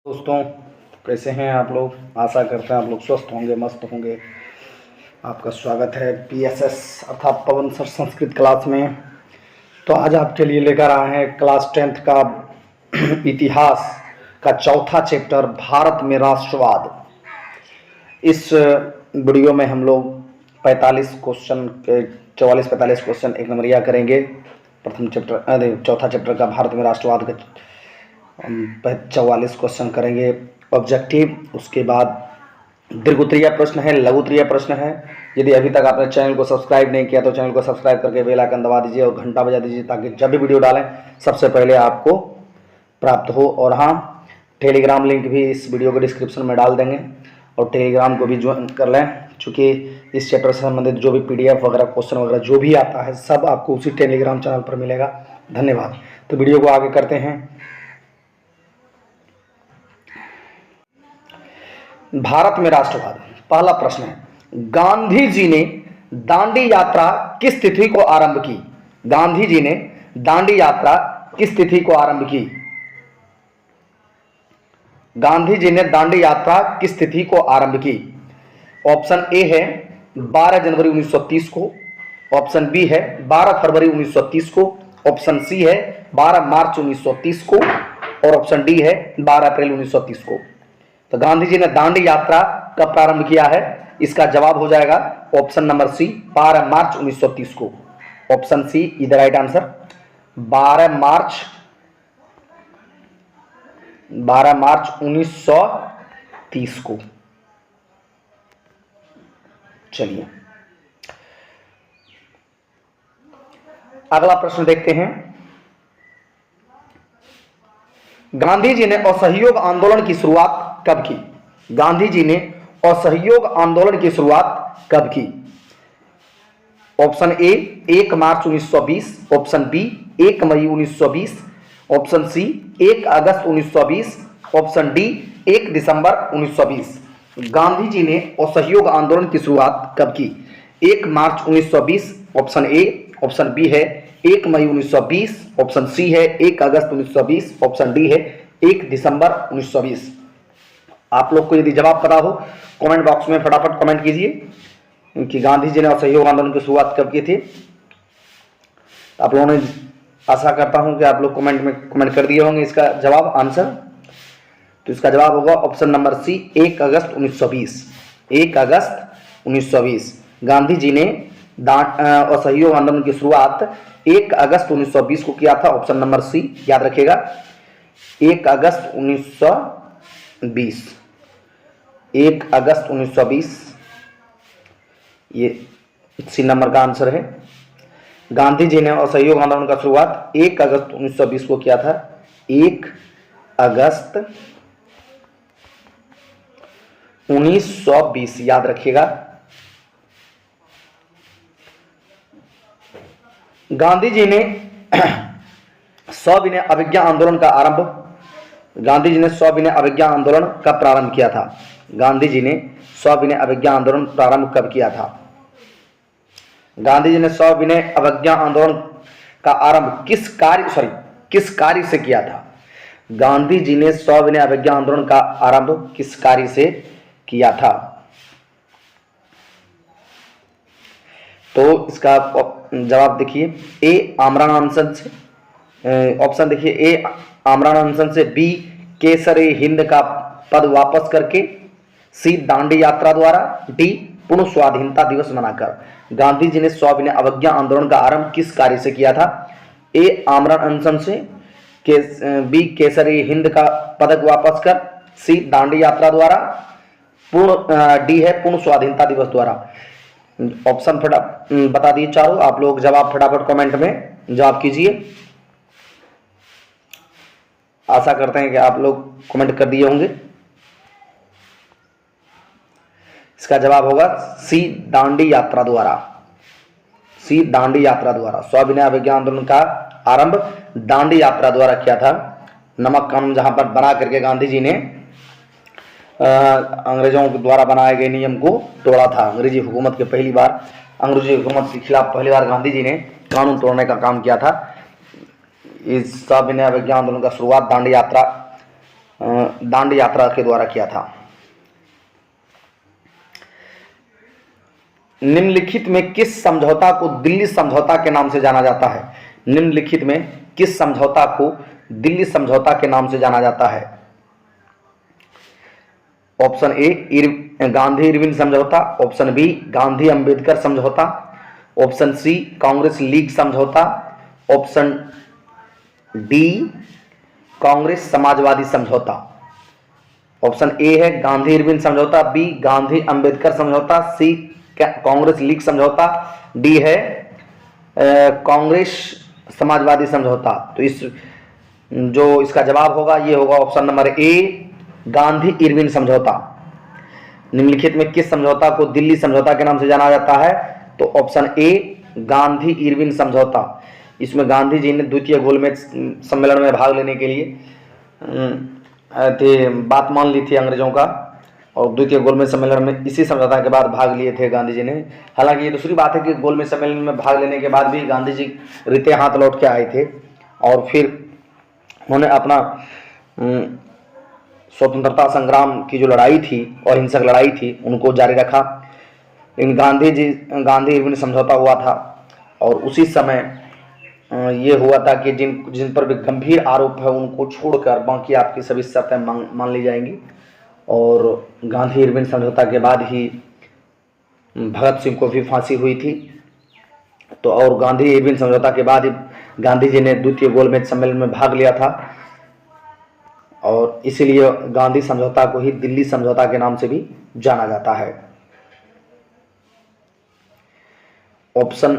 दोस्तों, कैसे हैं आप लोग। आशा करते हैं आप लोग स्वस्थ होंगे, मस्त होंगे। आपका स्वागत है पीएसएस अर्थात पवन सर संस्कृत क्लास में। तो आज आपके लिए लेकर आए हैं क्लास 10th का इतिहास का चौथा चैप्टर, भारत में राष्ट्रवाद। इस वीडियो में हम लोग 45 क्वेश्चन के 44-45 क्वेश्चन एक नंबरिया करेंगे। प्रथम चैप्टर चौथा चैप्टर का भारत में राष्ट्रवाद का 44 क्वेश्चन करेंगे ऑब्जेक्टिव। उसके बाद दीर्घोत्तरीय प्रश्न है, लघुत्तरीय प्रश्न है। यदि अभी तक आपने चैनल को सब्सक्राइब नहीं किया तो चैनल को सब्सक्राइब करके बेल आइकन दबा दीजिए और घंटा बजा दीजिए ताकि जब भी वीडियो डालें सबसे पहले आपको प्राप्त हो। और हाँ, टेलीग्राम लिंक भी इस वीडियो के डिस्क्रिप्शन में डाल देंगे और टेलीग्राम को भी ज्वाइन कर लें, चूँकि इस चैप्टर से संबंधित जो भी PDF वगैरह क्वेश्चन वगैरह जो भी आता है सब आपको उसी टेलीग्राम चैनल पर मिलेगा। धन्यवाद। तो वीडियो को आगे करते हैं। भारत में राष्ट्रवाद। पहला प्रश्न है, गांधी जी ने दांडी यात्रा किस तिथि को आरंभ की। गांधी जी ने दांडी यात्रा किस तिथि को आरंभ की। गांधी जी ने दांडी यात्रा किस तिथि को आरंभ की। ऑप्शन ए है 12 जनवरी 1930 को, ऑप्शन बी है 12 फरवरी 1930 को, ऑप्शन सी है 12 मार्च 1930 को और ऑप्शन डी है 12 अप्रैल 1930 को। तो गांधी जी ने दांडी यात्रा कब प्रारंभ किया है, इसका जवाब हो जाएगा ऑप्शन नंबर सी 12 मार्च 1930 को। Option C is the right answer. 12 मार्च 1930 को। चलिए अगला प्रश्न देखते हैं। गांधी जी ने असहयोग आंदोलन की शुरुआत कब की। गांधी जी ने असहयोग आंदोलन की शुरुआत कब की। Option A 1 March 1920, option B 1 मई 1920, ऑप्शन सी 1 अगस्त 1920, ऑप्शन डी 1 दिसंबर 1920। गांधी जी ने असहयोग आंदोलन की शुरुआत कब की। 1 March 1920 option A, option B है 1 मई 1920, ऑप्शन सी है 1 अगस्त 1920, ऑप्शन डी है 1 दिसंबर 1920। आप लोग को यदि जवाब पता हो कमेंट बॉक्स में फटाफट कमेंट कीजिए कि गांधी जी ने असहयोग आंदोलन की शुरुआत कब की थी। आप लोगों ने, आशा करता हूं कि आप लोग कमेंट में कमेंट कर दिए होंगे इसका जवाब आंसर। तो इसका जवाब होगा ऑप्शन नंबर सी 1 अगस्त 1920। 1 अगस्त 1920 गांधी जी ने असहयोग आंदोलन की शुरुआत 1 अगस्त 1920 को किया था। ऑप्शन नंबर सी याद रखिएगा, 1 अगस्त 1920। 1 अगस्त 1920 ये सी नंबर का आंसर है। गांधी जी ने असहयोग आंदोलन का शुरुआत 1 अगस्त 1920 को किया था। 1 अगस्त 1920 याद रखिएगा। गांधी जी ने सविनय अवज्ञा आंदोलन का आरंभ, गांधी जी ने सविनय अवज्ञा आंदोलन कब प्रारंभ किया था। गांधी जी ने सविनय अवज्ञा आंदोलन प्रारंभ कब किया था। गांधी जी ने सविनय अवज्ञा आंदोलन का आरंभ किस कार्य से किया था। गांधी जी ने सविनय अवज्ञा आंदोलन का आरंभ किस कार्य से किया था। तो इसका जवाब देखिए, ए आमरण अनशन से, ऑप्शन देखिए ए आमरण अनशन से, बी केसरे हिंद का पद वापस करके, सी दांडी यात्रा द्वारा, डी पूर्ण स्वाधीनता दिवस मनाकर। गांधी जी ने सविनय अवज्ञा आंदोलन का आरंभ किस कार्य से किया था। ए आमरण अनशन से, बी केसरी हिंद का पदक वापस कर, सी दांडी यात्रा द्वारा, डी है पूर्ण स्वाधीनता दिवस द्वारा। ऑप्शन बता दिए चारों। आप लोग जवाब फटाफट कमेंट में जवाब कीजिए। आशा करते हैं कि आप लोग कमेंट कर दिए होंगे। इसका जवाब होगा सी दांडी यात्रा द्वारा। सी दांडी यात्रा द्वारा सविनय अवज्ञा आंदोलन का आरंभ दांडी यात्रा द्वारा किया था। नमक कानून जहां पर बना करके गांधी जी ने अंग्रेजों द्वारा बनाए गए नियम को तोड़ा था। अंग्रेजी हुकूमत के पहली बार, अंग्रेजी हुकूमत के खिलाफ पहली बार गांधी जी ने कानून तोड़ने का काम किया था। इस सविनय अवज्ञा आंदोलन का शुरुआत दांडी यात्रा दांडी यात्रा के द्वारा किया था। निम्नलिखित में किस समझौता को दिल्ली समझौता के नाम से जाना जाता है? निम्नलिखित में किस समझौता को दिल्ली समझौता के नाम से जाना जाता है? ऑप्शन ए गांधी इरविन समझौता, ऑप्शन बी गांधी अंबेडकर समझौता, ऑप्शन सी कांग्रेस लीग समझौता, ऑप्शन डी कांग्रेस समाजवादी समझौता। ऑप्शन ए है गांधी इरविन समझौता, बी गांधी अंबेडकर समझौता, सी कांग्रेस लीग समझौता, डी है कांग्रेस समाजवादी समझौता। तो इसका जवाब होगा ये होगा ऑप्शन नंबर ए गांधी इरविन समझौता। निम्नलिखित में किस समझौता को दिल्ली समझौता के नाम से जाना जाता है? तो ऑप्शन ए गांधी इरविन समझौता। इसमें गांधी जी ने द्वितीय गोलमेज सम्मेलन में भाग लेने के लिए बात मान ली थी अंग्रेजों का, और द्वितीय गोलमेज सम्मेलन में इसी समझौता के बाद भाग लिए थे गांधी जी ने। हालांकि ये दूसरी बात है कि गोलमेज सम्मेलन में भाग लेने के बाद भी गांधी जी रीते हाथ लौट के आए थे, और फिर उन्होंने अपना स्वतंत्रता संग्राम की जो लड़ाई थी और हिंसक लड़ाई थी उनको जारी रखा। लेकिन गांधी इरविन समझौता हुआ था, और उसी समय ये हुआ था कि जिन पर भी गंभीर आरोप है उनको छोड़कर बाकी आपकी सभी शर्तें मान ली जाएंगी। और गांधी इरविन समझौता के बाद ही भगत सिंह को भी फांसी हुई थी। तो और गांधी इरविन समझौता के बाद ही गांधी जी ने द्वितीय गोलमेज सम्मेलन में भाग लिया था, और इसीलिए गांधी समझौता को ही दिल्ली समझौता के नाम से भी जाना जाता है। ऑप्शन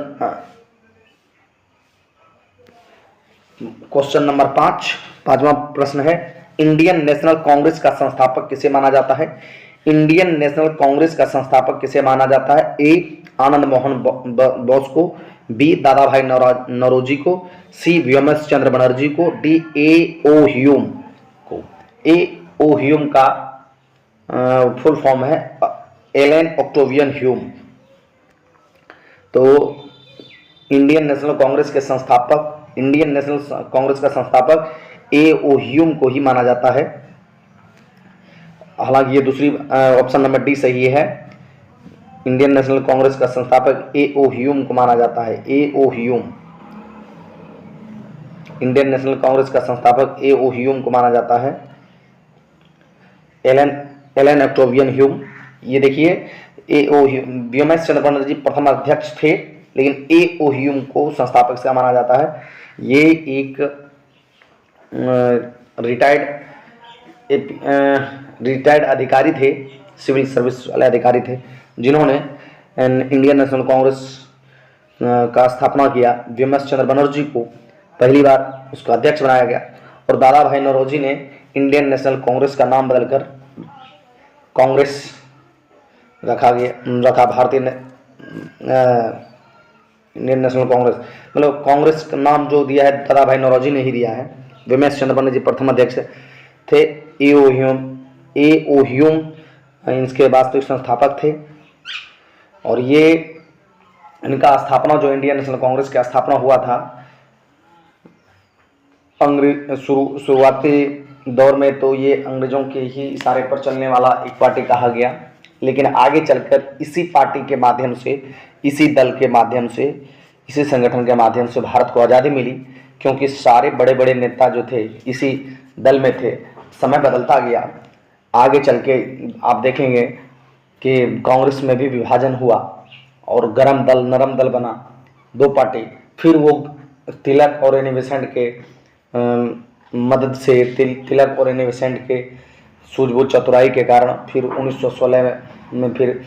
क्वेश्चन नंबर 5वां प्रश्न है, इंडियन नेशनल कांग्रेस का संस्थापक किसे माना जाता है? इंडियन नेशनल कांग्रेस का संस्थापक किसे माना जाता है? ए आनंद मोहन बोस को, बी दादा भाई नौरोजी को, सी व्योमेश चंद्र बनर्जी को, डी ए ओ ह्यूम को। ए ओ ह्यूम का फुल फॉर्म है एलन ऑक्टेवियन ह्यूम। तो इंडियन नेशनल कांग्रेस का संस्थापक ए ओ ह्यूम को ही माना जाता है। हालांकि ये दूसरी ऑप्शन नंबर डी सही है, इंडियन नेशनल कांग्रेस का संस्थापक ए ओ ह्यूम को माना जाता है। A O Hume, Indian National Congress का संस्थापक ए ओ ह्यूम को माना जाता है, एलन ऑक्टेवियन ह्यूम। ये देखिए ए ओ व्योमेश चंद्र बनर्जी प्रथम अध्यक्ष थे, लेकिन ए ओ ह्यूम को संस्थापक से माना जाता है। ये एक रिटायर्ड अधिकारी थे, सिविल सर्विस वाले अधिकारी थे, जिन्होंने इंडियन नेशनल कांग्रेस का स्थापना किया। व्योमेश चंद्र बनर्जी को पहली बार उसका अध्यक्ष बनाया गया, और दादा भाई नौरोजी ने इंडियन नेशनल कांग्रेस का नाम बदलकर कांग्रेस रखा। भारतीय इंडियन नेशनल कांग्रेस, मतलब कांग्रेस का नाम जो दिया है दादा भाई नौरोजी ने ही दिया है। व्योमेश चंद्र बनर्जी प्रथम अध्यक्ष थे। ए ओ ह्यूम इनके वास्तविक संस्थापक थे, और ये इनका स्थापना, जो इंडियन नेशनल कांग्रेस का स्थापना हुआ था, शुरुआती दौर में तो ये अंग्रेजों के ही इशारे पर चलने वाला एक पार्टी कहा गया, लेकिन आगे चलकर इसी पार्टी के माध्यम से, इसी दल के माध्यम से, इसी संगठन के माध्यम से भारत को आज़ादी मिली, क्योंकि सारे बड़े बड़े नेता जो थे इसी दल में थे। समय बदलता गया, आगे चल के आप देखेंगे कि कांग्रेस में भी विभाजन हुआ और गरम दल नरम दल बना, दो पार्टी। फिर वो तिलक और एनी बेसेंट के मदद से, तिलक और एनी बेसेंट के सूझबूझ चतुराई के कारण फिर 1916 में फिर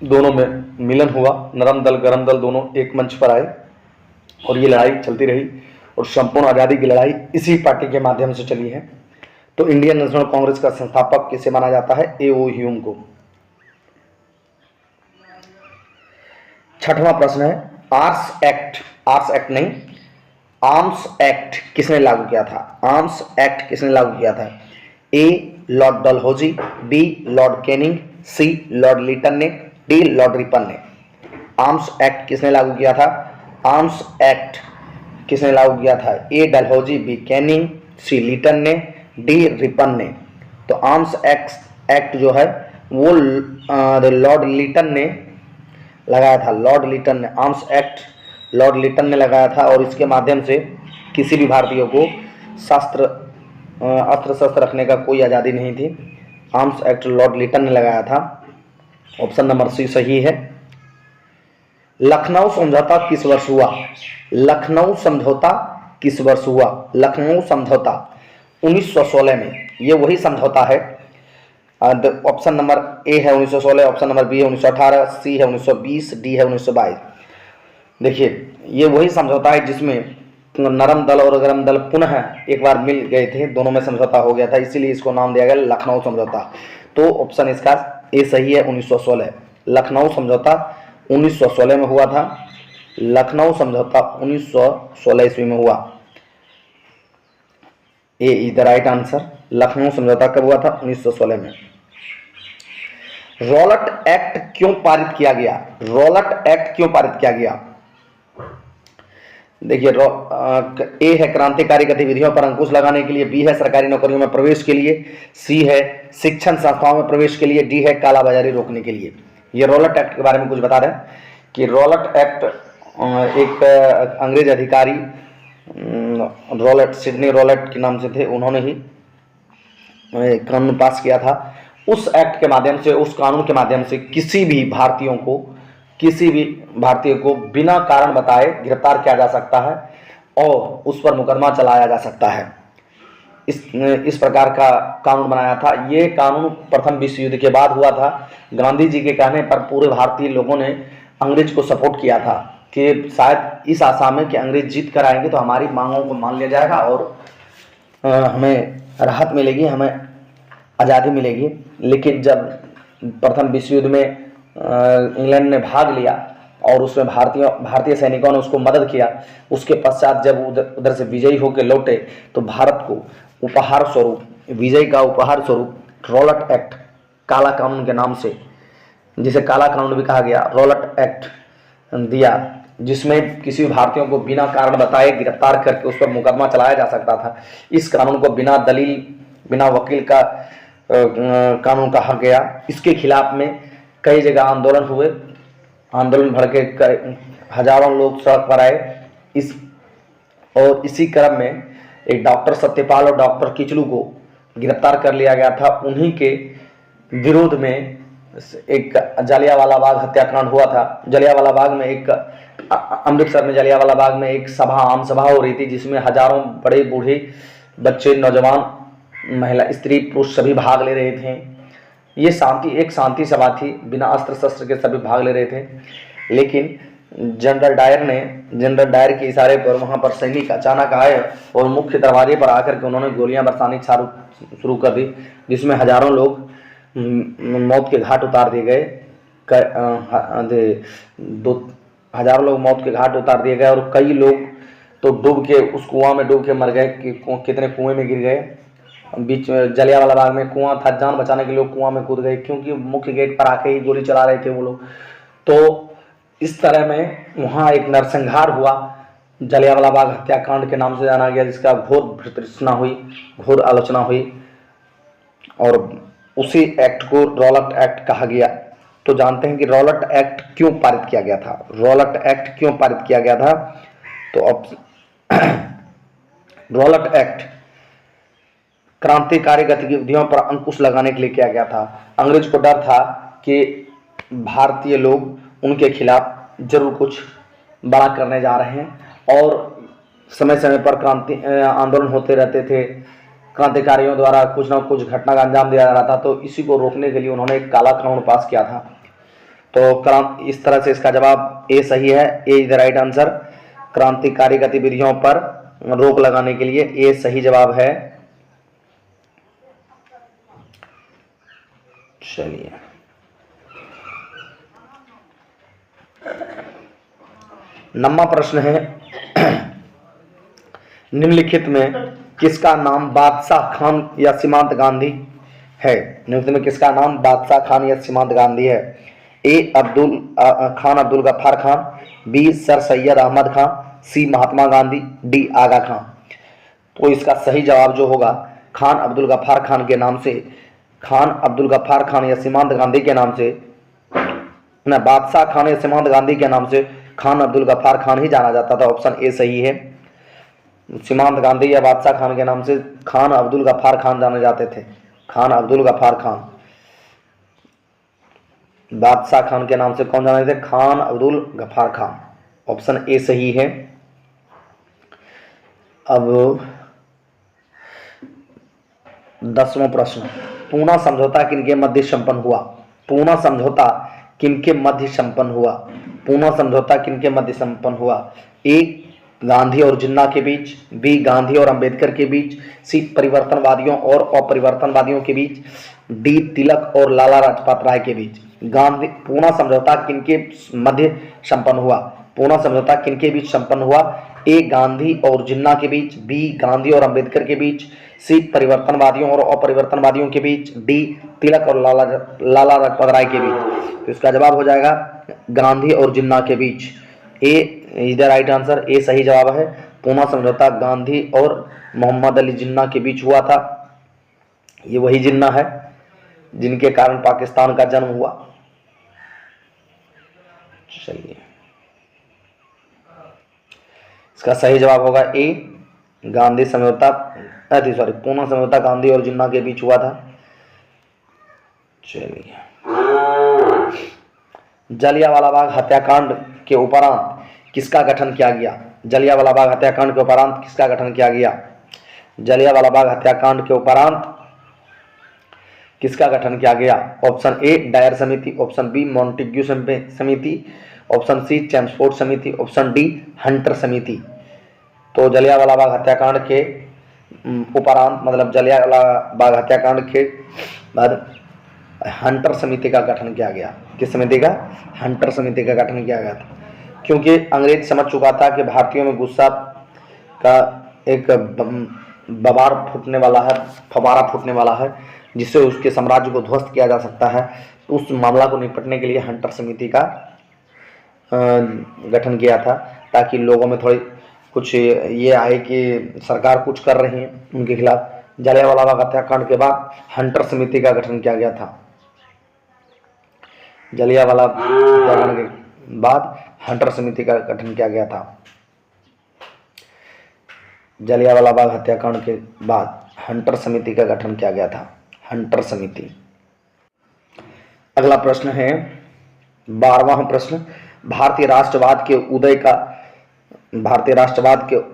दोनों में मिलन हुआ। नरम दल गरम दल दोनों एक मंच पर आए, और ये लड़ाई चलती रही, और संपूर्ण आज़ादी की लड़ाई इसी पार्टी के माध्यम से चली है। तो इंडियन नेशनल कांग्रेस का संस्थापक किसे माना जाता है? ए ओ ह्यूम को। 6वां प्रश्न है, आर्म्स एक्ट किसने लागू किया था? आर्म्स एक्ट किसने लागू किया था? A Lord Dalhousie, B Lord Canning, C Lord Lytton ने, डी लॉर्ड रिपन ने। आर्म्स एक्ट किसने लागू किया था? आर्म्स एक्ट किसने लागू किया था? ए डलहौजी, बी कैनिंग, सी लिटन ने, डी रिपन ने। तो आर्म्स एक्ट जो है वो लॉर्ड लिटन ने लगाया था। लॉर्ड लिटन ने आर्म्स एक्ट लॉर्ड लिटन ने लगाया था और इसके माध्यम से किसी भी भारतीय को अस्त्र शस्त्र रखने का कोई आज़ादी नहीं थी। आर्म्स एक्ट लॉर्ड लिटन ने लगाया था। ऑप्शन नंबर सी सही है। लखनऊ समझौता किस वर्ष हुआ? लखनऊ समझौता किस वर्ष हुआ? लखनऊ समझौता 1916 में। ये वही समझौता है। ऑप्शन नंबर ए है 1916, ऑप्शन नंबर बी है 1918, सी है 1920, डी है 1922। देखिए ये वही समझौता है जिसमें नरम दल और गरम दल पुनः एक बार मिल गए थे, दोनों में समझौता हो गया था, इसीलिए इसको नाम दिया गया लखनऊ समझौता। तो ऑप्शन इसका ए सही है 1916। लखनऊ समझौता 1916 में हुआ था। लखनऊ समझौता 1916 ईस्वी में हुआ। A is the right answer. Lucknow समझौता कब हुआ था? 1916 में। रॉलट एक्ट क्यों पारित किया गया? रॉलट एक्ट क्यों पारित किया गया? देखिए ए है क्रांतिकारी गतिविधियों पर अंकुश लगाने के लिए, बी है सरकारी नौकरियों में प्रवेश के लिए, सी है शिक्षण संस्थाओं में प्रवेश के लिए, डी है कालाबाजारी रोकने के लिए। ये रॉलट एक्ट के बारे में कुछ बता रहे हैं कि रॉलट एक्ट एक अंग्रेज अधिकारी रॉलट, सिडनी रॉलट के नाम से थे, उन्होंने ही कानून पास किया था। उस एक्ट के माध्यम से, उस कानून के माध्यम से किसी भी भारतीय को बिना कारण बताए गिरफ्तार किया जा सकता है और उस पर मुकदमा चलाया जा सकता है। इस प्रकार का कानून बनाया था। ये कानून प्रथम विश्व युद्ध के बाद हुआ था। गांधी जी के कहने पर पूरे भारतीय लोगों ने अंग्रेज को सपोर्ट किया था कि शायद इस आशा में कि अंग्रेज जीत कर आएंगे तो हमारी मांगों को मान लिया जाएगा और हमें राहत मिलेगी, हमें आज़ादी मिलेगी। लेकिन जब प्रथम विश्व युद्ध में इंग्लैंड ने भाग लिया और उसमें भारतीय सैनिकों ने उसको मदद किया, उसके पश्चात जब उधर से विजयी होकर लौटे तो भारत को उपहार स्वरूप, विजय का उपहार स्वरूप रॉलट एक्ट, काला कानून के नाम से, जिसे काला कानून भी कहा गया, रॉलट एक्ट दिया, जिसमें किसी भारतीयों को बिना कारण बताए गिरफ्तार करके उस पर मुकदमा चलाया जा सकता था। इस कानून को बिना दलील, बिना वकील का कानून कहा गया। इसके खिलाफ में कई जगह आंदोलन हुए, आंदोलन भड़के, हजारों लोग सड़क पर आए। इसी क्रम में एक डॉक्टर सत्यपाल और डॉक्टर किचलू को गिरफ्तार कर लिया गया था। उन्हीं के विरोध में एक जलियांवाला बाग हत्याकांड हुआ था। जलियांवाला बाग में एक अमृतसर में जलियांवाला बाग में एक आम सभा हो रही थी जिसमें हजारों बड़े बूढ़े, बच्चे, नौजवान, महिला, स्त्री, पुरुष सभी भाग ले रहे थे। ये एक शांति सभा थी, बिना अस्त्र शस्त्र के सभी भाग ले रहे थे। लेकिन जनरल डायर के इशारे पर वहां पर सैनिक अचानक आए और मुख्य दरवाजे पर आकर के उन्होंने गोलियां बरसानी शुरू कर दी, जिसमें हजारों लोग मौत के घाट उतार दिए गए। हजारों लोग मौत के घाट उतार दिए गए और कई लोग तो उस कुआं में डूब के मर गए। कितने कुएं में गिर गए। बीच जलियांवाला बाग में कुआं था, जान बचाने के लिए कुआं में कूद गए क्योंकि मुख्य गेट पर आके ही गोली चला रहे थे वो लोग। तो इस तरह में वहाँ एक नरसंहार हुआ, जलियांवाला बाग हत्याकांड के नाम से जाना गया, जिसका घोर भर्त्सना हुई, घोर आलोचना हुई और उसी एक्ट को रॉलट एक्ट कहा गया। तो जानते हैं कि रॉलट एक्ट क्यों पारित किया गया था? रॉलट एक्ट क्यों पारित किया गया था? तो अब रॉलट एक्ट क्रांतिकारी गतिविधियों पर अंकुश लगाने के लिए किया गया था। अंग्रेज को डर था कि भारतीय लोग उनके खिलाफ जरूर कुछ बड़ा करने जा रहे हैं और समय समय पर आंदोलन होते रहते थे, क्रांतिकारियों द्वारा कुछ ना कुछ घटना का अंजाम दिया जा रहा था। तो इसी को रोकने के लिए उन्होंने एक काला कानून पास किया था। तो इस तरह से इसका जवाब ए सही है। ए इज द राइट आंसर। क्रांतिकारी गतिविधियों पर रोक लगाने के लिए ए सही जवाब है। चलिए नम्मा प्रश्न है, निम्नलिखित में किसका नाम बादशाह खान या सीमांत गांधी है? निम्नलिखित में किसका नाम बादशाह खान या सीमांत गांधी है? ए खान अब्दुल गफ्फार खान, बी सर सैयद अहमद खान, सी महात्मा गांधी, डी आगा खान। तो इसका सही जवाब जो होगा खान अब्दुल गफ्फार खान के नाम से, खान अब्दुल गफ्फार खान या सीमांत गांधी के नाम से, ना बादशाह खान या सीमांत गांधी के नाम से खान अब्दुल गफ्फार खान ही जाना जाता था। ऑप्शन ए सही है। सीमांत गांधी या बादशाह खान के नाम से खान अब्दुल गफ्फार खान जाने जाते थे। खान अब्दुल गफ्फार खान, बादशाह खान के नाम से कौन जाने थे? खान अब्दुल गफ्फार खान। ऑप्शन ए सही है। अब 10वां प्रश्न, पूना समझौता किनके मध्य संपन्न हुआ? पूना समझौता किनके मध्य संपन्न हुआ? पूना समझौता किनके मध्य संपन्न हुआ? ए गांधी और जिन्ना के बीच, बी गांधी और अंबेडकर के बीच, सी परिवर्तनवादियों और अपरिवर्तनवादियों के बीच, डी तिलक और लाला लाजपत राय के बीच। गांधी पूना समझौता किनके मध्य संपन्न हुआ? पूना समझौता किनके बीच संपन्न हुआ? ए गांधी और जिन्ना के बीच, बी गांधी और अंबेडकर के बीच, सी परिवर्तनवादियों और अपरिवर्तनवादियों के बीच, डी तिलक और लाला लाजपत राय के बीच। तो इसका जवाब हो जाएगा गांधी और जिन्ना के बीच। ए इज द राइट आंसर। ए सही जवाब है। पूना समझौता गांधी और मोहम्मद अली जिन्ना के बीच हुआ था। ये वही जिन्ना है जिनके कारण पाकिस्तान का जन्म हुआ। चलिए, इसका सही जवाब होगा ए गांधी समझौता, पूना समझौता गांधी और जिन्ना के बीच हुआ था। चलिए, जलियांवाला बाग हत्याकांड के उपरांत किसका गठन किया गया? जलियांवाला बाग हत्याकांड के उपरांत किसका गठन किया गया? जलियांवाला बाग हत्याकांड के उपरांत किसका गठन किया गया? ऑप्शन ए डायर समिति, ऑप्शन बी मॉन्टेग्यू समिति, ऑप्शन सी चैम्सफोर्ड समिति, ऑप्शन डी हंटर समिति। तो जलियांवाला बाग हत्याकांड के उपरांत, मतलब जलियांवाला बाग हत्याकांड के बाद हंटर समिति का गठन किया गया। किस समिति का? हंटर समिति का गठन किया गया था, क्योंकि अंग्रेज समझ चुका था कि भारतीयों में गुस्सा का एक बवार फूटने वाला है, फवारा फूटने वाला है, जिससे उसके साम्राज्य को ध्वस्त किया जा सकता है। तो उस मामला को निपटने के लिए हंटर समिति का गठन किया था, ताकि लोगों में थोड़ी कुछ ये आए कि सरकार कुछ कर रही है उनके खिलाफ। जलियांवाला बाग हत्याकांड के बाद हंटर समिति का गठन किया गया था। जलियांवाला हत्याकांड के बाद हंटर समिति का गठन किया गया था। जलियांवाला बाग हत्याकांड के बाद हंटर समिति का गठन किया गया था। हंटर समिति। अगला प्रश्न है 12वां प्रश्न, भारतीय राष्ट्रवाद के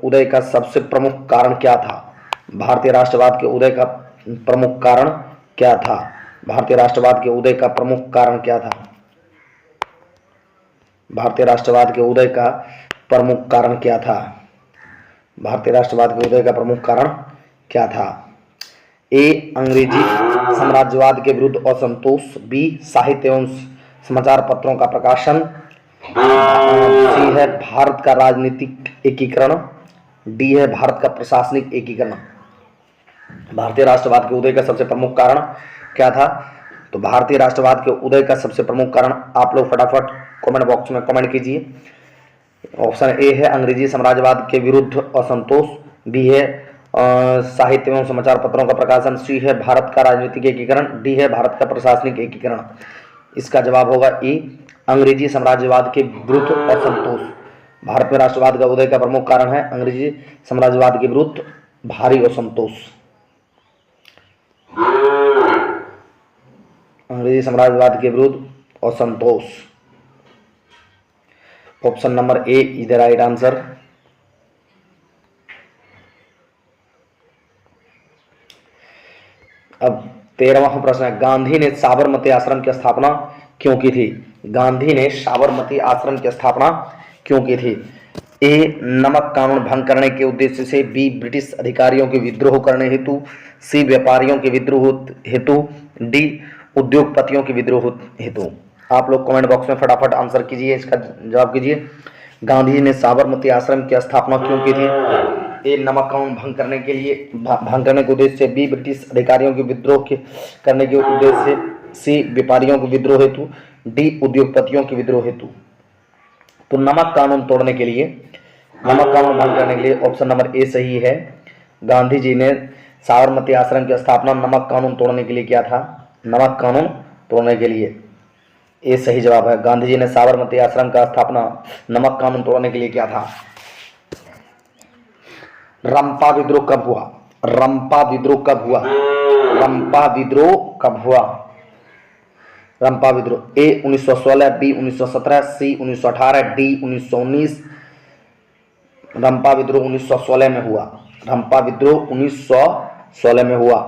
उदय का सबसे प्रमुख कारण क्या था? भारतीय राष्ट्रवाद के उदय का प्रमुख कारण क्या था? भारतीय राष्ट्रवाद के उदय का प्रमुख कारण क्या था? भारतीय राष्ट्रवाद के उदय का प्रमुख कारण क्या था? भारतीय राष्ट्रवाद के उदय का प्रमुख कारण क्या था? ए अंग्रेजी साम्राज्यवाद के विरुद्ध असंतोष, बी साहित्य एवं समाचार पत्रों का प्रकाशन, सी है भारत का राजनीतिक एकीकरण, डी है भारत का प्रशासनिक एकीकरण। भारतीय राष्ट्रवाद के उदय का सबसे प्रमुख कारण क्या था? तो भारतीय राष्ट्रवाद के उदय का सबसे प्रमुख कारण आप लोग फटाफट कमेंट बॉक्स में कमेंट कीजिए। ऑप्शन ए है अंग्रेजी साम्राज्यवाद के विरुद्ध असंतोष, बी है साहित्य एवं समाचार पत्रों का प्रकाशन, सी है भारत का राजनीतिक एकीकरण, डी है भारत का प्रशासनिक एकीकरण। इसका जवाब होगा ए अंग्रेजी साम्राज्यवाद के विरुद्ध असंतोष। भारत में राष्ट्रवाद का उदय का प्रमुख कारण है अंग्रेजी साम्राज्यवाद के विरुद्ध भारी असंतोष। अंग्रेजी साम्राज्यवाद के विरुद्ध असंतोष। Option number A is the right answer. अब 13वां प्रश्न है, गांधी ने साबरमती आश्रम की स्थापना क्यों की थी? गांधी ने साबरमती आश्रम की स्थापना क्यों की थी? ए नमक कानून भंग करने के उद्देश्य से, बी ब्रिटिश अधिकारियों के विद्रोह करने हेतु, सी व्यापारियों के विद्रोह हेतु, डी उद्योगपतियों के विद्रोह हेतु। आप लोग कमेंट बॉक्स में फटाफट आंसर कीजिए, इसका जवाब कीजिए। गांधी ने साबरमती आश्रम की स्थापना क्यों की थी? ए नमक कानून भंग करने के उद्देश्य से, बी ब्रिटिश अधिकारियों के विद्रोह करने के उद्देश्य से, सी व्यापारियों के विद्रोह हेतु, डी उद्योगपतियों के विद्रोह हेतु। तो नमक कानून तोड़ने के लिए, नमक कानून भंग करने के लिए ऑप्शन नंबर ए सही है। गांधी जी ने साबरमती आश्रम की स्थापना नमक कानून तोड़ने के लिए किया था, नमक कानून तोड़ने के लिए, ये सही जवाब है। गांधी जी ने साबरमती आश्रम का स्थापना नमक कानून तोड़ने के लिए किया था। रंपा विद्रोह कब हुआ? रंपा विद्रोह कब हुआ? रंपा विद्रोह कब हुआ? रंपा विद्रोह ए 1916, बी 1917, सी 1918, डी 1919। रंपा विद्रोह 1916 में हुआ। रंपा विद्रोह 1916 में हुआ।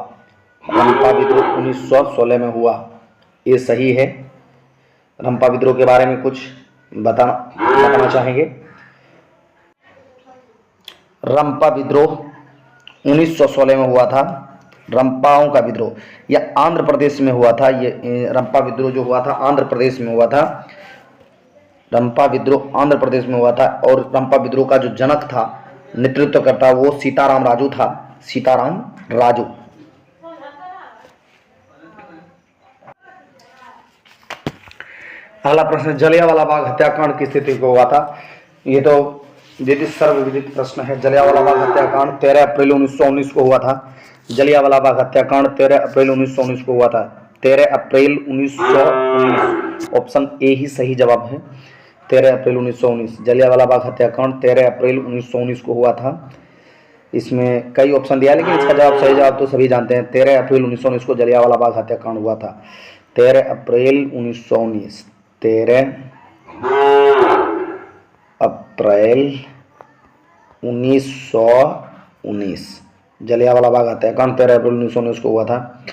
रंपा विद्रोह 1916 में हुआ, ये सही है। रंपा विद्रोह के बारे में कुछ बताना चाहेंगे? रंपा विद्रोह 1916 में हुआ था। रंपाओं का विद्रोह यह आंध्र प्रदेश में हुआ था। ये रंपा विद्रोह जो हुआ था आंध्र प्रदेश में हुआ था। रंपा विद्रोह आंध्र प्रदेश में हुआ था और रंपा विद्रोह का जो जनक था, नेतृत्वकर्ता, वो सीताराम राजू था। सीताराम राजू। अगला प्रश्न, जलियांवाला बाग हत्याकांड की स्थिति को हुआ था? ये तो सर्वविदित प्रश्न है। जलियांवाला बाग हत्याकांड 13 अप्रैल 1919 को हुआ था। जलियांवाला बाग हत्याकांड 13 अप्रैल 1919 को हुआ था। 13 अप्रैल 1919, ऑप्शन ए ही सही जवाब है। 13 अप्रैल 1919 जलियांवाला बाग हत्याकांड 13 अप्रैल 1919 को हुआ था। इसमें कई ऑप्शन दिया, लेकिन इसका जवाब सही जवाब तो सभी जानते हैं। 13 अप्रैल 1919 को जलियांवाला बाग हत्याकांड हुआ था। 13 अप्रैल 1919, 13 अप्रैल 1919 जलियांवाला बाग हत्याकांड 13 अप्रैल 1919 को हुआ था।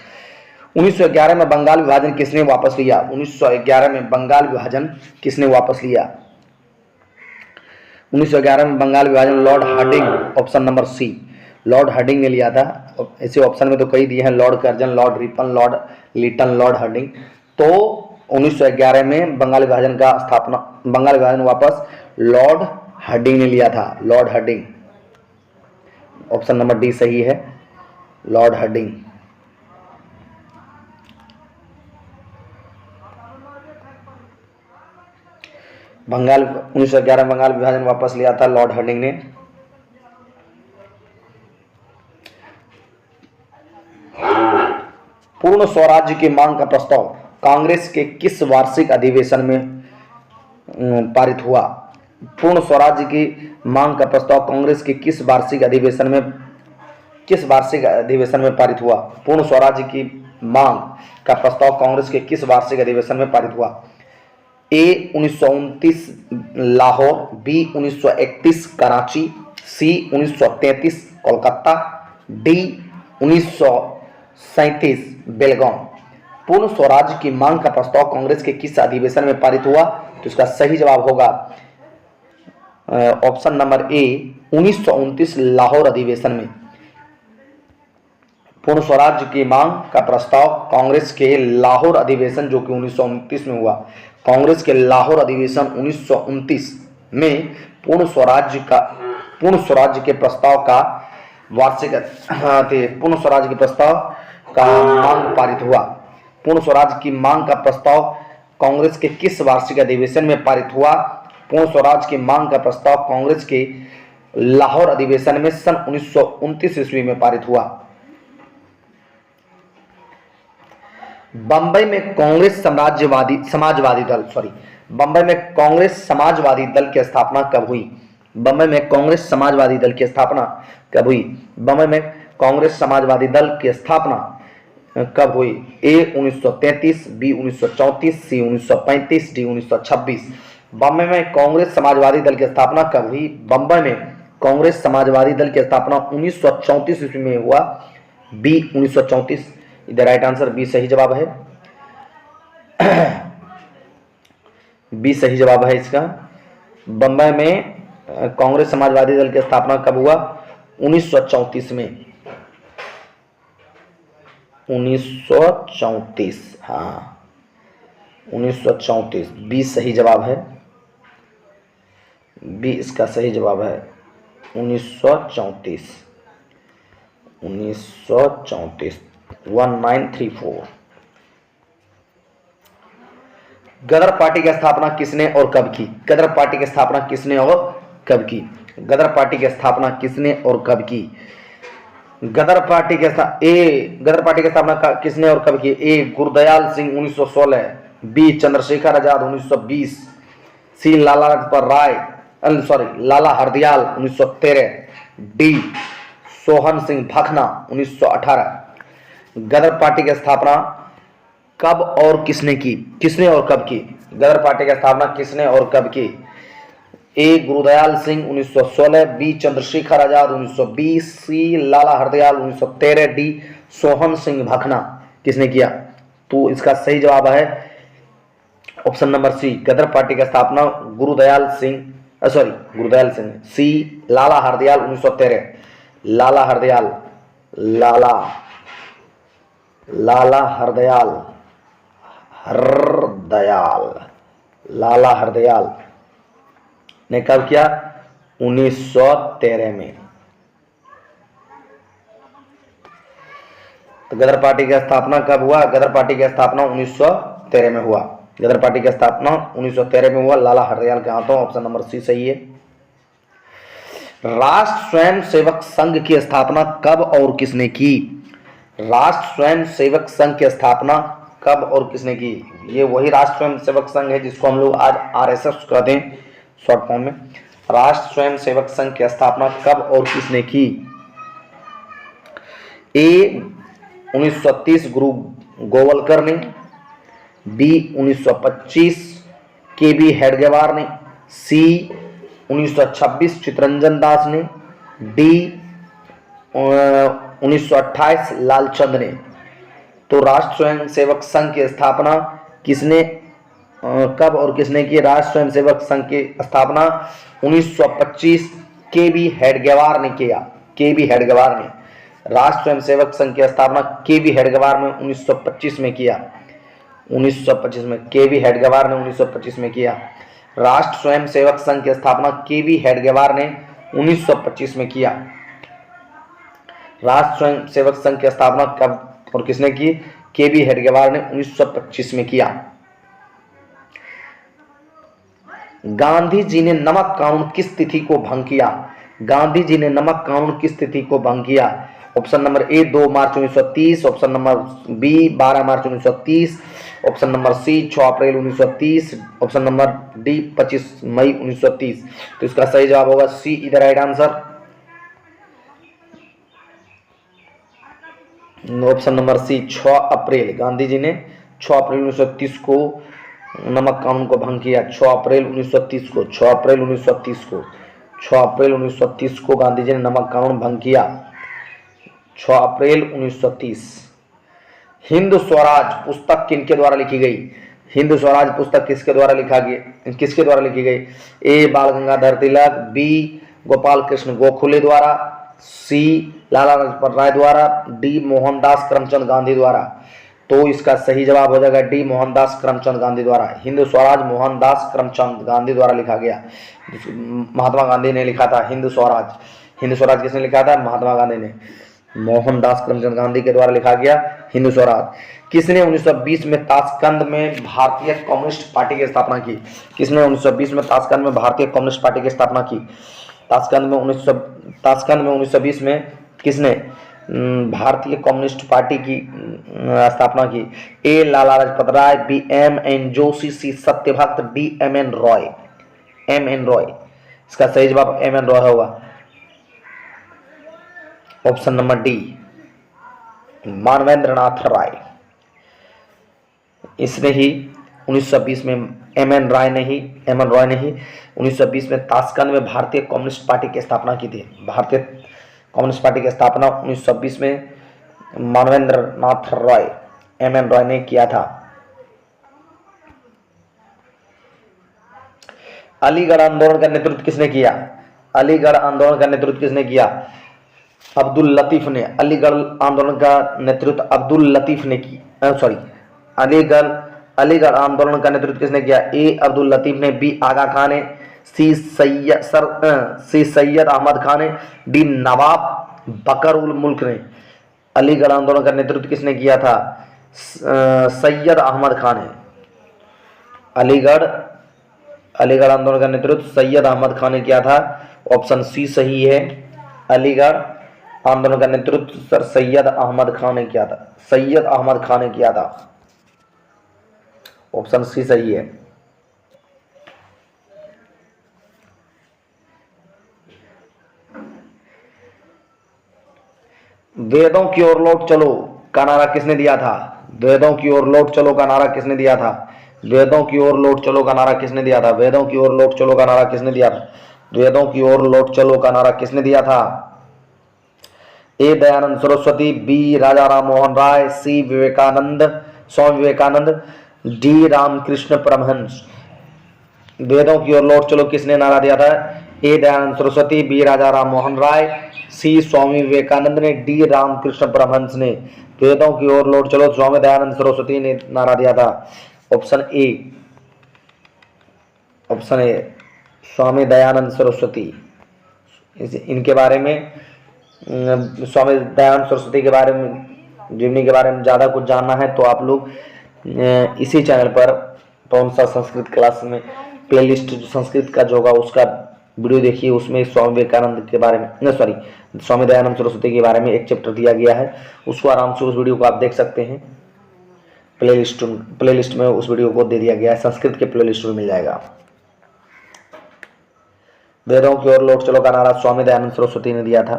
1911 में बंगाल विभाजन किसने वापस लिया? 1911 में बंगाल विभाजन किसने वापस लिया? 1911 में बंगाल विभाजन lord Hardinge, option number C, lord Hardinge ने लिया था। ऐसे ऑप्शन में तो कई दिए हैं, lord Curzon, lord Ripon, lord Lytton, lord Hardinge. तो 1911 में बंगाल विभाजन वापस लॉर्ड हार्डिंग ने लिया था। Lord Hardinge, option number D सही है, लॉर्ड हार्डिंग। बंगाल 1911 में बंगाल विभाजन वापस लिया था लॉर्ड हार्डिंग ने। पूर्ण स्वराज्य की मांग का प्रस्ताव कांग्रेस के किस वार्षिक अधिवेशन में पारित हुआ? पूर्ण स्वराज्य की मांग का प्रस्ताव कांग्रेस के किस वार्षिक अधिवेशन में पारित हुआ? पूर्ण स्वराज्य की मांग का प्रस्ताव कांग्रेस के किस वार्षिक अधिवेशन में पारित हुआ? ए 1929 लाहौर, बी 1931 कराची, सी 1933 कोलकाता, डी 1937 बेलगांव। पूर्ण स्वराज्य की मांग का प्रस्ताव कांग्रेस के किस अधिवेशन में पारित हुआ? तो इसका सही जवाब होगा ऑप्शन नंबर ए 1929 लाहौर अधिवेशन में। पूर्ण स्वराज्य की मांग का प्रस्ताव कांग्रेस के लाहौर अधिवेशन जो कि 1929 में हुआ। कांग्रेस के लाहौर अधिवेशन 1929 में पूर्ण स्वराज्य के प्रस्ताव का पूर्ण स्वराज्य के प्रस्ताव का मांग पारित हुआ। पूर्ण स्वराज्य की मांग का प्रस्ताव कांग्रेस के किस वार्षिक अधिवेशन में पारित हुआ? पूर्ण स्वराज्य की मांग का प्रस्ताव कांग्रेस के लाहौर अधिवेशन में सन 1929 ईस्वी में पारित हुआ। बंबई में कांग्रेस समाजवादी दल की स्थापना कब हुई? बंबई में कांग्रेस समाजवादी दल की स्थापना कब हुई? बंबई में कांग्रेस समाजवादी दल की स्थापना कब हुई? ए 1933, बी 1934, सी 1935, डी 1926। बंबई में कांग्रेस समाजवादी दल की स्थापना कब हुई? बंबई में कांग्रेस समाजवादी दल की स्थापना 1934 ईस्वी में हुआ। बी 1934, इधर राइट आंसर बी सही जवाब है। बी सही जवाब है इसका। बंबई में कांग्रेस समाजवादी दल की स्थापना कब हुआ? 1934 में। 1934, हाँ 1934, बी सही जवाब है। बी इसका सही जवाब है 1934। 1934। गदर पार्टी की स्थापना किसने और कब की? गदर पार्टी की स्थापना किसने और कब की? गदर पार्टी की स्थापना किसने और कब की? गदर पार्टी के गदर पार्टी की स्थापना किसने और कब की? ए गुरदयाल सिंह 1916, बी चंद्रशेखर आजाद 1920, सी लाला लाजपत राय लाला हरदयाल 1913, डी सोहन सिंह भखना 1918। गदर पार्टी की स्थापना कब और किसने की? किसने और कब की? गदर पार्टी की स्थापना किसने और कब की? ए गुरुदयाल सिंह 1916, बी चंद्रशेखर आजाद 1920, सी लाला हरदयाल 1913, डी सोहन सिंह भखना किसने किया? तो इसका सही जवाब है ऑप्शन नंबर सी, गदर पार्टी की स्थापना गुरुदयाल सिंह, सी लाला हरदयाल 1913, लाला हरदयाल लाला हरदयाल ने कब किया? 1913 में। तो गदर पार्टी की स्थापना कब हुआ? गदर पार्टी की स्थापना 1913 में हुआ। गदर पार्टी की स्थापना 1913 में हुआ, लाला हरदयाल के हाथों। ऑप्शन नंबर सी सही है। राष्ट्र स्वयं सेवक संघ की स्थापना कब और किसने की? राष्ट्र स्वयं सेवक संघ की स्थापना कब और किसने की? ये वही राष्ट्र स्वयं सेवक संघ है जिसको हम लोग आज आरएसएस कहते हैं शॉर्ट फॉर्म में। राष्ट्र स्वयं सेवक संघ की स्थापना कब और किसने की? ए 1930 गुरु गोवलकर ने, बी 1925 के बी हेडगेवार ने, सी 1926 चितरंजन दास ने, डी 1928 लालचंद ने। तो राष्ट्र स्वयं सेवक संघ की स्थापना किसने कब और किसने की? राष्ट्र स्वयं सेवक संघ की स्थापना 1925 के बी हेडगेवार ने किया। के बी हेडगेवार ने राष्ट्र स्वयं सेवक संघ की स्थापना के बी हेडगेवार ने 1925 में किया। 1925 में के बी हेडगेवार ने 1925 में किया। राष्ट्र स्वयं सेवक संघ की स्थापना के बी हेडगेवार ने 1925 में किया। राष्ट्र स्वयं सेवक संघ की स्थापना कब और किसने की? के बी हेडगेवार ने 1925 में किया। गांधी जी ने नमक कानून किस तिथि को भंग किया? गांधी जी ने नमक कानून किस तिथि को भंग किया? ऑप्शन नंबर ए 2 मार्च 1930, ऑप्शन नंबर बी 12 मार्च 1930, ऑप्शन नंबर सी 6 अप्रैल 1930, ऑप्शन नंबर डी 25 मई 1930। तो इसका सही जवाब होगा C is the right answer. Option number C 6 अप्रैल, गांधी जी ने 6 अप्रैल 1930 को नमक कानून को भंग किया। 6 अप्रैल 1930 को 6 अप्रैल 1930 को 6 अप्रैल 1930 को गांधी जी ने नमक कानून भंग किया। 6 अप्रैल 1930। हिंद स्वराज पुस्तक किनके द्वारा लिखी गई? हिंद स्वराज पुस्तक किसके द्वारा लिखी गई? ए बाल गंगाधर तिलक, बी गोपाल कृष्ण गोखले द्वारा, सी लाला लाजपत राय द्वारा, डी मोहनदास करमचंद गांधी द्वारा। तो इसका सही जवाब हो जाएगा डी मोहनदास करमचंद गांधी द्वारा। हिंद स्वराज मोहनदास करमचंद गांधी द्वारा लिखा गया। महात्मा गांधी ने लिखा था हिंद स्वराज। हिंद स्वराज किसने लिखा था? महात्मा गांधी ने। मोहनदास करमचंद गांधी के द्वारा लिखा गया हिंद स्वराज। किसने 1920 में ताशकंद में भारतीय कम्युनिस्ट पार्टी की स्थापना की? किसने 1920 में ताशकंद में भारतीय कम्युनिस्ट पार्टी की स्थापना की? ताशकंद में 1920 में किसने भारतीय कम्युनिस्ट पार्टी की स्थापना की? A Lala Lajpat Rai, B M N Joshi, C Satyabhakt, D M N Roy. इसका सही जवाब एम एन रॉय होगा। Option number D Manvendranath Rai. इसने ही 1920 में एम एन रॉय ने ही 1920 में ताशकंद में भारतीय कम्युनिस्ट पार्टी की स्थापना की थी। भारतीय कम्युनिस्ट पार्टी की स्थापना 1920 में मानवेंद्रनाथ रॉय एम एन रॉय ने किया था। अलीगढ़ आंदोलन का नेतृत्व किसने किया? अलीगढ़ आंदोलन का नेतृत्व किसने किया? अब्दुल लतीफ ने। अलीगढ़ आंदोलन का नेतृत्व अब्दुल लतीफ ने किया। अलीगढ़ आंदोलन का नेतृत्व किसने किया? ए अब्दुल लतीफ ने, बी आगा खान ने, सी सैयद अहमद खान ने, डी नवाब बकर उल मुल्क ने। अलीगढ़ आंदोलन का नेतृत्व किसने किया था? सैयद अहमद खान ने। अलीगढ़ आंदोलन का नेतृत्व सैयद अहमद खान ने किया था। ऑप्शन सी सही है। अलीगढ़ आंदोलन का नेतृत्व सर सैयद अहमद खान ने किया था। सैयद अहमद खान ने किया था। ऑप्शन सी सही है। वेदों की ओर लौट चलो का नारा किसने दिया था? वेदों की ओर लौट चलो का नारा किसने दिया था? वेदों की ओर लौट चलो का नारा किसने दिया था? वेदों की ओर लौट चलो का नारा किसने दिया था? वेदों की ओर लौट चलो का नारा किसने दिया था? ए दयानंद सरस्वती, बी राजा राम मोहन राय, सी विवेकानंद, स्वामी विवेकानंद, डी रामकृष्ण परमहंस। वेदों की ओर लौट चलो किसने नारा दिया था? ए दयानंद सरस्वती, बी राजा राम मोहन राय, सी स्वामी विवेकानंद ने, डी रामकृष्ण परमहंस ने। वेदों की ओर लौट चलो स्वामी दयानंद सरस्वती ने नारा दिया था। Option A, option A Swami Dayanand Saraswati. इनके बारे में स्वामी दयानंद सरस्वती के बारे में, जीवनी के बारे में ज़्यादा कुछ जानना है तो आप लोग इसी चैनल पर कौन सा संस्कृत क्लास में प्लेलिस्ट जो संस्कृत का जो होगा उसका वीडियो देखिए। उसमें स्वामी विवेकानंद के बारे में स्वामी दयानंद सरस्वती के बारे में एक चैप्टर दिया गया है। उसको आराम से उस वीडियो को आप देख सकते हैं। प्लेलिस्ट में उस वीडियो को दे दिया गया है, संस्कृत के प्लेलिस्ट में मिल जाएगा। वेदों की ओर लौट चलो का नारा स्वामी दयानंद सरस्वती ने दिया था।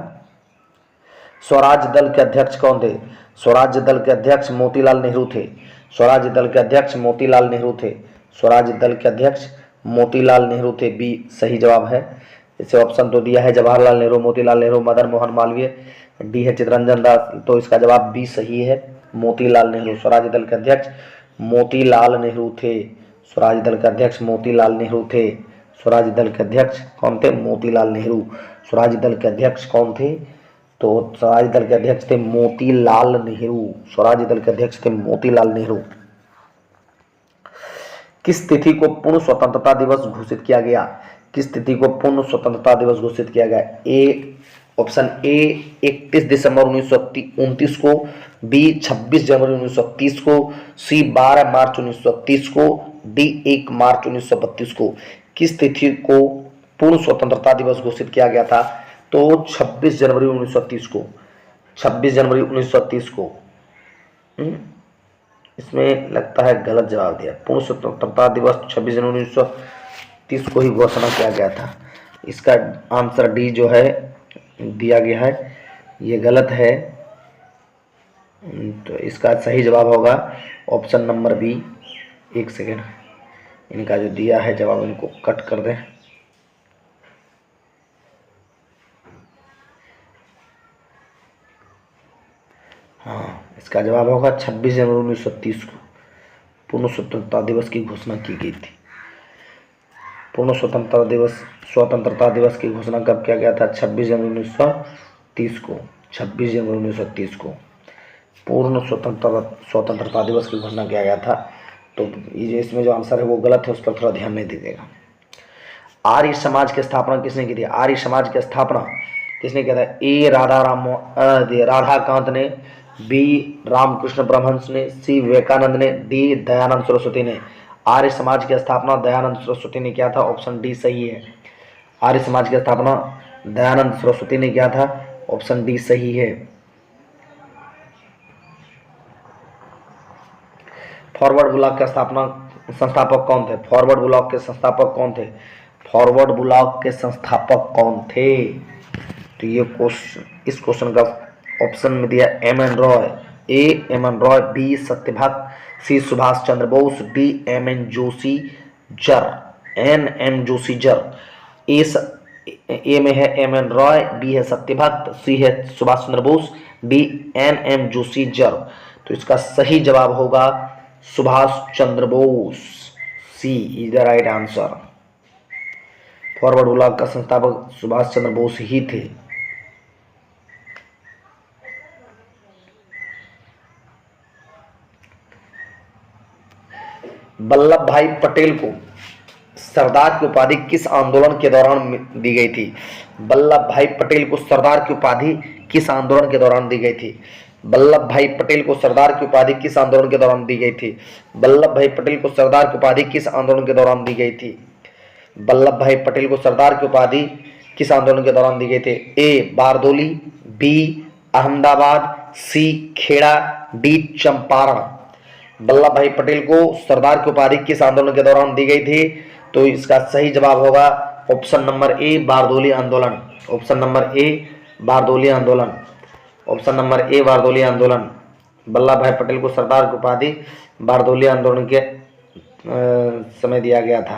स्वराज दल के अध्यक्ष कौन थे? स्वराज दल के अध्यक्ष मोतीलाल नेहरू थे। स्वराज दल के अध्यक्ष मोतीलाल नेहरू थे। स्वराज दल के अध्यक्ष मोतीलाल नेहरू थे। बी सही जवाब है। इसे ऑप्शन तो दिया है जवाहरलाल नेहरू, मोतीलाल नेहरू, मदन मोहन मालवीय, डी है चित्तरंजन दास। तो इसका जवाब बी सही है, मोतीलाल नेहरू। स्वराज दल के अध्यक्ष मोतीलाल नेहरू थे। स्वराज दल के अध्यक्ष मोतीलाल नेहरू थे। स्वराज दल के अध्यक्ष कौन थे? मोतीलाल नेहरू। स्वराज दल के अध्यक्ष कौन थे? तो स्वराज दल के अध्यक्ष थे मोतीलाल नेहरू। स्वराज दल के अध्यक्ष थे मोतीलाल नेहरू। किस तिथि को पूर्ण स्वतंत्रता दिवस घोषित किया गया? किस तिथि को पूर्ण स्वतंत्रता दिवस घोषित किया गया? ए, ऑप्शन ए 31 दिसंबर 1929 को, बी 26 जनवरी 1930 को, सी 12 मार्च 1930 को, डी 1 मार्च 1932 को। किस तिथि को पूर्ण स्वतंत्रता दिवस घोषित किया गया था? तो 26 जनवरी 1930 को। 26 जनवरी 1930 को। इसमें लगता है गलत जवाब दिया। पूर्ण स्वतंत्रता दिवस 26 जनवरी 1930 को ही घोषणा किया गया था। इसका आंसर डी जो है दिया गया है, ये गलत है। तो इसका सही जवाब होगा ऑप्शन नंबर बी। एक सेकेंड, इनका जो दिया है जवाब इनको कट कर दें। हाँ, इसका जवाब होगा 26 जनवरी 1930 को पूर्ण स्वतंत्रता दिवस की घोषणा की गई थी। पूर्ण स्वतंत्रता दिवस की घोषणा कब किया गया था? 26 जनवरी 1930 को। 26 जनवरी 1930 को पूर्ण स्वतंत्रता दिवस की घोषणा किया गया था। तो ये इसमें जो आंसर है वो गलत है, उस पर थोड़ा ध्यान नहीं दीजिएगा। आर्य समाज की स्थापना किसने की थी? आर्य समाज की स्थापना किसने किया था? ए राधाकांत ने, बी रामकृष्ण परमहंस ने, सी विवेकानंद ने, डी दयानंद सरस्वती ने। आर्य समाज की स्थापना दयानंद सरस्वती ने किया था। ऑप्शन डी सही है। आर्य समाज की स्थापना दयानंद सरस्वती ने किया था। ऑप्शन डी सही है। फॉरवर्ड ब्लॉक के संस्थापक कौन थे? फॉरवर्ड ब्लॉक के संस्थापक कौन थे? फॉरवर्ड ब्लॉक के संस्थापक कौन थे? तो ये इस क्वेश्चन का ऑप्शन में दिया M N Roy. A M N Roy, B Satyabhakt, C Subhash Chandra Bose, D M N Joshi जर, एन एम जोशी जर। ए में है एम एन रॉय, बी है सत्यभक्त, सी है Subhash Chandra Bose, D N M Joshi जर। तो इसका सही जवाब होगा Subhash Chandra Bose. C is the right answer. Forward bloc का संस्थापक सुभाष चंद्र बोस ही थे। वल्लभ भाई पटेल को सरदार की उपाधि किस आंदोलन के दौरान दी गई थी? वल्लभ भाई पटेल को सरदार की उपाधि किस आंदोलन के दौरान दी गई थी? वल्लभ भाई पटेल को सरदार की उपाधि किस आंदोलन के दौरान दी गई थी? वल्लभ भाई पटेल को सरदार की उपाधि किस आंदोलन के दौरान दी गई थी? वल्लभ भाई पटेल को सरदार की उपाधि किस आंदोलन के दौरान दी गई थी? ए बारदोली, बी अहमदाबाद, सी खेड़ा, डी चंपारण। वल्लभ भाई पटेल को सरदार की उपाधि किस आंदोलन के दौरान दी गई थी? तो इसका सही जवाब होगा ऑप्शन नंबर ए, बारदोली आंदोलन। ऑप्शन नंबर ए, बारदोली आंदोलन। ऑप्शन नंबर ए, बारदोली आंदोलन। वल्लभ भाई पटेल को सरदार की उपाधि बारदोली आंदोलन के समय दिया गया था,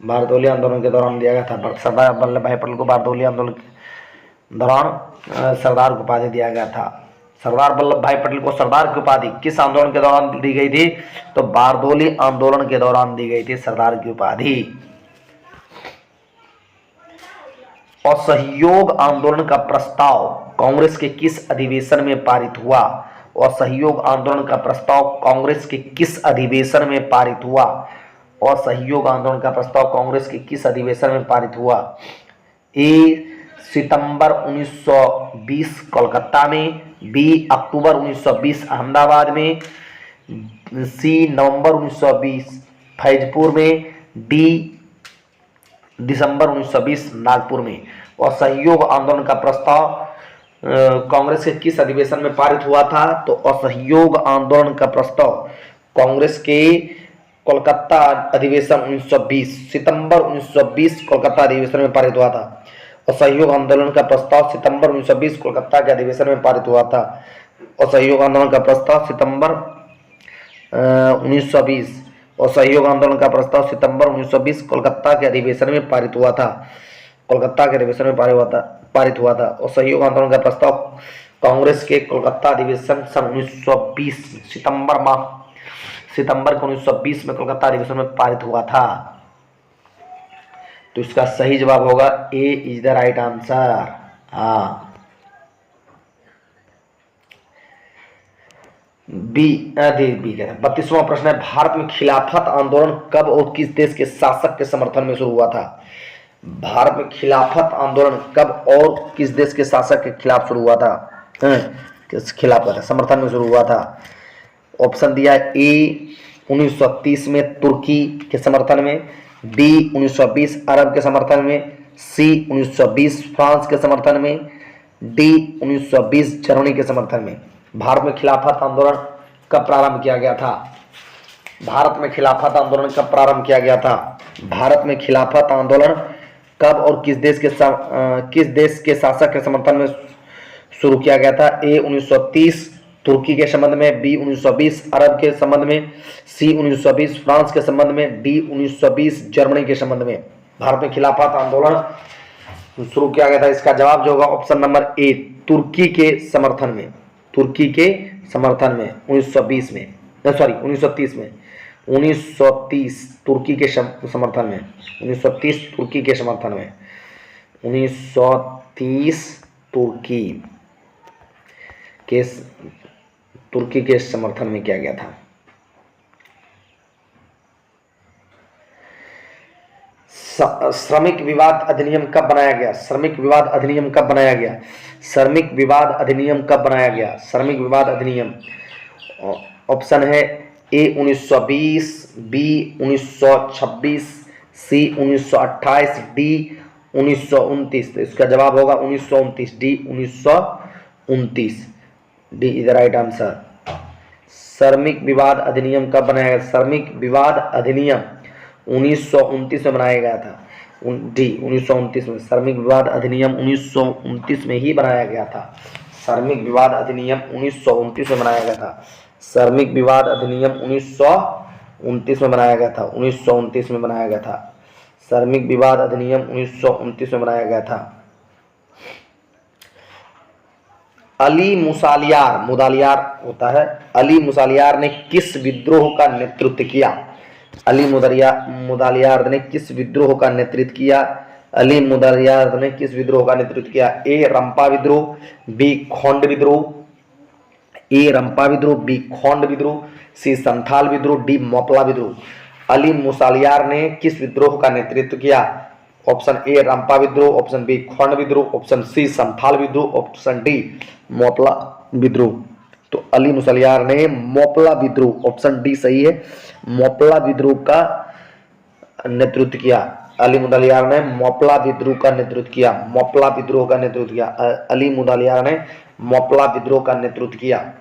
बारदोली आंदोलन के दौरान दिया गया था। सरदार वल्लभ भाई पटेल को बारदोली आंदोलन के दौरान सरदार की उपाधि दिया गया था। सरदार वल्लभ भाई पटेल को सरदार की उपाधि किस आंदोलन के दौरान दी गई थी? तो बारदोली आंदोलन के दौरान दी गई थी सरदार की उपाधि। असहयोग आंदोलन का प्रस्ताव कांग्रेस के किस अधिवेशन में पारित हुआ? असहयोग आंदोलन का प्रस्ताव कांग्रेस के किस अधिवेशन में पारित हुआ? असहयोग आंदोलन का प्रस्ताव कांग्रेस के किस अधिवेशन में पारित हुआ? ए, सितंबर 1920 कोलकाता में, बी, अक्टूबर 1920 अहमदाबाद में, सी, नवंबर 1920 फैजपुर में, डी, दिसंबर 1920 नागपुर में। और असहयोग आंदोलन का प्रस्ताव कांग्रेस के किस अधिवेशन में पारित हुआ था? तो असहयोग आंदोलन का प्रस्ताव कांग्रेस के कोलकाता अधिवेशन 1920, सितंबर 1920 कोलकाता अधिवेशन में पारित हुआ था। असहयोग आंदोलन का प्रस्ताव सितंबर 1920 कोलकाता के अधिवेशन में पारित हुआ था। असहयोग आंदोलन का प्रस्ताव सितंबर 1920, असहयोग आंदोलन का प्रस्ताव सितंबर 1920 कोलकाता के अधिवेशन में पारित हुआ था। कोलकाता के अधिवेशन में पारित हुआ था। असहयोग आंदोलन का प्रस्ताव कांग्रेस के कोलकाता अधिवेशन सन 1920 सितंबर के 1920 में कोलकाता अधिवेशन में पारित हुआ था। तो इसका सही जवाब होगा ए इज द राइट आंसर। हाँ, बी कहते हैं। 32वां प्रश्न है, भारत में खिलाफत आंदोलन कब और किस देश के शासक के समर्थन में शुरू हुआ था? भारत में खिलाफत आंदोलन कब और किस देश के शासक के खिलाफ शुरू हुआ था? किस खिलाफ समर्थन में शुरू हुआ था? ऑप्शन दिया है ए 1930 में तुर्की के समर्थन में, बी 1920 अरब के समर्थन में, सी 1920 फ्रांस के समर्थन में, डी 1920 जर्मनी के समर्थन में। भारत में खिलाफत आंदोलन कब प्रारंभ किया गया था? भारत में खिलाफत आंदोलन कब प्रारंभ किया गया था? भारत में खिलाफत आंदोलन कब और किस देश के शासक के समर्थन में शुरू किया गया था? ए 1930 तुर्की के संबंध में, बी 1920 अरब के संबंध में, सी 1920 फ्रांस के संबंध में, डी 1920 जर्मनी के संबंध में। भारत में खिलाफत आंदोलन शुरू किया गया था, इसका जवाब जो होगा ऑप्शन नंबर ए, तुर्की के समर्थन में। तुर्की के समर्थन में 1920 में, सॉरी 1930 में, 1930 तुर्की के समर्थन में, 1930 तुर्की के समर्थन में, 1930 तुर्की के समर्थन में किया गया था। श्रमिक विवाद अधिनियम कब बनाया गया? श्रमिक विवाद अधिनियम कब बनाया गया? श्रमिक विवाद अधिनियम कब बनाया गया? श्रमिक विवाद अधिनियम ऑप्शन है ए 1920, बी 1926, सी 1928, डी 1929। तो इसका जवाब होगा 1929, D 1929, D is the right answer. श्रमिक विवाद अधिनियम कब बनाया गया? श्रमिक विवाद अधिनियम 1929 में बनाया गया था, डी 1929 में। श्रमिक विवाद अधिनियम 1929 में ही बनाया गया था। श्रमिक विवाद अधिनियम 1929 में बनाया गया था। श्रमिक विवाद अधिनियम 1929 में बनाया गया था, 1929 में बनाया गया था। श्रमिक विवाद अधिनियम 1929 में बनाया गया था। अली मुसालियार होता है, अली मुसालियार ने किस विद्रोह का नेतृत्व किया? अली मुदालियार ने किस विद्रोह का नेतृत्व किया? अली मुदालियार ने किस विद्रोह का नेतृत्व किया? ए रंपा विद्रोह, बी खोंड विद्रोह, ए रंपा विद्रोह, बी खोंड विद्रोह, सी संथाल विद्रोह, डी मोपला विद्रोह। अली मुसालियार ने किस विद्रोह का नेतृत्व किया? ऑप्शन ए रंपा विद्रोह, ऑप्शन बी खोंड विद्रोह, ऑप्शन सी संथाल विद्रोह, ऑप्शन डी मोपला विद्रोह। तो अली मुसलियार ने मोपला विद्रोह, ऑप्शन डी सही है, मोपला विद्रोह का नेतृत्व किया। अली मुदलियार ने मोपला विद्रोह का नेतृत्व किया, मोपला विद्रोह का नेतृत्व किया। अली मुदलियार ने मोपला विद्रोह का नेतृत्व किया?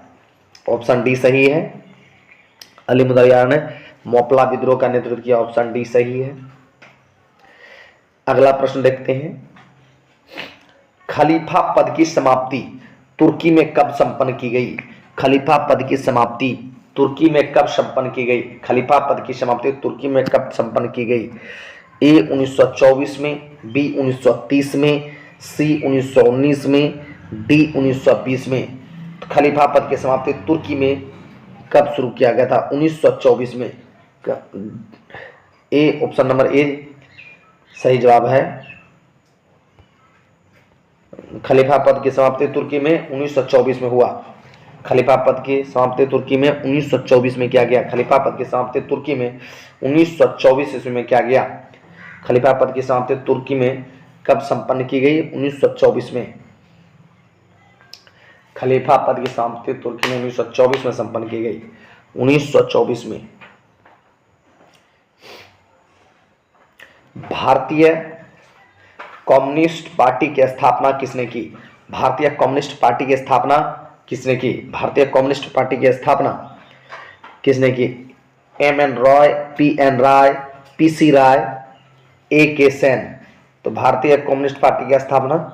ऑप्शन डी सही है। अली मुदय्यार ने मोपला विद्रोह का नेतृत्व किया, ऑप्शन डी सही है। अगला प्रश्न देखते हैं, खलीफा पद की समाप्ति तुर्की में कब संपन्न की गई? खलीफा पद की समाप्ति तुर्की में कब संपन्न की गई? खलीफा पद की समाप्ति तुर्की में कब संपन्न की गई? ए 1924 में, बी 1930 में, सी 1919 में, डी 1920 में। खलीफा पद की समाप्ति तुर्की में कब शुरू किया गया था? 1924 में। ए ऑप्शन नंबर ए सही जवाब है। खलीफा पद की समाप्ति तुर्की में 1924 में हुआ। खलीफा पद की समाप्ति तुर्की में 1924 में किया गया। खलीफा पद की समाप्ति तुर्की में 1924 ईस्वी में किया गया। खलीफा पद की समाप्ति तुर्की में कब संपन्न की गई? 1924 में। खलीफा पद की समाप्ति तुर्की में 1924 में संपन्न की गई। 1924 में। भारतीय कम्युनिस्ट पार्टी की स्थापना किसने की? भारतीय कम्युनिस्ट पार्टी की स्थापना किसने की? भारतीय कम्युनिस्ट पार्टी की स्थापना किसने की? एम.एन. रॉय, पी.एन. राय, पी.सी. राय, ए.के. सेन। तो भारतीय कम्युनिस्ट पार्टी की स्थापना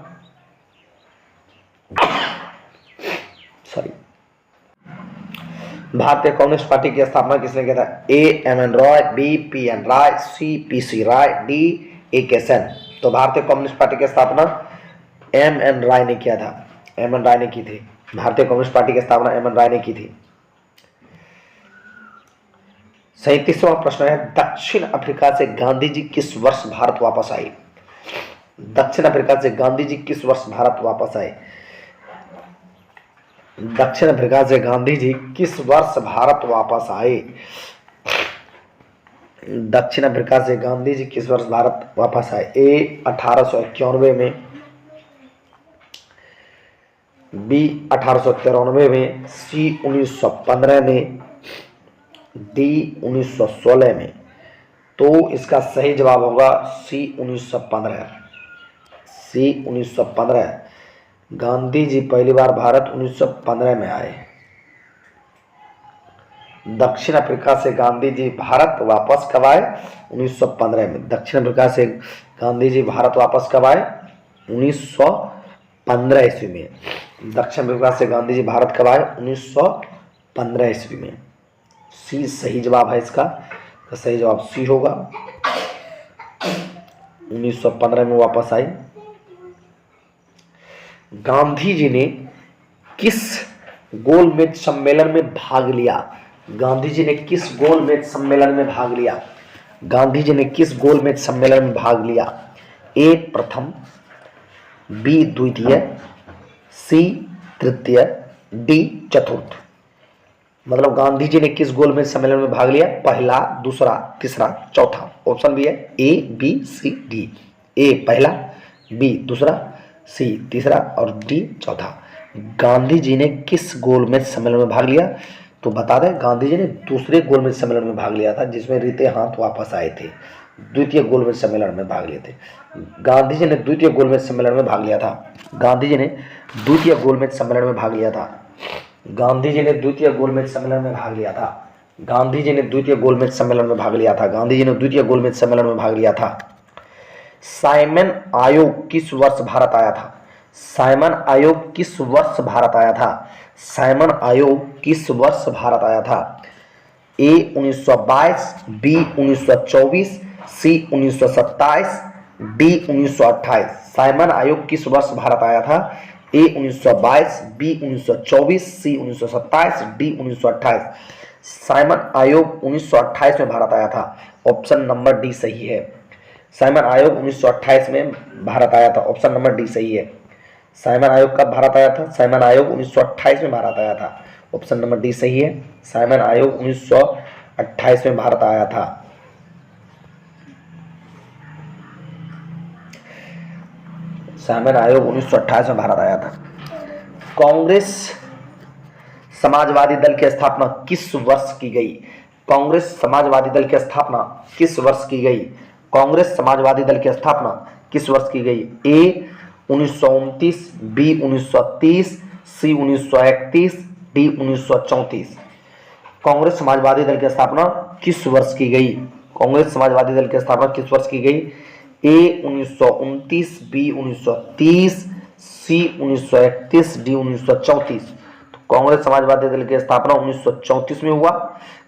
भारतीय कम्युनिस्ट पार्टी की स्थापना किसने किया था? A M N. Roy, B P N. Rai, C P C. Rai, D A K. Sen. तो भारतीय कम्युनिस्ट पार्टी की स्थापना एम.एन. राय ने किया था। एम.एन. राय ने की थी। भारतीय कम्युनिस्ट पार्टी की स्थापना एम.एन. राय ने की थी। 37वां प्रश्न है, दक्षिण अफ्रीका से गांधी जी किस वर्ष भारत वापस आए? दक्षिण अफ्रीका से गांधी जी किस वर्ष भारत वापस आए? दक्षिण अफ्रीका से गांधी जी किस वर्ष भारत वापस आए? दक्षिण अफ्रीका से गांधी जी किस वर्ष भारत वापस आए? ए 1891 में, बी 1893 में, सी 1915 में, डी 1916 में। तो इसका सही जवाब होगा सी 1915। सी 1915। गांधी जी पहली बार भारत 1915 में आए। दक्षिण अफ्रीका से गांधी जी भारत वापस कब आए? 1915 में। दक्षिण अफ्रीका से गांधी जी भारत वापस कब आए? 1915 ईस्वी में। दक्षिण अफ्रीका से गांधी जी भारत कब आए? 1915 ईस्वी में। सी सही जवाब है इसका। तो सही जवाब सी होगा। 1915 में वापस आए। गांधी जी ने किस गोलमेज सम्मेलन में भाग लिया? गांधी जी ने किस गोलमेज सम्मेलन में भाग लिया? गांधी जी ने किस गोलमेज सम्मेलन में भाग लिया? ए प्रथम, बी द्वितीय, सी तृतीय, डी चतुर्थ। मतलब गांधी जी ने किस गोलमेज सम्मेलन में भाग लिया? पहला, दूसरा, तीसरा, चौथा। ऑप्शन बी है ए बी सी डी। ए पहला, बी दूसरा, सी तीसरा और डी चौथा। गांधी जी ने किस गोलमेज सम्मेलन में भाग लिया? तो बता दें, गांधी जी ने दूसरे गोलमेज सम्मेलन में भाग लिया था, जिसमें रीते हाथ वापस आए थे। द्वितीय गोलमेज सम्मेलन में भाग लिए थे। गांधी जी ने द्वितीय गोलमेज सम्मेलन में भाग लिया था। गांधी जी ने द्वितीय गोलमेज सम्मेलन में भाग लिया था। गांधी जी ने द्वितीय गोलमेज सम्मेलन में भाग लिया था। गांधी जी ने द्वितीय गोलमेज सम्मेलन में भाग लिया था। गांधी जी ने द्वितीय गोलमेज सम्मेलन में भाग लिया था। साइमन आयोग किस वर्ष भारत आया था? साइमन आयोग किस वर्ष भारत आया था? साइमन आयोग किस वर्ष भारत आया था? ए 1922, बी 1924, सी 1927, डी 1928। साइमन आयोग किस वर्ष भारत आया था? ए 1922, बी 1924, सी 1927, डी 1928। साइमन आयोग 1928 में भारत आया था। ऑप्शन नंबर डी सही है। साइमन आयोग 1928 में भारत आया था। ऑप्शन नंबर डी सही है। साइमन आयोग कब भारत आया था? साइमन आयोग 1928 में भारत आया था। ऑप्शन नंबर डी सही है। साइमन आयोग 1928 में भारत आया था। साइमन आयोग 1928 में भारत आया था। कांग्रेस समाजवादी दल की स्थापना किस वर्ष की गई? कांग्रेस समाजवादी दल की स्थापना किस वर्ष की गई? कांग्रेस समाजवादी दल की स्थापना किस वर्ष की गई? ए 1929, बी 1930, सी 1931, डी 1934। कांग्रेस समाजवादी दल की स्थापना किस वर्ष की गई? कांग्रेस समाजवादी दल की स्थापना किस वर्ष की गई? ए 1929, बी 1930, सी 1931, डी 1934। तो कांग्रेस समाजवादी दल की स्थापना 1934 में हुआ।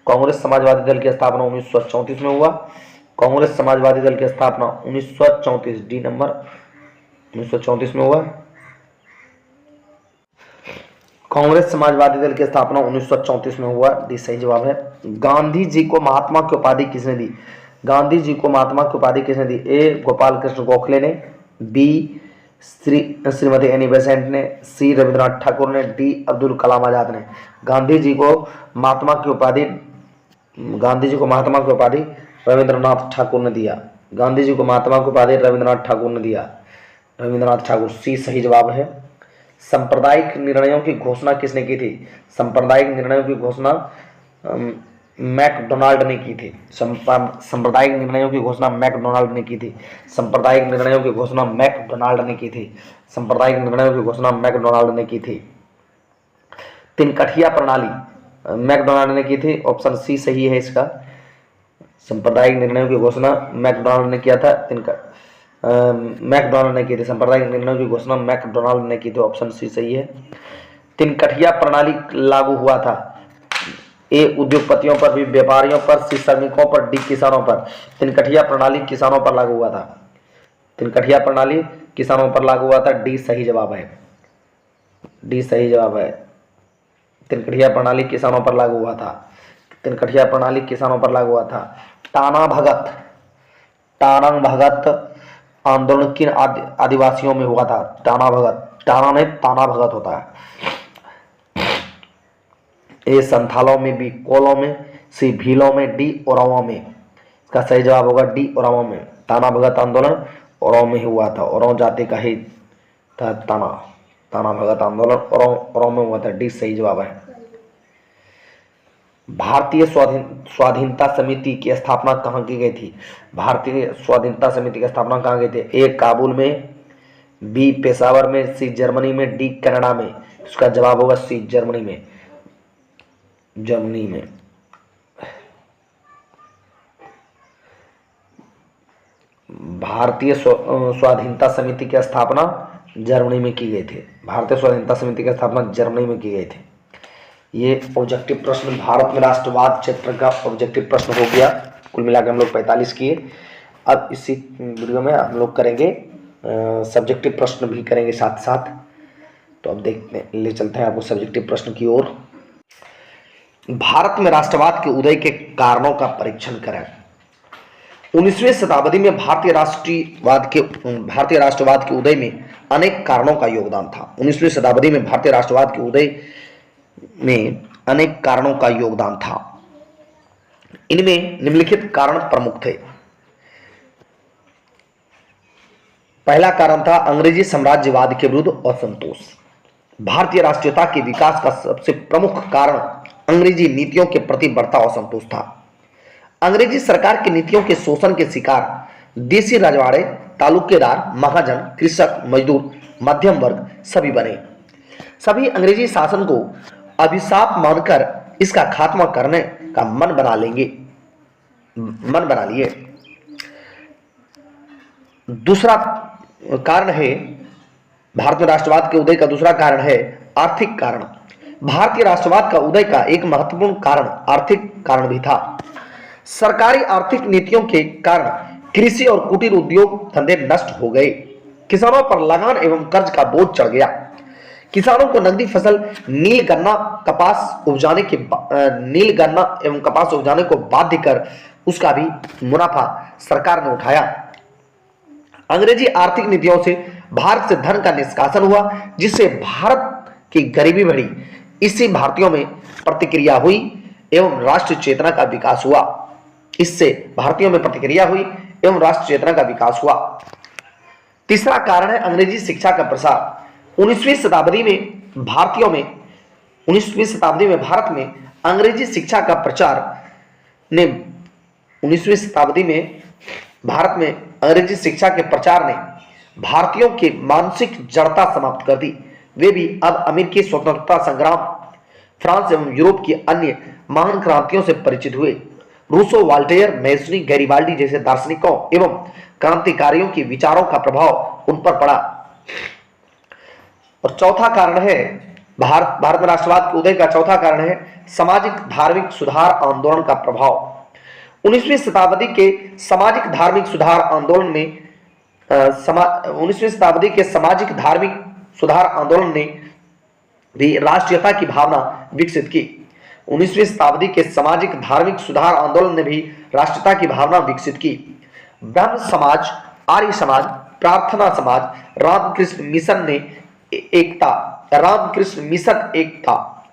कांग्रेस समाजवादी दल की स्थापना 1934 में हुआ। कांग्रेस समाजवादी दल की स्थापना 1934, डी नंबर 1934 में हुआ। कांग्रेस समाजवादी दल की स्थापना 1934 में हुआ, डी सही जवाब है। गांधी जी को महात्मा की उपाधि किसने दी? गांधी जी को महात्मा की उपाधि किसने दी? ए गोपाल कृष्ण गोखले ने, बी श्रीमती एनी बेसेंट ने, सी रविंद्रनाथ ठाकुर ने, डी अब्दुल कलाम आजाद ने। गांधी जी को महात्मा की उपाधि रविंद्रनाथ ठाकुर ने दिया। गांधी जी को महात्मा की उपाधि रविंद्रनाथ ठाकुर ने दिया। रविंद्रनाथ ठाकुर, सी सही जवाब है। सांप्रदायिक निर्णयों की घोषणा किसने की थी? सांप्रदायिक निर्णयों की घोषणा मैकडोनाल्ड ने की थी। सांप्रदायिक निर्णयों की घोषणा मैकडोनाल्ड ने की थी। सांप्रदायिक निर्णयों की घोषणा मैकडोनाल्ड ने की थी। सांप्रदायिक निर्णयों की घोषणा मैकडोनाल्ड ने की थी। तिनकठिया प्रणाली मैकडोनाल्ड ने की थी। ऑप्शन सी सही है इसका। सांप्रदायिक निर्णयों की घोषणा मैकडोनाल्ड ने किया था। मैकडोनाल्ड ने की थी। सांप्रदायिक निर्णयों की घोषणा मैकडोनाल्ड ने की थी। ऑप्शन सी सही है। तिनकठिया प्रणाली लागू हुआ था। ए उद्योगपतियों पर, भी व्यापारियों पर, सी श्रमिकों पर, डी किसानों पर। तिनकठिया प्रणाली किसानों पर लागू हुआ था। तिनकठिया प्रणाली किसानों पर लागू हुआ था, डी सही जवाब है। डी सही जवाब है। तिनकठिया प्रणाली किसानों पर लागू हुआ था। तिनकठिया प्रणाली किसानों पर लागू हुआ था। टाना भगत आंदोलन किन आदिवासियों में हुआ था? टाना भगत, टाना नहीं ताना भगत होता है। ए संथालों में, बी कोलों में, सी भीलों में, डी ओरावों में। इसका सही जवाब होगा डी ओरावों में। ताना भगत आंदोलन ओराव में ही हुआ था। ओराव जाति का ही था ताना भगत आंदोलन ओराव में हुआ था, डी सही जवाब है। भारतीय स्वाधीनता समिति की स्थापना कहाँ की गई थी? भारतीय स्वाधीनता समिति की स्थापना कहाँ की थी? ए काबुल में, बी पेशावर में, सी जर्मनी में, डी कनाडा में। इसका जवाब होगा सी जर्मनी में। जर्मनी में। भारतीय स्वाधीनता समिति की स्थापना जर्मनी में की गई थी। भारतीय स्वाधीनता समिति की स्थापना जर्मनी में की गई थी। ये ऑब्जेक्टिव प्रश्न भारत में राष्ट्रवाद क्षेत्र का ऑब्जेक्टिव प्रश्न हो गया। कुल मिलाकर हम लोग 45 किए। अब इसी वीडियो में हम लोग करेंगे सब्जेक्टिव प्रश्न भी करेंगे साथ साथ। तो अब देखते ले चलते हैं आपको सब्जेक्टिव प्रश्न की ओर। भारत में राष्ट्रवाद के उदय के कारणों का परीक्षण करें। 19वीं शताब्दी में भारतीय राष्ट्रवाद के उदय में अनेक कारणों का योगदान था। 19वीं शताब्दी में भारतीय राष्ट्रवाद के उदय में अनेक कारणों का योगदान था। इनमें निम्नलिखित कारण प्रमुख थे। पहला कारण था अंग्रेजी साम्राज्यवाद के विरुद्ध असंतोष। भारतीय राष्ट्रीयता के विकास का सबसे प्रमुख कारण अंग्रेजी नीतियों के प्रति बढ़ता असंतोष था। अंग्रेजी सरकार की नीतियों के शोषण के शिकार देसी रजवाड़े, तालुकेदार, महाजन, कृषक, मजदूर, मध्यम वर्ग सभी बने। सभी अंग्रेजी शासन को अभिशाप मानकर इसका खात्मा करने का मन बना लिए। दूसरा कारण है भारत में राष्ट्रवाद के उदय का दूसरा कारण है आर्थिक कारण। भारतीय राष्ट्रवाद का उदय का एक महत्वपूर्ण कारण आर्थिक कारण भी था। सरकारी आर्थिक नीतियों के कारण कृषि और कुटीर उद्योग धंधे नष्ट हो गए। किसानों पर लगान एवं कर्ज का बोझ चढ़ गया। किसानों को नकदी फसल नील गन्ना एवं कपास उपजाने को बाध्य कर उसका भी मुनाफा सरकार ने उठाया। अंग्रेजी आर्थिक नीतियों से भारत से धन का निष्कासन हुआ, जिससे भारत की गरीबी बढ़ी। इससे भारतीयों में प्रतिक्रिया हुई एवं राष्ट्रीय चेतना का विकास हुआ। तीसरा कारण है अंग्रेजी शिक्षा का प्रसार। 19वीं शताब्दी में भारत में अंग्रेजी शिक्षा का प्रचार ने 19वीं शताब्दी में भारत में अंग्रेजी शिक्षा के प्रचार ने भारतीयों की मानसिक जड़ता समाप्त कर दी। वे भी अब अमेरिकी स्वतंत्रता संग्राम, फ्रांस एवं यूरोप की अन्य महान क्रांतियों से परिचित हुए। रूसो, वाल्टेयर, मैसनी, गैरिबाल्डी जैसे दार्शनिकों एवं क्रांतिकारियों के विचारों का प्रभाव उन पर पड़ा। और चौथा कारण है भारत में राष्ट्रवाद के उदय का चौथा कारण है सामाजिक धार्मिक सुधार आंदोलन का प्रभाव। 19वीं शताब्दी के सामाजिक धार्मिक सुधार आंदोलन में 19वीं शताब्दी के सामाजिक धार्मिक सुधार आंदोलन ने भी राष्ट्रीयता की भावना विकसित की। 19वीं शताब्दी के सामाजिक धार्मिक सुधार आंदोलन ने भी राष्ट्रीयता की भावना विकसित की। ब्रह्म समाज, आर्य समाज, प्रार्थना समाज, रामकृष्ण मिशन एकता,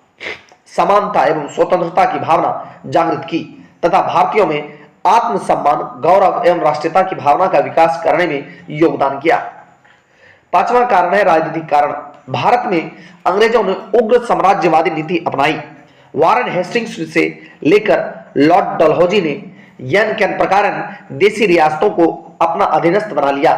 समानता एवं स्वतंत्रता की भावना जागृत की तथा भारतीयों में आत्मसम्मान, गौरव एवं राष्ट्रीयता की भावना का विकास करने में योगदान किया। पांचवा कारण है राजनीतिक कारण। भारत में अंग्रेजों ने उग्र साम्राज्यवादी नीति अपनाई। वारेन हेस्टिंग्स से लेकर लॉर्ड डलहौजी ने यन के प्रकार देशी रियासतों को अपना अधीनस्थ बना लिया।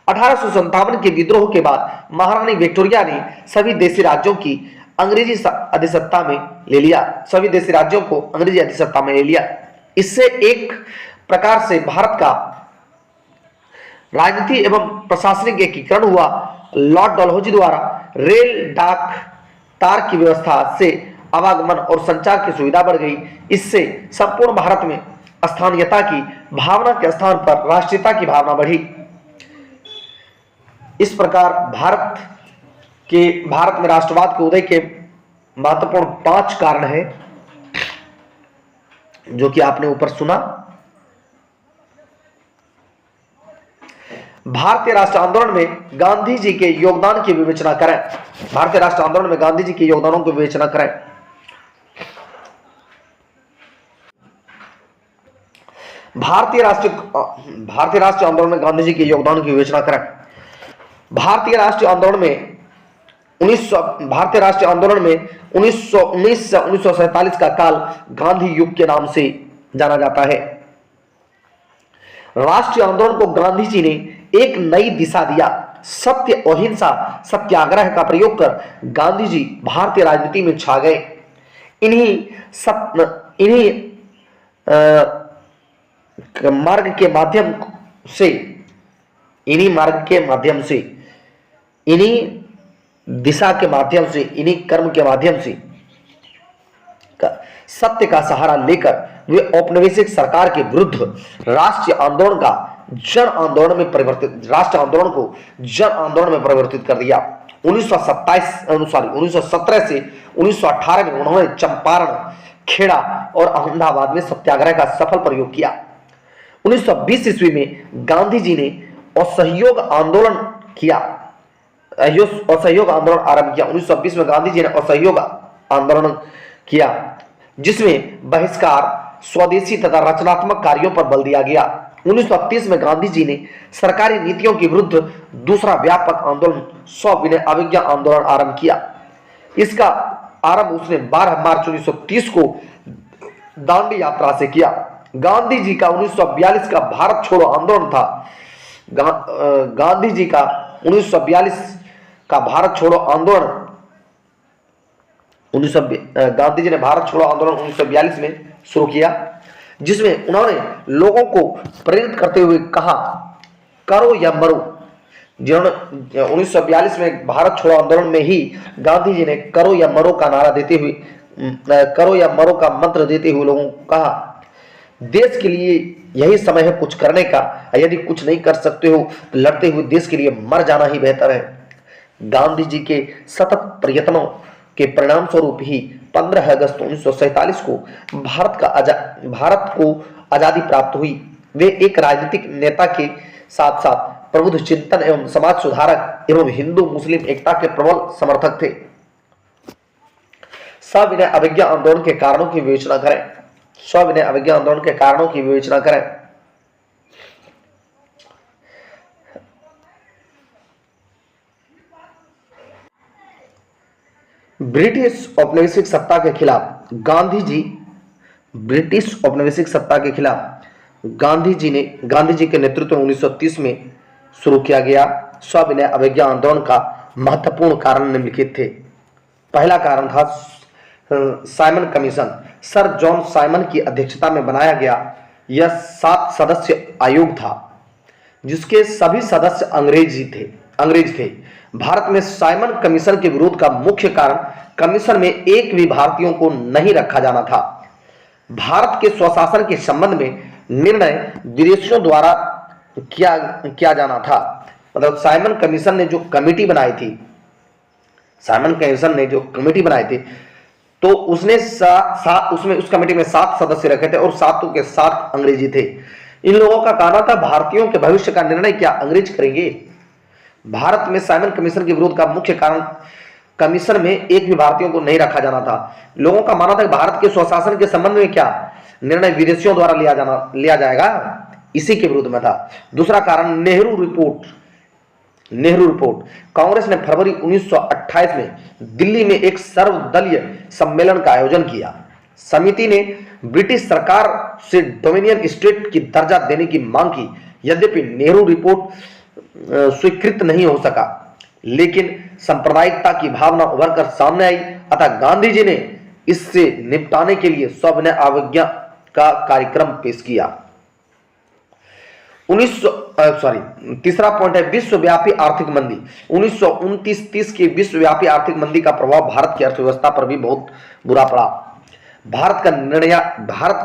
1857 के विद्रोह के बाद महारानी विक्टोरिया ने सभी देशी राज्यों की अंग्रेजी अधिसत्ता में ले लिया, सभी देशी राज्यों को अंग्रेजी अधिसत्ता में ले लिया। इससे एक प्रकार से भारत का राजनीति एवं प्रशासनिक एकीकरण हुआ। लॉर्ड डलहौजी द्वारा रेल, डाक, तार की व्यवस्था से आवागमन और संचार की सुविधा बढ़ गई। इससे संपूर्ण भारत में स्थानीयता की भावना के स्थान पर राष्ट्रीयता की भावना बढ़ी। इस प्रकार भारत में राष्ट्रवाद के उदय के महत्वपूर्ण 5 कारण हैं, जो कि आपने ऊपर सुना। भारतीय राष्ट्र आंदोलन में गांधी जी के योगदान की विवेचना करें। भारतीय राष्ट्र आंदोलन में गांधी जी के योगदानों की विवेचना करें। भारतीय राष्ट्रीय आंदोलन में गांधी जी के योगदान की विवेचना करें। भारतीय राष्ट्रीय आंदोलन में 1919 से 1947 का काल गांधी युग के नाम से जाना जाता है। राष्ट्रीय आंदोलन को गांधी जी ने एक नई दिशा दिया। सत्य, अहिंसा, सत्याग्रह का प्रयोग कर गांधी जी भारतीय राजनीति में छा गए। इन्हीं मार्ग के माध्यम से, इन्हीं दिशा के माध्यम से, इन्हीं कर्म के माध्यम से सत्य का सहारा लेकर वे औपनिवेशिक सरकार के विरुद्ध राष्ट्रीय आंदोलन को जन आंदोलन में परिवर्तित कर दिया। 1917 से 1918 में उन्होंने चंपारण, खेड़ा और अहमदाबाद में सत्याग्रह का सफल प्रयोग किया। 1920 ईस्वी में गांधी जी ने असहयोग आंदोलन आरंभ किया। 1920 में गांधी जी ने असहयोग आंदोलन किया, जिसमें बहिष्कार, स्वदेशी तथा रचनात्मक कार्यों पर बल दिया गया। 1930 में गांधी जी ने सरकारी नीतियों के विरुद्ध दूसरा व्यापक आंदोलन सविनय अवज्ञा आंदोलन आरंभ किया। इसका आरंभ उसने 12 मार्च 1930 को दांडी यात्रा से किया। गांधी जी का 1942 का भारत छोड़ो आंदोलन था। गांधी जी का 1942 का भारत छोड़ो आंदोलन, गांधी जी ने भारत छोड़ो आंदोलन 1942 में शुरू किया, जिसमें उन्होंने लोगों को प्रेरित करते हुए कहा, करो या मरो। जिन्होंने 1942 में भारत छोड़ो आंदोलन में ही गांधी जी ने करो या मरो का नारा देते हुए, करो या मरो का मंत्र देते हुए लोगों को कहा, देश के लिए यही समय है कुछ करने का। यदि कुछ नहीं कर सकते हो तो लड़ते हुए देश के लिए मर जाना ही बेहतर है। गांधी जी के सतत प्रयत्नों के परिणाम स्वरूप ही 15 अगस्त 1947 को भारत को आजादी प्राप्त हुई। वे एक राजनीतिक नेता के साथ साथ प्रबुद्ध चिंतन एवं समाज सुधारक एवं हिंदू मुस्लिम एकता के प्रबल समर्थक थे। सविनय अवज्ञा आंदोलन के कारणों की विवेचना करें। सविनय अवज्ञा आंदोलन के कारणों की विवेचना करें। ब्रिटिश औपनिवेशिक सत्ता के खिलाफ गांधी जी के नेतृत्व में 1930 में शुरू किया गया सविनय अवज्ञा आंदोलन का महत्वपूर्ण कारण निम्नलिखित थे। पहला कारण था Simon commission. Sir John Simon की अध्यक्षता में बनाया गया यह 7 सदस्य आयोग था जिसके सभी सदस्य अंग्रेज थे। भारत में साइमन कमीशन के विरोध का मुख्य कारण कमीशन में एक भी भारतीयों को नहीं रखा जाना था। भारत के स्वशासन के संबंध में निर्णय विदेशियों द्वारा किया जाना था। मतलब साइमन कमीशन ने जो कमेटी बनाई थी, तो उसने उसमें उस कमेटी में 7 सदस्य रखे थे और 7 के 7 अंग्रेजी थे। इन लोगों का कहना था भारतीयों के भविष्य का निर्णय क्या अंग्रेज करेंगे। भारत में साइमन कमीशन के विरोध का मुख्य कारण कमीशन में एक भी भारतीयों को नहीं रखा जाना था। लोगों का मानना था कि भारत के स्वशासन के संबंध में क्या निर्णय विदेशियों द्वारा लिया जाएगा, इसी के विरोध में था। दूसरा कारण नेहरू रिपोर्ट। कांग्रेस ने फरवरी 1928 में दिल्ली में एक सर्वदलीय सम्मेलन का आयोजन किया। समिति ने ब्रिटिश सरकार से डोमिनियन स्टेट की दर्जा देने की मांग की। यद्यपि नेहरू रिपोर्ट स्वीकृत नहीं हो सका, लेकिन सांप्रदायिकता की भावना उभर कर सामने आई, अतः गांधी जी ने इससे निपटाने के लिए सविनय अवज्ञा का कार्यक्रम पेश किया। तीसरा पॉइंट है विश्वव्यापी आर्थिक मंदी। 1929-30 की विश्वव्यापी आर्थिक मंदी का प्रभाव भारत की अर्थव्यवस्था पर भी बहुत बुरा पड़ा। भारत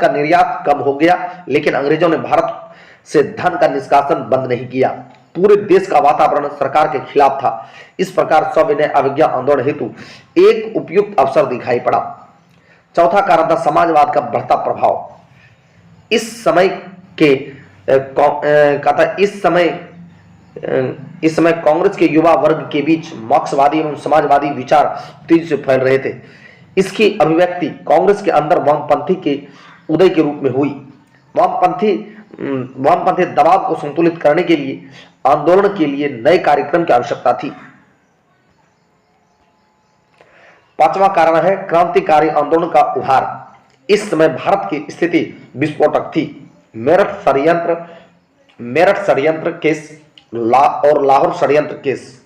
का निर्यात कम हो गया, लेकिन अंग्रेजों ने भारत से धन का निष्कासन बंद नहीं किया। पूरे देश का वातावरण सरकार के खिलाफ था। इस प्रकार सविनय अवज्ञा आंदोलन हेतु एक उपयुक्त अवसर दिखाई पड़ा। चौथा कारण था समाजवाद का बढ़ता प्रभाव। इस समय कांग्रेस के युवा वर्ग के बीच मार्क्सवादी एवं समाजवादी विचार तेजी से फैल रहे थे। इसकी अभिव्यक्ति कांग्रेस के अंदर वामपंथी के उदय के रूप में हुई। वामपंथी दबाव को संतुलित करने के लिए आंदोलन के लिए नए कार्यक्रम की आवश्यकता थी। पांचवा कारण है क्रांतिकारी आंदोलन का उभार। इस समय भारत की स्थिति विस्फोटक थी। मेरठ षड्यंत्र केस और लाहौर षड्यंत्र केस।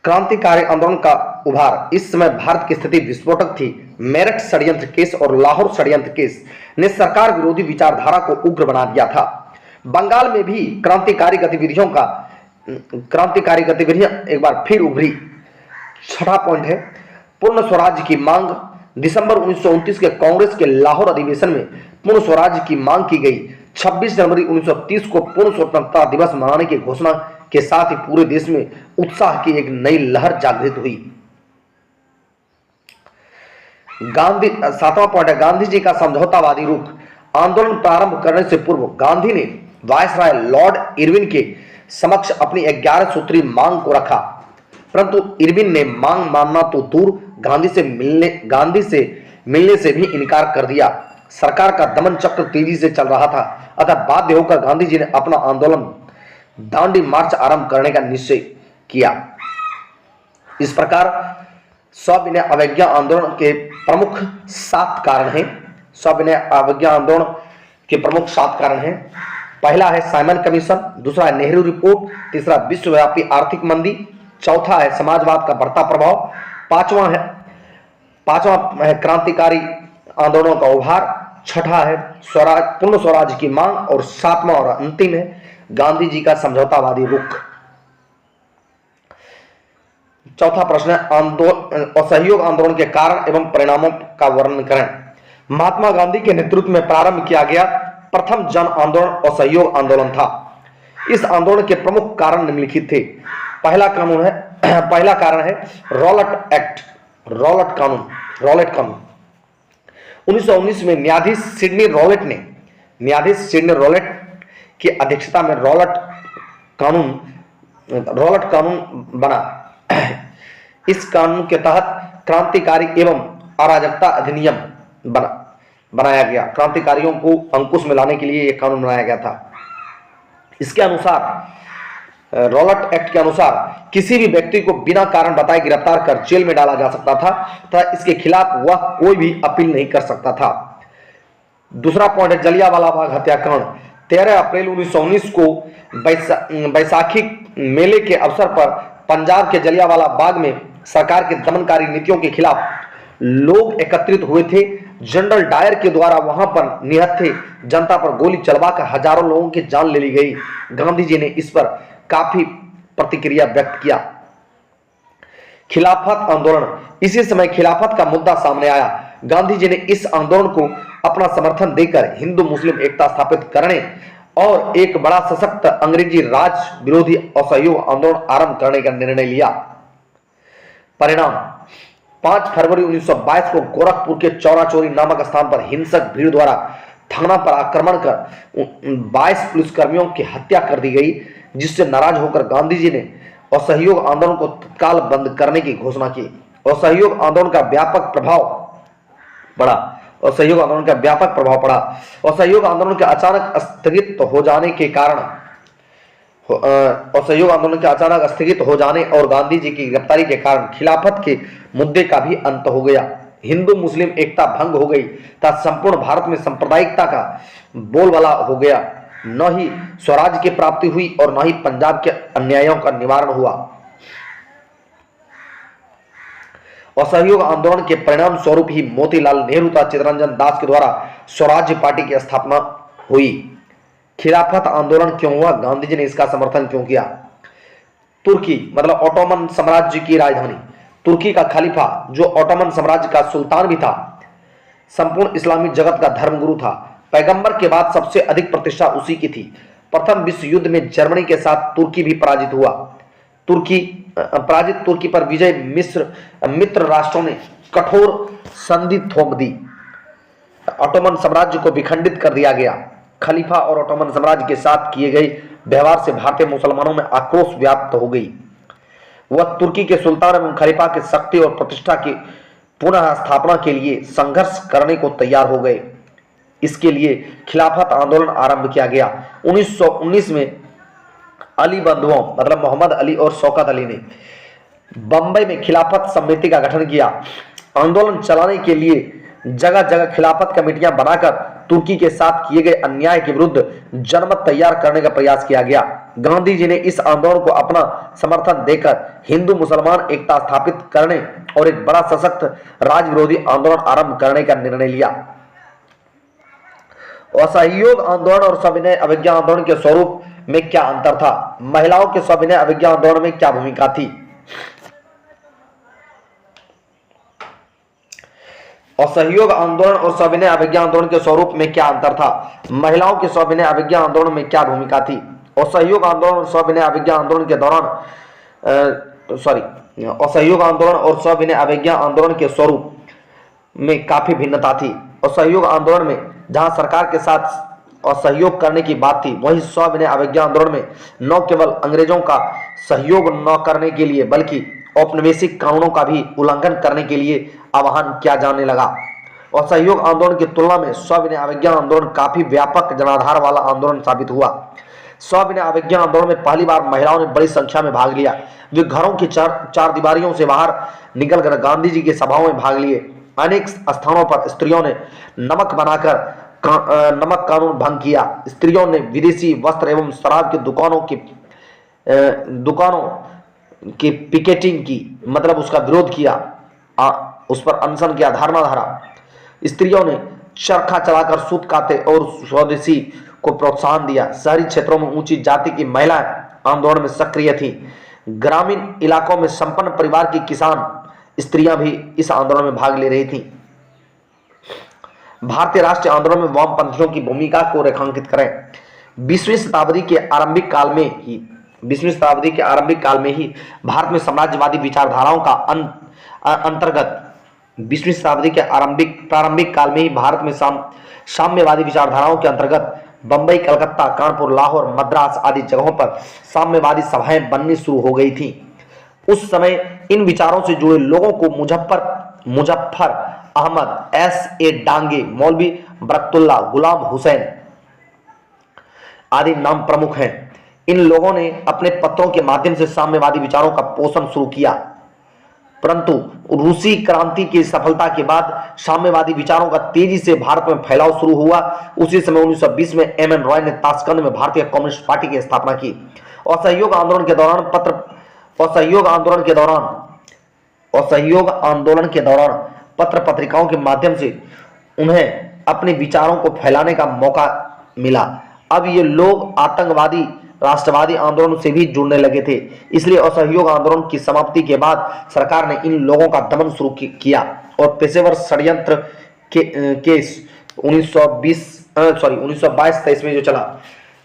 क्रांतिकारी आंदोलन का उभार। इस समय भारत की स्थिति विस्फोटक थी। मेरठ षड्यंत्र केस और लाहौर षड्यंत्र केस ने सरकार विरोधी विचारधारा को उग्र बना दिया था। बंगाल में भी क्रांतिकारी गतिविधियां एक बार फिर उभरी। छठा पॉइंट है पूर्ण स्वराज्य की मांग। दिसंबर 1929 के कांग्रेस के लाहौर अधिवेशन में पूर्ण स्वराज्य की मांग की गई। 26 जनवरी 1930 को पूर्ण स्वतंत्रता दिवस मनाने की घोषणा के साथ ही पूरे देश में उत्साह की एक नई लहर जागृत हुई। सातवां पॉइंट है गांधी जी का समझौतावादी रुख। आंदोलन प्रारंभ करने से पूर्व गांधी ने वायसराय लॉर्ड इरविन के समक्ष अपनी 11 सूत्री मांग को रखा, परंतु इरविन ने मांग मानना तो दूर गांधी से मिलने से भी इनकार कर दिया। सरकार का दमन चक्र तेजी से चल रहा था, अतः बाध्य होकर गांधी जी ने अपना आंदोलन दांडी मार्च आरंभ करने का निश्चय किया। इस प्रकार सविनय अवज्ञा आंदोलन के प्रमुख 7 कारण हैं। सविनय अवज्ञा आंदोलन के प्रमुख 7 कारण हैं। पहला है साइमन कमीशन, दूसरा है नेहरू रिपोर्ट, तीसरा विश्वव्यापी आर्थिक मंदी, चौथा है समाजवाद का बढ़ता प्रभाव, पांचवा है क्रांतिकारी आंदोलनों का उभार, छठा है पूर्ण स्वराज की मांग और सातवां और अंतिम है गांधी जी का समझौतावादी रुख। चौथा प्रश्न है असहयोग आंदोलन के कारण एवं परिणामों का वर्णन करें। महात्मा गांधी के नेतृत्व में प्रारंभ किया गया प्रथम जन आंदोलन असहयोग आंदोलन था। इस आंदोलन के प्रमुख कारण निम्नलिखित थे। पहला कारण है रॉलेट कानून। 1919 में न्यायाधीश सिडनी रॉलेट की अध्यक्षता में रॉलेट कानून बना। इस कानून के तहत क्रांतिकारी एवं अराजकता अधिनियम बनाया गया। क्रांतिकारियों को अंकुश में लाने के लिए यह कानून बनाया गया था। इसके अनुसार रॉलेट एक्ट के अनुसार किसी भी व्यक्ति को बिना कारण बताए गिरफ्तार कर जेल में डाला जा सकता था तथा इसके खिलाफ वह कोई भी अपील नहीं कर सकता था। दूसरा पॉइंट है जलियांवाला बाग हत्याकांड। 13 अप्रैल 1919 को बैसाखी मेले के अवसर पर पंजाब के जलियांवाला बाग में सरकार के दमनकारी नीतियों के खिलाफ लोग एकत्रित हुए थे। जनरल डायर के द्वारा वहां पर निहत्थे जनता पर गोली चलवाकर हजारों लोगों की जान ले ली गई। गांधी जी ने इस पर काफी प्रतिक्रिया व्यक्त किया। खिलाफत आंदोलन, इसी समय खिलाफत का मुद्दा सामने आया। गांधी जी ने इस आंदोलन को अपना समर्थन देकर हिंदू मुस्लिम एकता स्थापित करने और एक बड़ा सशक्त अंग्रेजी राज विरोधी असहयोग आंदोलन आरंभ करने का निर्णय लिया। परिणाम, 5 फरवरी 1922 को गोरखपुर के चौरा चौरी नामक स्थान पर हिंसक भीड़ द्वारा थाना पर आक्रमण कर 22 पुलिसकर्मियों की हत्या कर दी गई, जिससे नाराज होकर गांधी जी ने असहयोग आंदोलन को तत्काल बंद करने की घोषणा की। असहयोग आंदोलन का व्यापक प्रभाव पड़ा। असहयोग आंदोलन का व्यापक प्रभाव पड़ा। असहयोग आंदोलन के अचानक स्थगित हो जाने के कारण असहयोग आंदोलन के अचानक स्थगित हो जाने और गांधी जी की गिरफ्तारी के कारण खिलाफत के मुद्दे का भी अंत हो गया। हिंदू मुस्लिम एकता भंग हो गई तथा संपूर्ण भारत में सांप्रदायिकता का बोलबाला हो गया। न ही स्वराज की प्राप्ति हुई और न ही पंजाब के अन्यायों का निवारण हुआ। असहयोग आंदोलन के परिणाम स्वरूप ही मोतीलाल नेहरू तथा चित्तरंजन दास के द्वारा स्वराज्य पार्टी की स्थापना हुई। खिलाफत आंदोलन क्यों हुआ? गांधी जी ने इसका समर्थन क्यों किया? तुर्की मतलब ऑटोमन साम्राज्य की राजधानी तुर्की का खलीफा, जो ऑटोमन साम्राज्य का सुल्तान भी था, संपूर्ण इस्लामी जगत का धर्मगुरु था। पैगंबर के बाद सबसे अधिक प्रतिष्ठा उसी की थी। प्रथम विश्व युद्ध में जर्मनी के साथ तुर्की भी पराजित हुआ। तुर्की पर विजय मित्र राष्ट्रों ने कठोर संधि थोप दी। ऑटोमन साम्राज्य को विखंडित कर दिया गया। खलीफा और ऑटोमन साम्राज्य के साथ किए गए व्यवहार से भारतीय मुसलमानों में आक्रोश व्याप्त हो गई। वह तुर्की के सुल्तान एवं खलीफा की शक्ति और प्रतिष्ठा की पुनः स्थापना के लिए संघर्ष करने को तैयार हो गए। इसके लिए खिलाफत आंदोलन आरंभ किया गया। 1919 में अली बंधुओं मतलब मोहम्मद अली और शौकत अली ने बंबई में खिलाफत समिति का गठन किया। आंदोलन चलाने के लिए जगह जगह खिलाफत कमेटियां बनाकर तुर्की के साथ किए गए अन्याय के विरुद्ध जनमत तैयार करने का प्रयास किया गया। गांधी जी ने इस आंदोलन को अपना समर्थन देकर हिंदू मुसलमान एकता स्थापित करने और एक बड़ा सशक्त राज विरोधी आंदोलन आरंभ करने का निर्णय लिया। असहयोग आंदोलन और सविनय अवज्ञा आंदोलन के स्वरूप में क्या अंतर था? महिलाओं के सविनय अवज्ञा आंदोलन में क्या भूमिका थी? असहयोग आंदोलन और सविनय अवज्ञा आंदोलन के स्वरूप में क्या अंतर था? महिलाओं के सविनय अवज्ञा आंदोलन में क्या भूमिका थी? असहयोग आंदोलन और सविनय अवज्ञा आंदोलन के दौरान असहयोग आंदोलन और सविनय अवज्ञा आंदोलन के स्वरूप में काफी भिन्नता थी। असहयोग आंदोलन में जहां सरकार के साथ असहयोग करने की बात थी, वहीं सविनय अवज्ञा आंदोलन में न केवल अंग्रेजों का सहयोग न करने के लिए बल्कि औपनिवेशिक कानूनों का भी उल्लंघन करने के लिए आह्वान किया जाने लगा। असहयोग आंदोलन की तुलना में सविनय अवज्ञा आंदोलन काफी व्यापक जनाधार वाला आंदोलन साबित हुआ। सविनय अवज्ञा आंदोलन में पहली बार महिलाओं ने बड़ी संख्या में भाग लिया। वे घरों की चार दीवारियों से बाहर निकलकर गांधी जी की सभाओं में भाग लिए। अनेक स्थानों पर स्त्रियों ने नमक बनाकर नमक कानून भंग किया। स्त्रियों ने विदेशी वस्त्र एवं शराब की दुकानों की पिकेटिंग की, मतलब उसका विरोध किया, उस पर अनशन किया, धारणा धारा। स्त्रियों ने चरखा चलाकर सूत काते और स्वदेशी को प्रोत्साहन दिया। शहरी क्षेत्रों में ऊंची जाति की महिलाएं आंदोलन में सक्रिय थीं। ग्रामीण इलाकों में संपन्न परिवार की किसान स्त्रियां भी इस आंदोलन में भाग ले रही थीं। भारतीय राष्ट्रीय आंदोलन में वामपंथियों की भूमिका को रेखांकित करें। 20वीं शताब्दी के आरंभिक काल में ही भारत में साम्राज्यवादी विचारधाराओं का अंतर्गत 20वीं शताब्दी के प्रारंभिक काल में ही भारत में साम्यवादी विचारधाराओं के अंतर्गत बंबई, कलकत्ता, कानपुर, लाहौर, मद्रास आदि जगहों पर साम्यवादी सभाएं बननी शुरू हो गई थी। उस समय इन विचारों से जुड़े लोगों को मुजफ्फर अहमद, S.A. डांगे, मौलवी बरकतुल्ला, गुलाम हुसैन आदि नाम प्रमुख हैं। इन लोगों ने अपने पत्रों के माध्यम से साम्यवादी विचारों का पोषण शुरू किया। परंतु रूसी क्रांति की सफलता के बाद साम्यवादी विचारों का तेजी से भारत में फैलाव शुरू हुआ। उसी समय 1920 में एम एन रॉय ने ताशकंद में भारतीय कम्युनिस्ट पार्टी की स्थापना की। असहयोग आंदोलन के दौरान पत्र पत्रिकाओं के माध्यम से उन्हें अपने विचारों को फैलाने का मौका मिला। अब ये लोग आतंकवादी राष्ट्रवादी आंदोलन से भी जुड़ने लगे थे, इसलिए असहयोग आंदोलन की समाप्ति के बाद सरकार ने इन लोगों का दमन शुरू किया और पेशेवर षड्यंत्र केस 1922-23 में जो चला,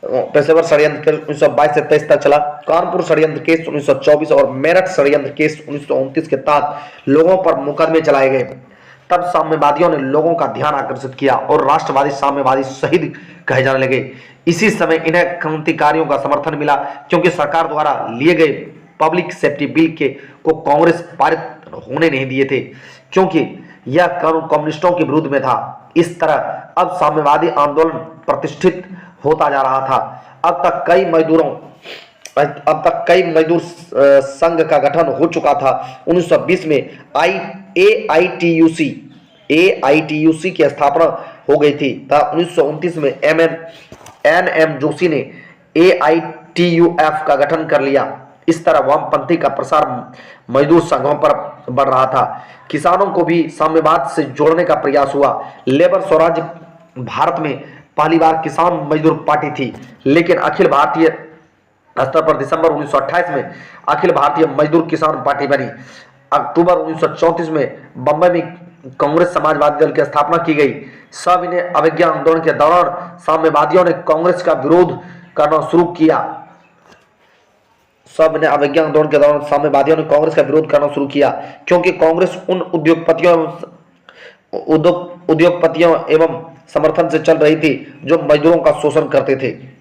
पेशेवर षड्यंत्र 1922 से 23 तक चला, कानपुर षड्यंत्र केस 1924 और मेरठ षड्यंत्र केस 1929 के तहत लोगों पर मुकदमे चलाए गए। तब साम्यवादियों ने लोगों का ध्यान आकर्षित किया और राष्ट्रवादी साम्यवादी शहीद कहे जाने लगे। इसी समय इन्हें क्रांतिकारियों का समर्थन मिला, क्योंकि सरकार द्वारा लिए गए पब्लिक सेफ्टी बिल को कांग्रेस पारित होने नहीं दिए थे, क्योंकि यह कानून कम्युनिस्टों के विरुद्ध में था। इस तरह अब साम्यवादी आंदोलन प्रतिष्ठित होता जा रहा था। अब तक कई मजदूर संघ का गठन हो चुका था। 1920 में AITUC की स्थापना हो गई थी। 1929 में NM जोशी ने AITUF का गठन कर लिया। इस तरह वामपंथी का प्रसार मजदूर संघों पर बढ़ रहा था। किसानों को भी साम्यवाद से जोड़ने का प्रयास हुआ। लेबर स्वराज भारत में पहली बार किसान मजदूर पार्टी थी, लेकिन अखिल भारतीय स्तर पर दिसंबर 1928 में अखिल भारतीय मजदूर किसान पार्टी बनी। अक्टूबर 1934 में बंबई में कांग्रेस समाजवादी दल की स्थापना की गई। सविनय अवज्ञा आंदोलन के दौरान साम्यवादियों ने कांग्रेस का विरोध करना शुरू किया। क्योंकि कांग्रेस उन उद्योगपतियों एवं समर्थन से चल रही थी जो मजदूरों का शोषण करते थे।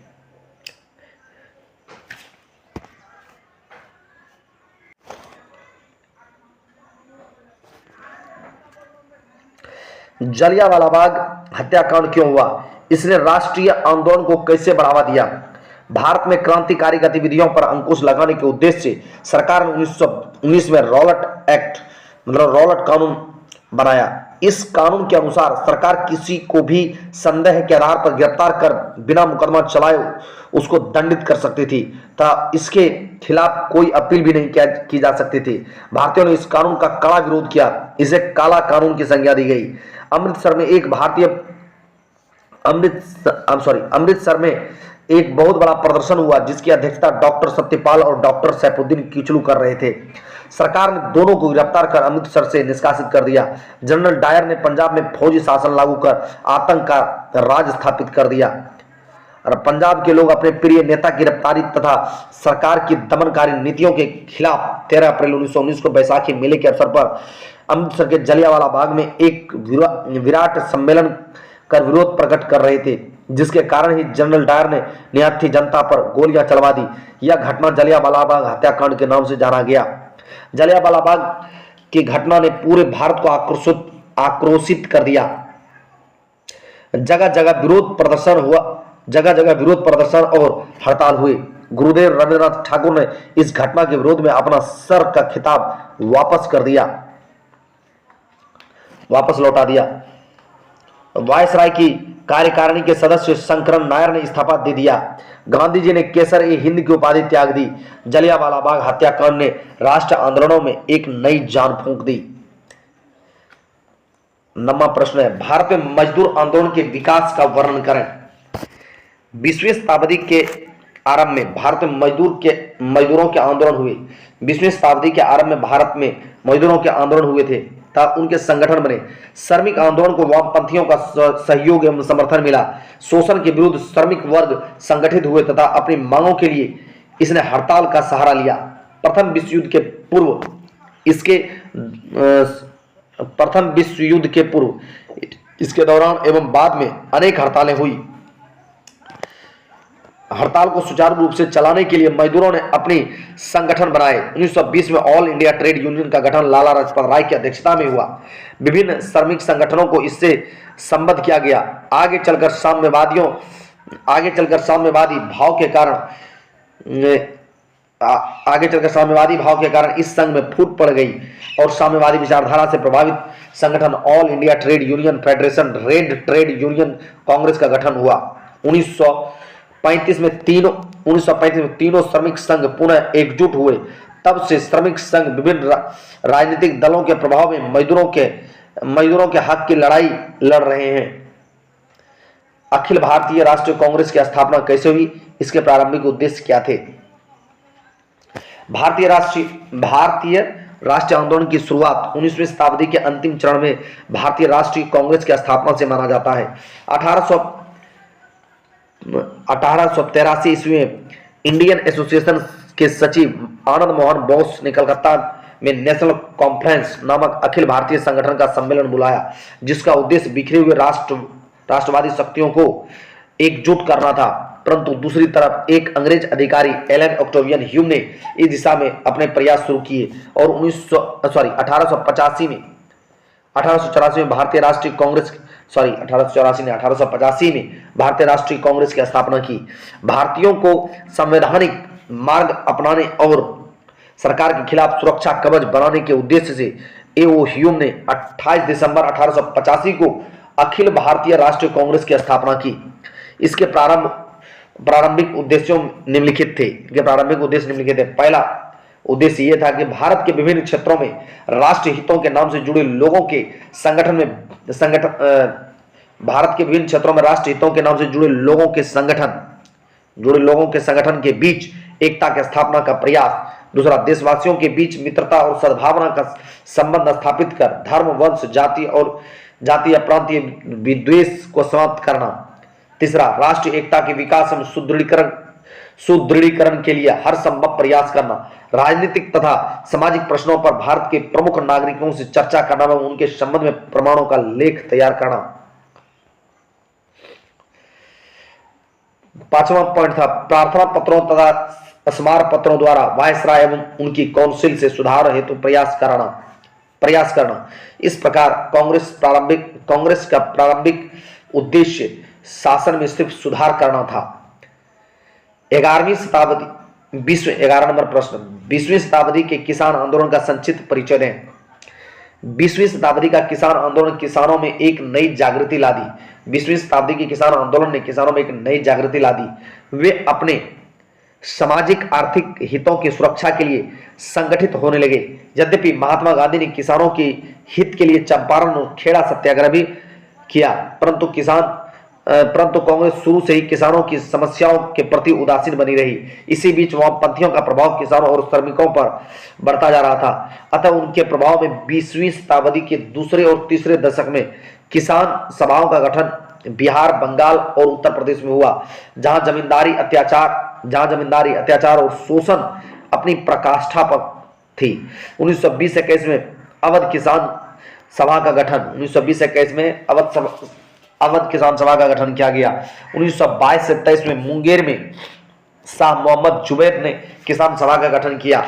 जलियांवाला बाग हत्याकांड क्यों हुआ? इसने राष्ट्रीय आंदोलन को कैसे बढ़ावा दिया? भारत में क्रांतिकारी गतिविधियों पर अंकुश लगाने के उद्देश्य से सरकार ने 1919 में रॉलट कानून बनाया। इस कानून के अनुसार सरकार किसी को भी संदेह के आधार पर गिरफ्तार कर बिना मुकदमा चलाए उसको दंडित कर सकती थी तथा इसके खिलाफ कोई अपील भी नहीं की जा सकती थी। भारतीयों ने इस कानून का कड़ा विरोध किया। इसे काला कानून की संज्ञा दी गई। अमृतसर में एक बहुत बड़ा प्रदर्शन हुआ, जिसकी अध्यक्षता डॉक्टर सत्यपाल और डॉक्टर सैफुद्दीन किचलू कर रहे थे। सरकार ने दोनों को गिरफ्तार कर अमृतसर से निष्कासित कर दिया। जनरल डायर ने पंजाब में फौजी शासन लागू कर आतंक का राज स्थापित कर दिया और पंजाब के लोग अपने प्रिय नेता की गिरफ्तारी तथा सरकार की दमनकारी नीतियों के खिलाफ 13 अप्रैल 1919 को बैसाखी मेले के अवसर पर अमृतसर के जलियांवाला बाग में एक विराट सम्मेलन कर विरोध प्रकट कर रहे थे, जिसके कारण ही जनरल डायर ने निहत्थी जनता पर गोलियां चलवा दी। यह घटना जलियांवाला बाग हत्याकांड के नाम से जाना गया। जलियांवाला बाग की घटना ने पूरे भारत को आक्रोशित कर दिया। जगह जगह विरोध प्रदर्शन और हड़ताल हुए। गुरुदेव रविंद्रनाथ ठाकुर ने इस घटना के विरोध में अपना सर का खिताब वापस लौटा दिया। वायसराय की कार्यकारिणी के सदस्य शंकरन नायर ने इस्तीफा दे दिया। गांधी जी ने केसर ए हिंद की उपाधि त्याग दी। जलियांवाला बाग हत्याकांड ने राष्ट्रीय आंदोलनों में एक नई जान फूंक दी। 9वां प्रश्न है, भारत में मजदूर आंदोलन के विकास का वर्णन करें। 20वीं शताब्दी के आरंभ में भारत में मजदूरों के आंदोलन हुए। 20वीं शताब्दी के आरंभ में भारत में मजदूरों के आंदोलन हुए थे तथा उनके संगठन बने। श्रमिक आंदोलन को वामपंथियों का सहयोग एवं समर्थन मिला। शोषण के विरुद्ध श्रमिक वर्ग संगठित हुए तथा अपनी मांगों के लिए इसने हड़ताल का सहारा लिया। प्रथम विश्व युद्ध के पूर्व इसके दौरान एवं बाद में अनेक हड़तालें हुई। हड़ताल को सुचारू रूप से चलाने के लिए मजदूरों ने अपनी संगठन बनाए। 1920 में ऑल इंडिया ट्रेड यूनियन का गठन लाला लाजपत राय की अध्यक्षता में हुआ। विभिन्न श्रमिक संगठनों को इससे संबद्ध किया गया। आगे चलकर साम्यवादी भाव के कारण आगे चलकर साम्यवादी भाव के कारण इस संघ में फूट पड़ गई और साम्यवादी विचारधारा से प्रभावित संगठन all India trade union federation red trade union Congress का गठन हुआ। 1935 में तीनों श्रमिक संघ पुनः एकजुट हुए। तब से श्रमिक संघ विभिन्न राजनीतिक दलों के प्रभाव में मजदूरों के हक की लड़ाई लड़ रहे हैं। अखिल भारतीय राष्ट्रीय कांग्रेस की स्थापना कैसे हुई, इसके प्रारंभिक उद्देश्य क्या थे? भारतीय राष्ट्रीय आंदोलन की शुरुआत 19वीं शताब्दी के अंतिम चरण में भारतीय राष्ट्रीय कांग्रेस की स्थापना से माना जाता है। 1883 ईस्वी में इंडियन एसोसिएशन के सचिव आनंद मोहन बोस ने कलकत्ता में नेशनल कॉन्फ्रेंस नामक अखिल भारतीय संगठन का सम्मेलन बुलाया, जिसका उद्देश्य बिखरे हुए राष्ट्रवादी शक्तियों को एकजुट करना था। परंतु दूसरी तरफ एक अंग्रेज अधिकारी एलन ऑक्टेवियन ह्यूम ने इस दिशा में अपने प्रयास शुरू किए और 1885 में भारतीय राष्ट्रीय कांग्रेस 1885 में भारतीय राष्ट्रीय कांग्रेस की स्थापना की। भारतीयों को संवैधानिक मार्ग अपनाने और सरकार के खिलाफ सुरक्षा कवच बनाने के उद्देश्य से एओ ह्यूम ने 28 दिसंबर 1885 को अखिल भारतीय राष्ट्रीय कांग्रेस की स्थापना की। इसके प्रारंभिक उद्देश्यों निम्नलिखित थे। पहला उद्देश्य यह था कि भारत के विभिन्न क्षेत्रों में राष्ट्रीय हितों के नाम से जुड़े लोगों के संगठन के बीच एकता की स्थापना का प्रयास। दूसरा, देशवासियों के बीच मित्रता और सद्भावना का संबंध स्थापित कर धर्म, वंश, जाति या प्रांतीय विद्वेष को समाप्त करना। तीसरा, राष्ट्रीय एकता के विकास एवं सुदृढ़ीकरण के लिए हर संभव प्रयास करना। राजनीतिक तथा सामाजिक प्रश्नों पर भारत के प्रमुख नागरिकों से चर्चा करना एवं उनके संबंध में प्रमाणों का लेख तैयार करना। पांचवा पॉइंट था प्रार्थना पत्रों तथा स्मार पत्रों द्वारा वायसराय एवं उनकी काउंसिल से सुधार हेतु प्रयास करना। इस प्रकार कांग्रेस का प्रारंभिक उद्देश्य शासन में सिर्फ सुधार करना था। 11वीं शताब्दी के किसान आंदोलन का संक्षिप्त परिचय दें। 20वीं शताब्दी का किसान आंदोलन किसानों में एक नई जागृति ला दी। 20वीं शताब्दी के किसान आंदोलन ने किसानों में एक नई जागृति ला दी। वे अपने सामाजिक आर्थिक हितों की सुरक्षा के लिए संगठित होने लगे। यद्यपि महात्मा गांधी ने किसानों के हित के लिए चंपारण और खेड़ा सत्याग्रह भी किया, परंतु कांग्रेस शुरू से ही किसानों की समस्याओं के प्रति उदासीन बनी रही। इसी बीच वामपंथियों का प्रभाव किसानों और श्रमिकों पर बढ़ता जा रहा था। अतः उनके प्रभाव में 20वीं शताब्दी के दूसरे और तीसरे दशक में किसान सभाओं का गठन बिहार, बंगाल और उत्तर प्रदेश में हुआ, जहां जमींदारी अत्याचार और शोषण अपनी प्रकाष्ठा पर थी। 1920-21 में अवध किसान सभा का गठन किया गया। 1922-23 में मुंगेर में शाह मोहम्मद जुबैर ने किसान सभा का गठन किया।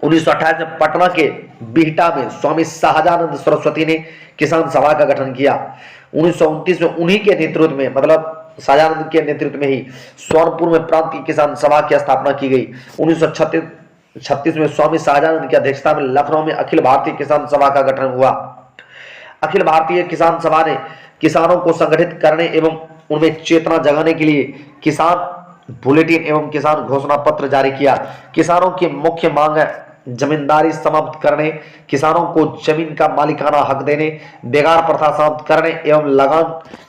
1928 में पटना के बिहटा में स्वामी शाहजानंद सरस्वती ने किसान सभा का गठन किया। 1929 में उन्हीं के नेतृत्व में, मतलब शाहजानंद के नेतृत्व में ही सोनपुर में प्रांतीय किसान सभा की स्थापना की गई। 1936 में स्वामी शाहजानंद की अध्यक्षता में लखनऊ में अखिल भारतीय किसान सभा का गठन हुआ। अखिल भारतीय किसान सभा ने किसानों को संगठित करने एवं उनमें चेतना जगाने के लिए किसान बुलेटिन एवं किसान घोषणा पत्र जारी किया। किसानों की मुख्य मांग जमींदारी समाप्त करने, किसानों को जमीन का मालिकाना हक देने, बेगार प्रथा समाप्त करने एवं लगान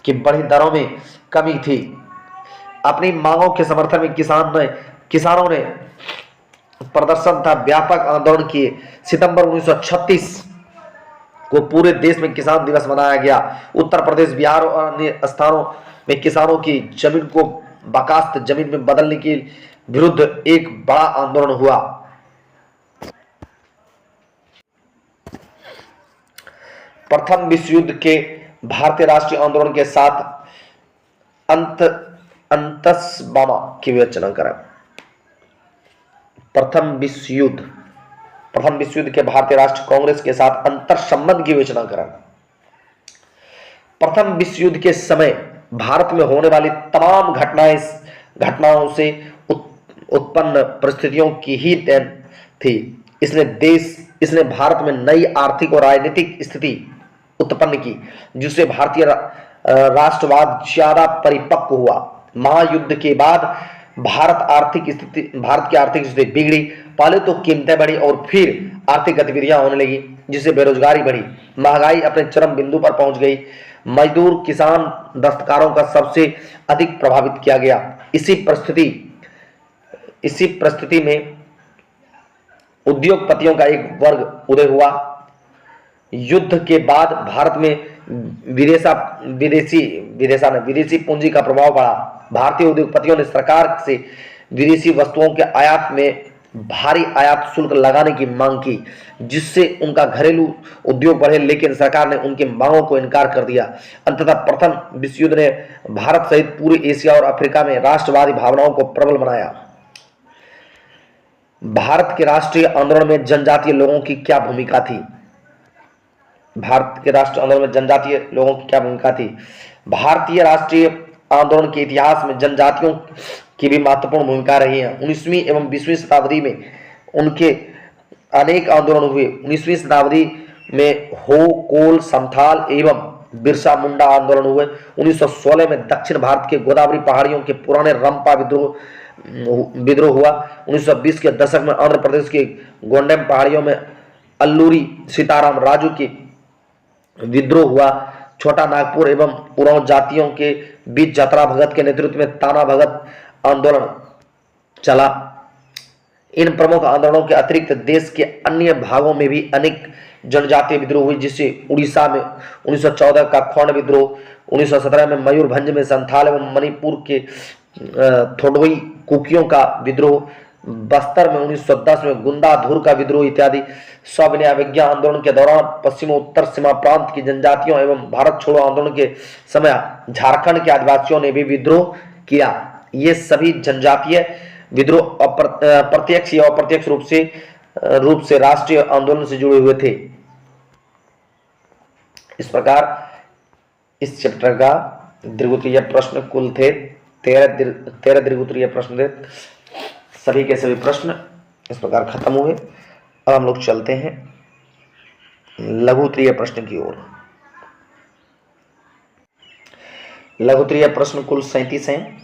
की बढ़ी दरों में कमी थी। अपनी मांगों के समर्थन में किसानों ने प्रदर्शन तथा व्यापक आंदोलन किए। सितंबर 1936 को पूरे देश में किसान दिवस मनाया गया। उत्तर प्रदेश, बिहार और अन्य स्थानों में किसानों की जमीन को बकास्त जमीन में बदलने के विरुद्ध एक बड़ा आंदोलन हुआ। प्रथम विश्व युद्ध के भारतीय राष्ट्रीय आंदोलन के साथ अंतस्बामा की विवेचना करें। प्रथम विश्व युद्ध के भारतीय राष्ट्रीय कांग्रेस के साथ अंतर संबंध की विवेचना करें। प्रथम विश्व युद्ध के समय भारत में होने वाली तमाम घटनाओं से उत्पन्न परिस्थितियों की ही देन थी। इसने भारत में नई आर्थिक और राजनीतिक स्थिति उत्पन्न की, जिससे भारतीय राष्ट्रवाद ज्यादा परिपक्व हुआ। महायुद्ध के बाद भारत की आर्थिक स्थिति बिगड़ी। पहले तो कीमतें बढ़ी और फिर आर्थिक गतिविधियां होने लगी, जिससे बेरोजगारी बढ़ी, महंगाई अपने चरम बिंदु पर पहुंच गई। मजदूर, किसान, दस्तकारों का सबसे अधिक प्रभावित किया गया। इसी परिस्थिति में उद्योगपतियों का एक वर्ग उदय हुआ। युद्ध के बाद भारत में विदेशी पूंजी का प्रभाव बढ़ा। भारतीय उद्योगपतियों ने सरकार से विदेशी वस्तुओं के आयात में भारी आयात शुल्क लगाने की मांग की, जिससे उनका घरेलू उद्योग बढ़े, लेकिन सरकार ने उनकी मांगों को इनकार कर दिया। अंततः प्रथम विश्व युद्ध ने भारत सहित पूरे एशिया और अफ्रीका में राष्ट्रवादी भावनाओं को प्रबल बनाया। भारत के राष्ट्रीय आंदोलन में जनजातीय लोगों की क्या भूमिका थी? भारत के राष्ट्रीय आंदोलन में जनजातीय लोगों की क्या भूमिका थी? भारतीय राष्ट्रीय आंदोलन के इतिहास में जनजातियों की भी महत्वपूर्ण भूमिका रही है। 19वीं एवं 20वीं शताब्दी में उनके अनेक आंदोलन हुए। 19वीं शताब्दी में हो, कोल, संथाल एवं बिरसा मुंडा आंदोलन हुए। 1916 में दक्षिण भारत के गोदावरी पहाड़ियों के पुराने रंपा विद्रोह हुआ। 1920 के दशक में आंध्र प्रदेश के गोंडेम पहाड़ियों में अल्लूरी सीताराम राजू के विद्रोह हुआ। छोटा नागपुर एवं उरांव जातियों के बीच जतरा भगत के नेतृत्व में ताना भगत आंदोलन चला। इन प्रमुख आंदोलनों के अतिरिक्त देश के अन्य भागों में भी अनेक जनजातीय विद्रोह हुए, जिससे उड़ीसा में 1914 का खोंड विद्रोह, 1917 में मयूरभंज में संथाल एवं मणिपुर के थोडोई कुकियों का विद्रोह, बस्तर में 1910 में गुंदाधुर का विद्रोह इत्यादि। सविनय अवज्ञा आंदोलन के दौरान पश्चिम उत्तर सीमा प्रांत की जनजातियों एवं भारत छोड़ो आंदोलन के समय झारखंड के आदिवासियों ने भी विद्रोह किया। ये सभी जनजातीय विद्रोह प्रत्यक्ष या अप्रत्यक्ष रूप से राष्ट्रीय आंदोलन से जुड़े हुए थे। इस प्रकार इस चैप्टर का दीर्घोत्तरीय प्रश्न कुल थे 13 दीर्घोत्तरीय प्रश्न थे। सभी के सभी प्रश्न इस प्रकार खत्म हुए। अब हम लोग चलते हैं लघुत्तरीय प्रश्न की ओर। लघुत्तरीय प्रश्न कुल 37 हैं।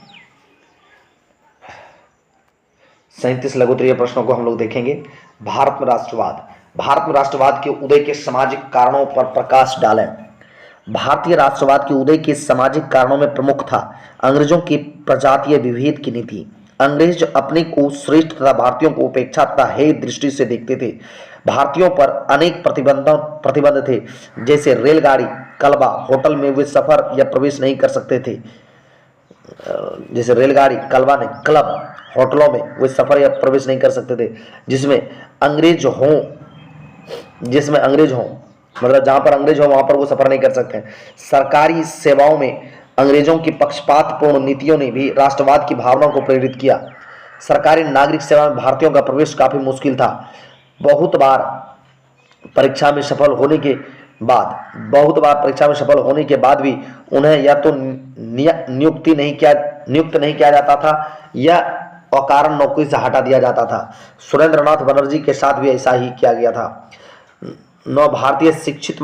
37 लघुत्तरीय प्रश्नों को हम लोग देखेंगे। भारत में राष्ट्रवाद के उदय के सामाजिक कारणों पर प्रकाश डालें। भारतीय राष्ट्रवाद के उदय के सामाजिक कारणों में प्रमुख था अंग्रेजों की प्रजातीय विभेद की नीति। अंग्रेज अपने को श्रेष्ठ तथा भारतीयों को उपेक्षा तथा हेय दृष्टि से देखते थे। भारतीयों पर अनेक प्रतिबंध थे, जैसे रेलगाड़ी, कलवा, होटल में वे सफर या प्रवेश नहीं कर सकते थे। जैसे रेलगाड़ी, कलवा ने क्लब, होटलों में वे सफर या प्रवेश नहीं कर सकते थे, जिसमें अंग्रेज हों, मतलब जहां पर अंग्रेज हो वहां पर वो सफर नहीं कर सकते। सरकारी सेवाओं में अंग्रेजों की पक्षपातपूर्ण नीतियों ने भी राष्ट्रवाद की भावना को प्रेरित किया। सरकारी नागरिक सेवा में भारतीयों का प्रवेश काफी मुश्किल था। बहुत बार परीक्षा में सफल होने के बाद भी उन्हें या तो नियुक्त नहीं किया जाता था या अकारण नौकरी से हटा दिया जाता था। सुरेंद्रनाथ बनर्जी के साथ भी ऐसा ही किया गया था। भारतीय शिक्षित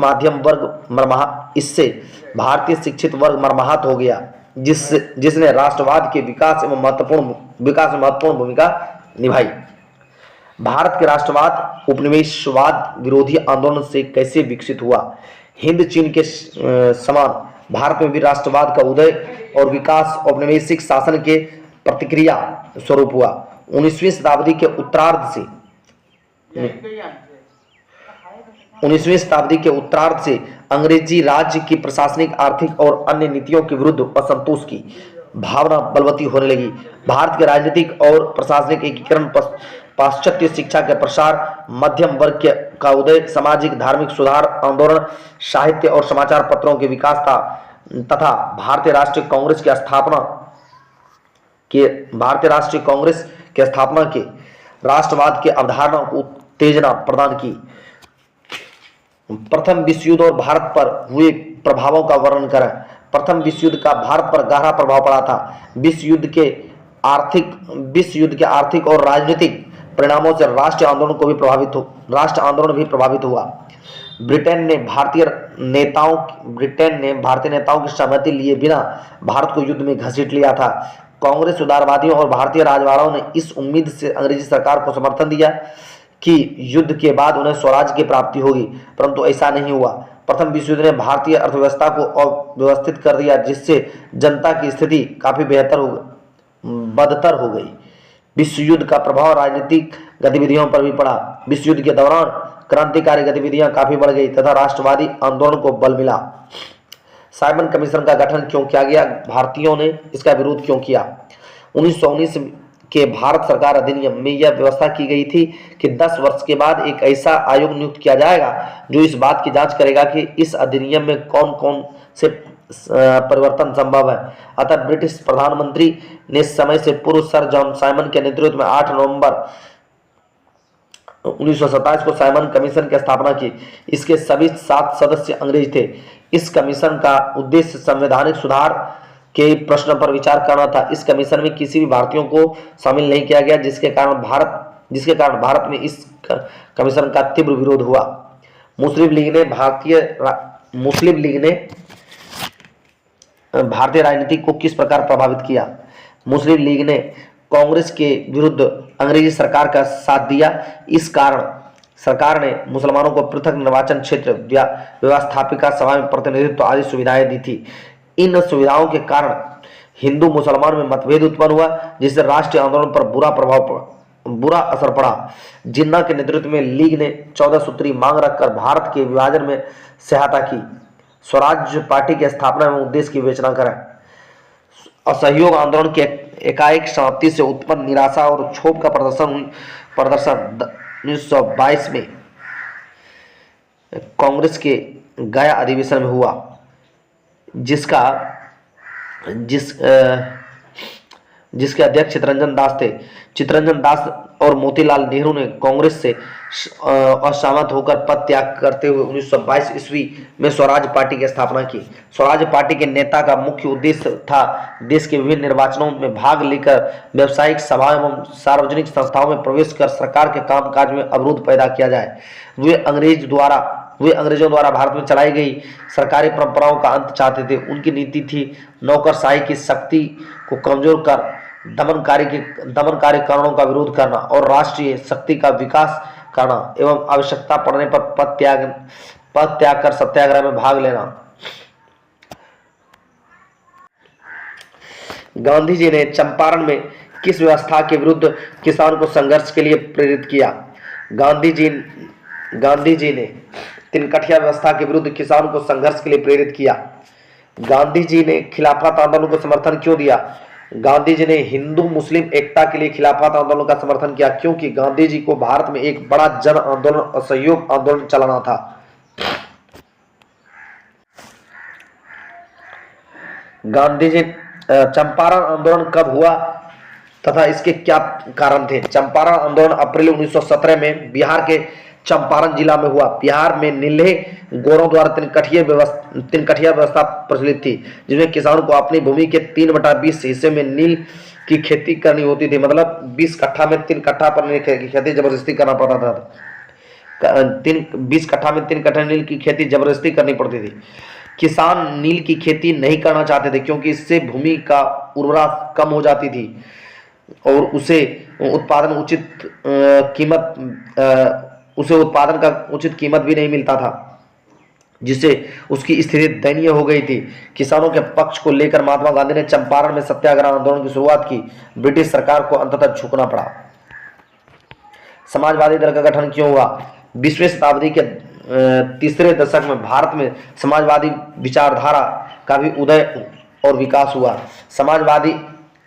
शिक्षित वर्ग मर्माहत हो गया, जिसने राष्ट्रवाद के विकास में महत्वपूर्ण भूमिका निभाई। भारत के राष्ट्रवाद उपनिवेशवाद विरोधी आंदोलन से कैसे विकसित हुआ? हिंद चीन के समान भारत में भी राष्ट्रवाद का उदय और विकास औपनिवेशिक शासन के प्रतिक्रिया स्वरूप हुआ। 19वीं शताब्दी के उत्तरार्ध से अंग्रेजी राज्य की प्रशासनिक, आर्थिक और अन्य नीतियों के विरुद्ध असंतोष की भावना बलवती होने लगी। भारत के राजनीतिक और प्रशासनिक एकीकरण, पाश्चात्य शिक्षा के प्रसार, मध्यम वर्ग का उदय, सामाजिक धार्मिक सुधार आंदोलन, साहित्य और समाचार पत्रों के विकास तथा भारतीय राष्ट्रीय कांग्रेस की स्थापना के राष्ट्रवाद के अवधारणा को उत्तेजना प्रदान की। प्रथम विश्व युद्ध और भारत पर हुए प्रभावों का वर्णन करें। प्रथम विश्व युद्ध का भारत पर गहरा प्रभाव पड़ा था। विश्व युद्ध के विश्व युद्ध के आर्थिक और राजनीतिक परिणामों से राष्ट्रीय आंदोलन भी प्रभावित हुआ। ब्रिटेन ने भारतीय नेताओं की सहमति लिए बिना भारत को युद्ध में घसीट लिया था। कांग्रेस, उदारवादियों और भारतीय राजवाड़ों ने इस उम्मीद से अंग्रेजी सरकार को समर्थन दिया कि युद्ध के बाद उन्हें स्वराज की प्राप्ति होगी, परंतु ऐसा नहीं हुआ। प्रथम विश्व युद्ध ने भारतीय अर्थव्यवस्था को अव्यवस्थित कर दिया, जिससे जनता की स्थिति काफी बदतर हो गई। विश्व युद्ध का प्रभाव राजनीतिक गतिविधियों पर भी पड़ा। विश्व युद्ध के दौरान क्रांतिकारी गतिविधियां काफी बढ़ गई तथा राष्ट्रवादी आंदोलन को बल मिला। साइमन कमीशन का गठन क्यों किया गया? भारतीयों ने इसका विरोध क्यों किया? 1919 के भारत सरकार अधिनियम में यह व्यवस्था की गई थी कि 10 वर्ष के बाद एक ऐसा आयोग नियुक्त किया जाएगा जो इस बात की जांच करेगा कि इस अधिनियम में कौन कौन से परिवर्तन संभव है। अतः ब्रिटिश प्रधानमंत्री ने समय से पूर्व सर जॉन साइमन के नेतृत्व में 8 नवंबर 1927 को साइमन कमीशन की स्थापना की। इसके सभी 7 सदस्य अंग्रेज थे। इस कमीशन का उद्देश्य संवैधानिक सुधार के प्रश्न पर विचार करना था। इस कमीशन में किसी भी भारतीयों को शामिल नहीं किया गया, जिसके कारण भारत में इस कमीशन का तीव्र विरोध हुआ। मुस्लिम लीग ने भारतीय राजनीति को किस प्रकार प्रभावित किया? मुस्लिम लीग ने कांग्रेस के विरुद्ध अंग्रेजी सरकार का साथ दिया। इस कारण सरकार ने मुसलमानों को पृथक निर्वाचन क्षेत्र, व्यवस्थापिका सभा में प्रतिनिधित्व आदि सुविधाएं दी थी। इन सुविधाओं के कारण हिंदू मुसलमान में मतभेद उत्पन्न हुआ, जिससे राष्ट्रीय आंदोलन पर बुरा असर पड़ा। जिन्ना के नेतृत्व में लीग ने 14 सूत्री मांग रखकर भारत के विभाजन में सहायता की। स्वराज पार्टी की स्थापना एवं उद्देश्य की विवेचना करें। असहयोग आंदोलन के एकाएक समाप्ति से उत्पन्न निराशा और क्षोभ का प्रदर्शन 1922 में कांग्रेस के गया अधिवेशन में हुआ, जिसके अध्यक्ष चित्तरंजन दास थे। चित्तरंजन दास और मोतीलाल नेहरू ने कांग्रेस से असहमत होकर पद त्याग करते हुए 1922 ईस्वी में स्वराज पार्टी की स्थापना की। स्वराज पार्टी के नेता का मुख्य उद्देश्य था देश के विभिन्न निर्वाचनों में भाग लेकर व्यावसायिक सभाओं एवं सार्वजनिक संस्थाओं में प्रवेश कर सरकार के कामकाज में अवरोध पैदा किया जाए। वे अंग्रेजों द्वारा भारत में चलाई गई सरकारी परंपराओं का अंत चाहते थे। उनकी नीति थी नौकरशाही की शक्ति को कमजोर कर दमनकारी कानूनों का विरोध करना और राष्ट्रीय शक्ति का विकास करना एवं आवश्यकता पड़ने पर पद त्याग कर सत्याग्रह में भाग लेना। गांधी जी ने चंपारण में किस व्यवस्था के विरुद्ध किसान को संघर्ष के लिए प्रेरित किया? गांधी जी ने तिनकठिया व्यवस्था के विरुद्ध किसानों को संघर्ष के लिए प्रेरित किया। गांधी जी ने खिलाफत आंदोलन को समर्थन क्यों दिया? गांधी जी ने हिंदू मुस्लिम एकता के लिए खिलाफत आंदोलन का समर्थन किया, क्योंकि गांधी जी को भारत में एक बड़ा जन आंदोलन, असहयोग आंदोलन चलाना था। गांधी जी चंपारण आंदोलन कब हुआ तथा इसके क्या कारण थे? चंपारण आंदोलन अप्रैल 1917 में बिहार के चंपारण जिला में हुआ। बिहार में नील्हे गोरों द्वारा तिनकठिया व्यवस्था प्रचलित थी, जिसमें किसानों को अपनी भूमि के 3/20 हिस्से में नील की खेती करनी होती थी। मतलब 20 कट्ठा में 3 कट्ठा पर नील की खेती जबरदस्ती करना पड़ता था। 20 कट्ठा में 3 कट्ठा नील की खेती जबरदस्ती करनी पड़ती थी। किसान नील की खेती नहीं करना चाहते थे, क्योंकि इससे भूमि का उर्वरता कम हो जाती थी और उसे उत्पादन का उचित कीमत भी नहीं मिलता था, जिससे उसकी स्थिति दयनीय हो गई थी। किसानों के पक्ष को लेकर महात्मा गांधी ने चंपारण में सत्याग्रह आंदोलन की शुरुआत की। ब्रिटिश सरकार को अंततः झुकना पड़ा। समाजवादी दल का गठन क्यों हुआ? 20वीं शताब्दी के तीसरे दशक में भारत में समाजवादी विचारधारा का भी उदय और विकास हुआ।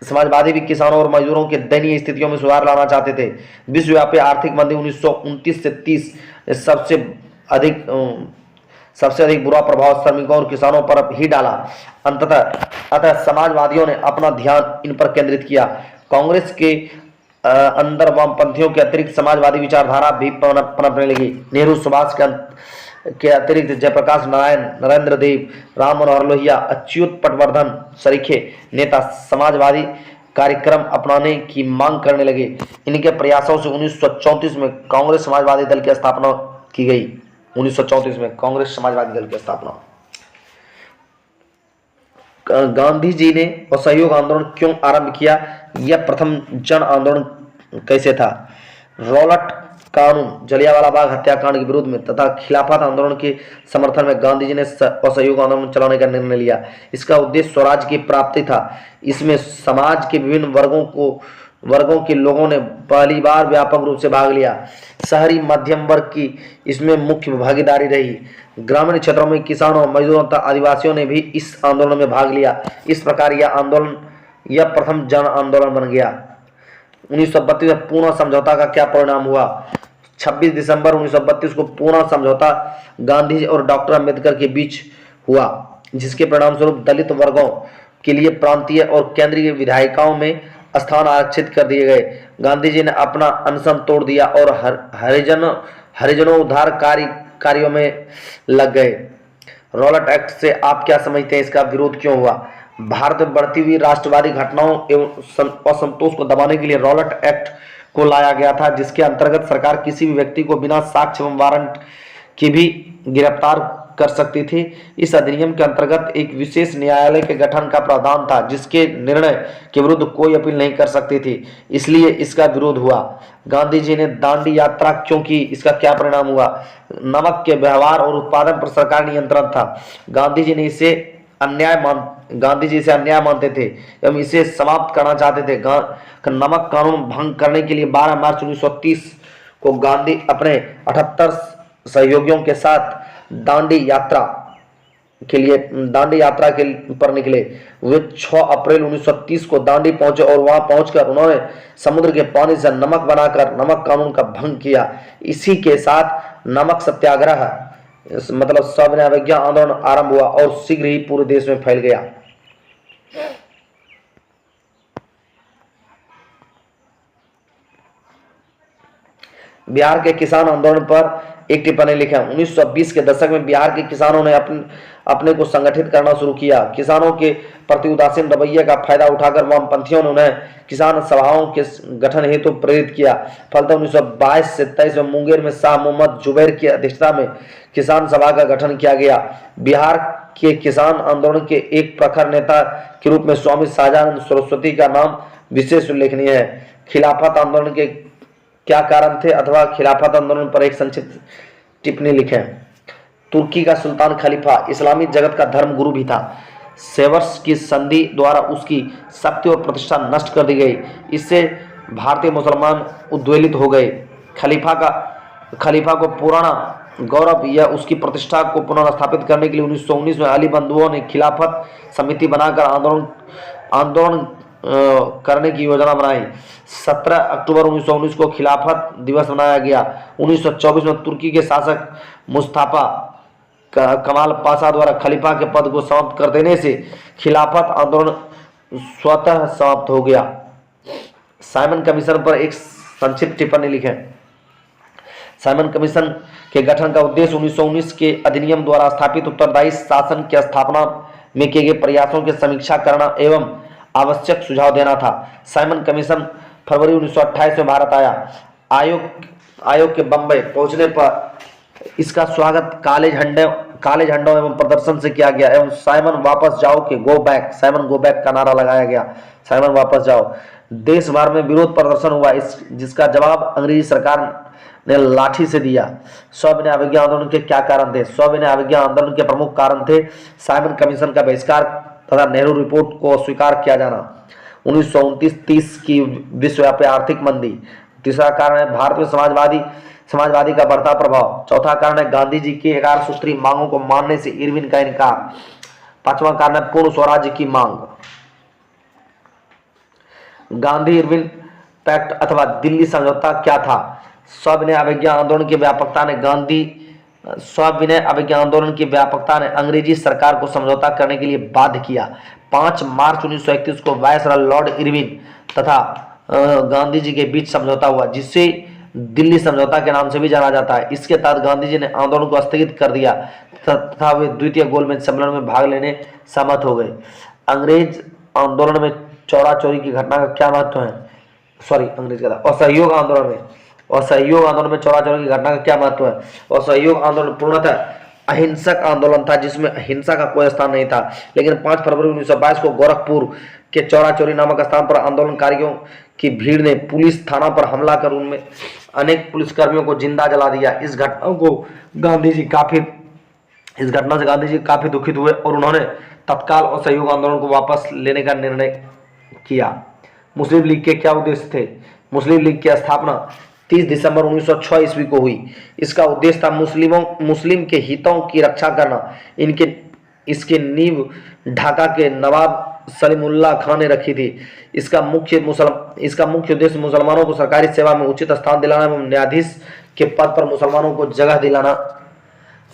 समाजवादी भी किसानों और मजदूरों के दयनीय स्थितियों में सुधार लाना चाहते थे। विश्वव्यापी आर्थिक मंदी 1929 से 30 ने सबसे अधिक बुरा प्रभाव श्रमिकों और किसानों पर ही डाला। अतः समाजवादियों ने अपना ध्यान इन पर केंद्रित किया। कांग्रेस के अंदर वामपंथियों के अतिरिक्त समाजवादी विचारधारा भी पनपने लगी। नेहरू, सुभाष के अतिरिक्त जयप्रकाश नारायण, नरेंद्र देव, राम मनोहर लोहिया, अच्युत पटवर्धन सरीखे नेता समाजवादी कार्यक्रम अपनाने की मांग करने लगे। इनके प्रयासों से 1934 में कांग्रेस समाजवादी दल की स्थापना की गई। 1934 में कांग्रेस समाजवादी दल की स्थापना। गांधी जी ने असहयोग आंदोलन क्यों आरंभ किया? यह प्रथम जन आंदोलन कैसे था? रॉलेट कानून, जलियांवाला बाग हत्याकांड के विरोध में तथा खिलाफत आंदोलन के समर्थन में गांधी जी ने असहयोग आंदोलन चलाने का निर्णय लिया। इसका उद्देश्य स्वराज की प्राप्ति था। इसमें समाज के विभिन्न वर्गों के लोगों ने पहली बार व्यापक रूप से भाग लिया। शहरी मध्यम वर्ग की इसमें मुख्य भागीदारी रही। ग्रामीण क्षेत्रों में किसानों, मजदूरों तथा आदिवासियों ने भी इस आंदोलन में भाग लिया। इस प्रकार यह प्रथम जन आंदोलन बन गया। 1932 में पूना समझौता का क्या परिणाम हुआ? 26 दिसंबर 1932 को पूना समझौता गांधी और डॉक्टर अंबेडकर के बीच हुआ, जिसके परिणाम स्वरूप दलित वर्गों के लिए प्रांतीय और केंद्रीय विधायिकाओं में स्थान आरक्षित कर दिए गए। गांधी जी ने अपना अनशन तोड़ दिया और हरिजनों उद्धार कार्यों में लग गए। रॉलेट एक्ट से आप क्या समझते हैं? इसका विरोध क्यों हुआ? भारत में बढ़ती हुई राष्ट्रवादी घटनाओं एवं असंतोष को दबाने के लिए रॉलेट एक्ट को लाया गया था, जिसके अंतर्गत सरकार किसी भी व्यक्ति को बिना साक्ष्य एवं वारंट के भी गिरफ्तार कर सकती थी। इस अधिनियम के अंतर्गत एक विशेष न्यायालय के गठन का प्रावधान था, जिसके निर्णय के विरुद्ध कोई अपील नहीं कर सकती थी, इसलिए इसका विरोध हुआ। गांधी जी ने दांडी यात्रा क्यों की? इसका क्या परिणाम हुआ? नमक के व्यवहार और उत्पादन पर सरकार नियंत्रण था। गांधी जी इसे अन्याय मानते थे एवं इसे समाप्त करना चाहते थे। नमक कानून भंग करने के लिए 12 मार्च 1930 को गांधी अपने 78 सहयोगियों के साथ दांडी यात्रा पर निकले। वे 6 अप्रैल 1930 को दांडी पहुंचे और वहां पहुंचकर उन्होंने समुद्र के पानी से नमक बनाकर नमक कानून का भंग किया। इसी के साथ नमक सत्याग्रह मतलब सविनय अवज्ञा आंदोलन आरंभ हुआ और शीघ्र ही पूरे देश में फैल गया। बिहार के किसान आंदोलन पर एक टिप्पणी लिखें। 1920 के दशक में बिहार के किसानों ने अपने को संगठित करना शुरू किया। किसानों के प्रति उदासीन रवैये का फायदा उठाकर वामपंथियों ने उन्हें किसान सभाओं के गठन हेतु प्रेरित किया। फलतः 1922 से 23 में मुंगेर में शाह मोहम्मद जुबैर की अध्यक्षता में किसान सभा का गठन किया गया। बिहार के किसान आंदोलन के एक प्रखर नेता के रूप में स्वामी शाहजानंद सरस्वती का नाम विशेष उल्लेखनीय है। खिलाफत आंदोलन के क्या कारण थे अथवा खिलाफत आंदोलन पर एक संक्षिप्त टिप्पणी लिखें। तुर्की का सुल्तान खलीफा इस्लामी जगत का धर्म गुरु भी था। सेवर्स की संधि द्वारा उसकी शक्ति और प्रतिष्ठा नष्ट कर दी गई। इससे भारतीय मुसलमान उद्वेलित हो गए। खलीफा को पुराना गौरव या उसकी प्रतिष्ठा को पुनर्स्थापित करने के लिए 1919 में अली बंधुओं ने खिलाफत समिति बनाकर आंदोलन करने की योजना बनाई। 17 अक्टूबर 1919 को खिलाफत दिवस मनाया गया। 1924 में तुर्की के शासक मुस्तफा कमाल पाशा द्वारा खलीफा के पद को समाप्त कर देने से खिलाफत आंदोलन स्वतः समाप्त हो गया। साइमन कमीशन पर एक संक्षिप्त टिप्पणी लिखें। साइमन कमीशन के गठन का उद्देश्य 1919 के अधिनियम द्वारा स्थापित उत्तरदायी शासन की स्थापना में किए गए प्रयासों की समीक्षा करना एवं आवश्यक सुझाव देना था। साइमन कमीशन फरवरी 1928 में भारत आया। आयोग के बंबई पहुंचने पर इसका स्वागत काले झंडों एवं प्रदर्शन से किया गया एवं साइमन वापस जाओ के साइमन गो बैक का नारा लगाया गया। साइमन वापस जाओ। देश भर में विरोध प्रदर्शन हुआ, जिसका जवाब अंग्रेजी सरकार ने लाठी से दिया। सविनय अवज्ञा आंदोलन के क्या कारण थे? सविनय अवज्ञा आंदोलन के प्रमुख कारण थे साइमन कमीशन का बहिष्कार तथा नेहरू रिपोर्ट को अस्वीकार किया जाना। 1929-30 की विश्वव्यापी आर्थिक मंदी। तीसरा कारण है भारत में समाजवादी का बढ़ता प्रभाव। चौथा कारण है गांधी जी की 11 सूत्री मांगों को मानने से इरविन का इनकार। पांचवा कारण है पूर्ण स्वराज्य की मांग। गांधी इरविन पैक्ट अथवा दिल्ली समझौता क्या था? सविनय अवज्ञा आंदोलन की व्यापकता ने अंग्रेजी सरकार को समझौता करने के लिए बाध्य किया। 5 मार्च 1931 को वायसराय लॉर्ड इरविन तथा गांधी जी के बीच समझौता हुआ, जिसे दिल्ली समझौता के नाम से भी जाना जाता है। इसके तहत गांधी जी ने आंदोलन को स्थगित कर दिया तथा वे द्वितीय गोलमेज सम्मेलन में भाग लेने सहमत हो गए। अंग्रेज आंदोलन में चौरा चोरी की घटना का क्या महत्व है, सॉरी अंग्रेज का था, असहयोग आंदोलन में, असहयोग आंदोलन में चौरा चोरी की घटना का क्या महत्व है। असहयोग आंदोलन पूर्णतः अहिंसक आंदोलन था जिसमें हिंसा का कोई स्थान नहीं था, लेकिन 5 फरवरी 1922 को गोरखपुर के चौरा चोरी नामक स्थान पर आंदोलनकारियों की भीड़ ने पुलिस थाना पर हमला कर उनमें अनेक पुलिसकर्मियों को जिंदा जला दिया। इस घटना से गांधी जी काफी दुखित हुए और उन्होंने तत्काल असहयोग आंदोलन को वापस लेने का निर्णय किया। मुस्लिम लीग के क्या उद्देश्य थे। मुस्लिम लीग की स्थापना 30 दिसंबर 1906 ईस्वी को हुई। इसका उद्देश्य था मुस्लिम के हितों की रक्षा करना। इसके नींव ढाका के नवाब सलीमुल्लाह खान ने रखी थी। इसका मुख्य उद्देश्य मुसलमानों को सरकारी सेवा में उचित स्थान दिलाना एवं न्यायाधीश के पद पर मुसलमानों को जगह दिलाना,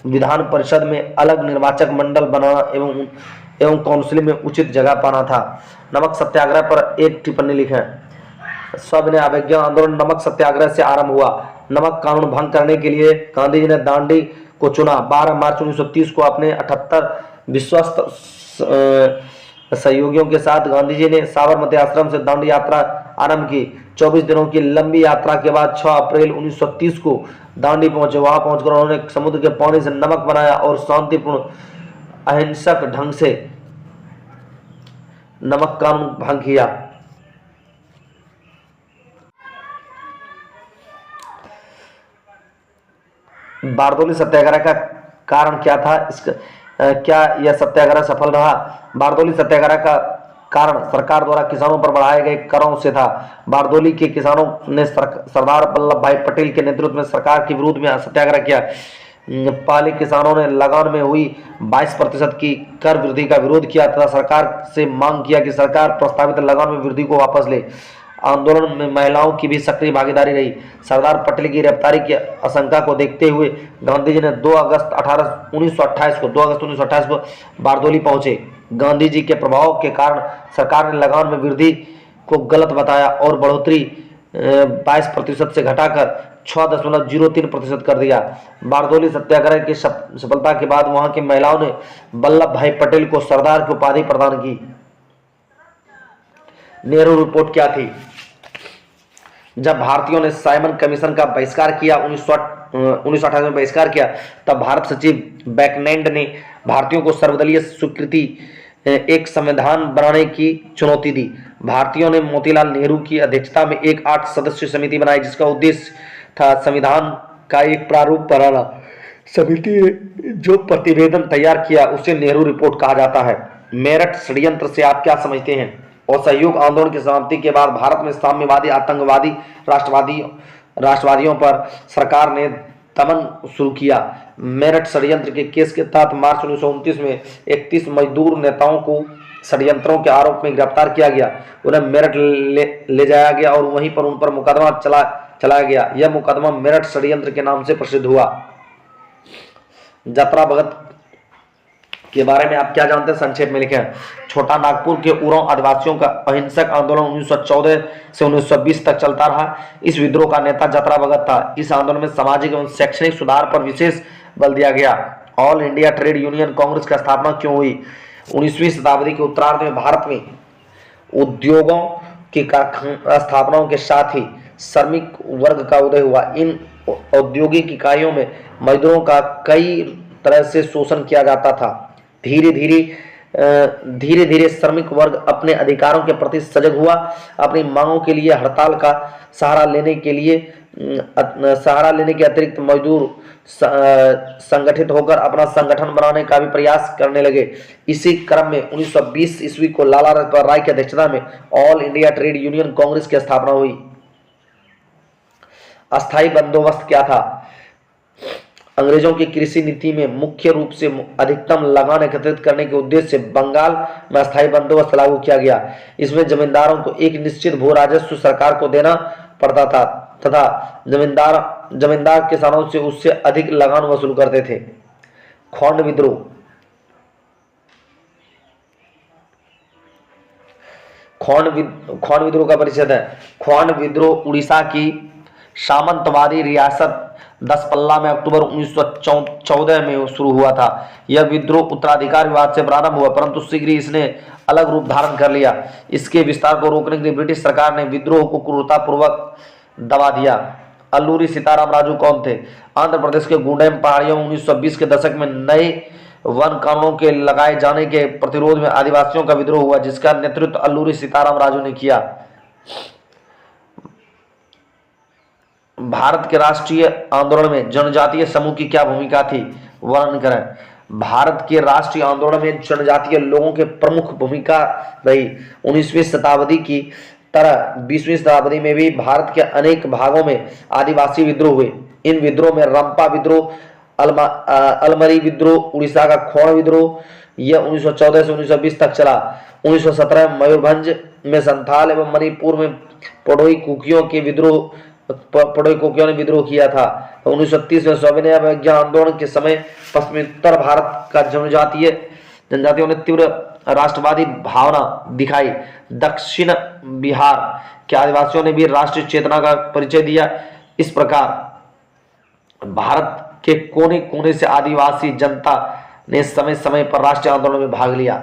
विधान परिषद में अलग निर्वाचक मंडल बनाना एवं काउंसिल में उचित जगह पाना था। नमक सत्याग्रह पर एक टिप्पणी लिखें। सविनय अवज्ञा आंदोलन नमक सत्याग्रह से आरंभ हुआ। नमक कानून भंग करने के लिए गांधी जी ने दांडी को चुना। 12 मार्च 1930 को अपने 78 विश्वस्त सहयोगियों के साथ गांधी जी ने साबरमती आश्रम से दांडी यात्रा आरंभ की। 24 दिनों की लंबी यात्रा के बाद 6 अप्रैल 1930 को दांडी पहुंचे। वहां पहुंचकर उन्होंने समुद्र के पानी से नमक बनाया और शांतिपूर्ण अहिंसक ढंग से नमक कानून भंग किया। बारदोली सत्याग्रह का कारण क्या था, क्या यह सत्याग्रह सफल रहा। बारदोली सत्याग्रह का कारण सरकार द्वारा किसानों पर बढ़ाए गए करों से था। बारदोली के किसानों ने सरदार वल्लभ भाई पटेल के नेतृत्व में सरकार के विरोध में सत्याग्रह किया। पहले किसानों ने लगान में हुई 22% की कर वृद्धि का विरोध किया तथा सरकार से मांग किया कि सरकार प्रस्तावित लगान में वृद्धि को वापस ले। आंदोलन में महिलाओं की भी सक्रिय भागीदारी रही। सरदार पटेल की गिरफ्तारी की आशंका को देखते हुए गांधी जी ने 2 अगस्त 1928 को बारदोली पहुंचे। गांधी जी के प्रभाव के कारण सरकार ने लगान में वृद्धि को गलत बताया और बढ़ोतरी 22% से घटाकर 6.03% कर दिया। बारदोली सत्याग्रह की सफलता के बाद वहां की महिलाओं ने वल्लभ भाई पटेल को सरदार की उपाधि प्रदान की। नेहरू रिपोर्ट क्या थी। जब भारतीयों ने साइमन कमीशन का बहिष्कार किया, 1928 में बहिष्कार किया, तब भारत सचिव बैकनैंड ने भारतीयों को सर्वदलीय स्वीकृति एक संविधान बनाने की चुनौती दी। भारतीयों ने मोतीलाल नेहरू की अध्यक्षता में एक 8 सदस्यीय समिति बनाई जिसका उद्देश्य था संविधान का एक प्रारूप बनाना। समिति ने जो प्रतिवेदन तैयार किया उसे नेहरू रिपोर्ट कहा जाता है। मेरठ षड्यंत्र से आप क्या समझते हैं। असहयोग आंदोलन की समाप्ति के बाद भारत में साम्यवादी, आतंकवादी, राष्ट्रवादियों पर सरकार ने दमन शुरू किया। मेरठ षड्यंत्र के केस के तहत मार्च 1929 में 31 मजदूर नेताओं को षड्यंत्रों के आरोप में गिरफ्तार किया गया। उन्हें मेरठ ले जाया गया और वहीं पर उन पर मुकदमा चलाया गया। यह मुकदमा मेरठ षड्यंत्र के नाम से प्रसिद्ध हुआ। जतरा भगत के बारे में आप क्या जानते हैं, संक्षेप में लिखें। छोटा नागपुर के उरांव आदिवासियों का अहिंसक आंदोलन 1914 से 1920 तक चलता रहा। इस विद्रोह का नेता जतरा भगत था। इस आंदोलन में सामाजिक एवं शैक्षणिक सुधार पर विशेष बल दिया गया। All India trade union Congress की स्थापना क्यों हुई। 19वीं शताब्दी के उत्तरार्ध में भारत में उद्योगों की स्थापनाओं के साथ ही श्रमिक वर्ग का उदय हुआ। इन औद्योगिक इकाइयों में मजदूरों का कई तरह से शोषण किया जाता था। धीरे धीरे श्रमिक वर्ग अपने अधिकारों के प्रति सजग हुआ। अपनी मांगों के लिए हड़ताल का सहारा लेने के अतिरिक्त मजदूर संगठित होकर अपना संगठन बनाने का भी प्रयास करने लगे। इसी क्रम में 1920 ईस्वी को लाला लाजपत राय की अध्यक्षता में all India trade union Congress की स्थापना हुई। अस्थायी बंदोबस्त क्या था। अंग्रेजों की कृषि नीति में मुख्य रूप से अधिकतम लगान एकत्रित करने के उद्देश्य से बंगाल में अस्थायी बंदोबस्त लागू किया गया। इसमें जमींदारों को एक निश्चित भू राजस्व सरकार को देना पड़ता था तथा जमींदार किसानों से उससे अधिक लगान वसूल करते थे। खोंड विद्रोह। खोंड विद्रोह का परिचय है। खोंड विद्रोह उड़ीसा की सामंतवादी रियासत दसपल्ला में अक्टूबर 1914 में शुरू हुआ था। यह विद्रोह उत्तराधिकार विवाद से प्रारंभ हुआ, परंतु शीघ्र ही इसने अलग रूप धारण कर लिया। इसके विस्तार को रोकने के लिए ब्रिटिश सरकार ने विद्रोह को क्रूरतापूर्वक दबा दिया। अल्लूरी सीताराम राजू कौन थे? आंध्र प्रदेश के गूंडेम पहाड़ियों में 1920 के दशक में नए वन कानूनों के लगाए जाने के प्रतिरोध में आदिवासियों का विद्रोह हुआ, जिसका नेतृत्व अल्लूरी सीताराम राजू ने किया। भारत के राष्ट्रीय आंदोलन में जनजातीय समूह की क्या भूमिका थी? वर्णन करें। भारत के राष्ट्रीय आंदोलन में जनजातीय लोगों के प्रमुख भूमिका रही। 19वीं शताब्दी की तरह 20वीं शताब्दी में भी भारत के अनेक भागों में आदिवासी विद्रोह हुए। इन विद्रोह में रंपा विद्रोह, अलमरी विद्रोह, उड़ीसा का खोण विद्रोह, यह 1914 से 1920 तक चला। 1917 में मयूरभंज में संथाल एवं मणिपुर में पढ़ोई कुकियों ने विद्रोह किया था। 1930 में सविनय अवज्ञा आंदोलन के समय पश्चिमोत्तर भारत का जनजातियों ने तीव्र राष्ट्रवादी भावना दिखाई। दक्षिण बिहार के आदिवासियों ने भी राष्ट्रीय चेतना का परिचय दिया। इस प्रकार भारत के कोने कोने से आदिवासी जनता ने समय समय पर राष्ट्रीय आंदोलन में भाग लिया।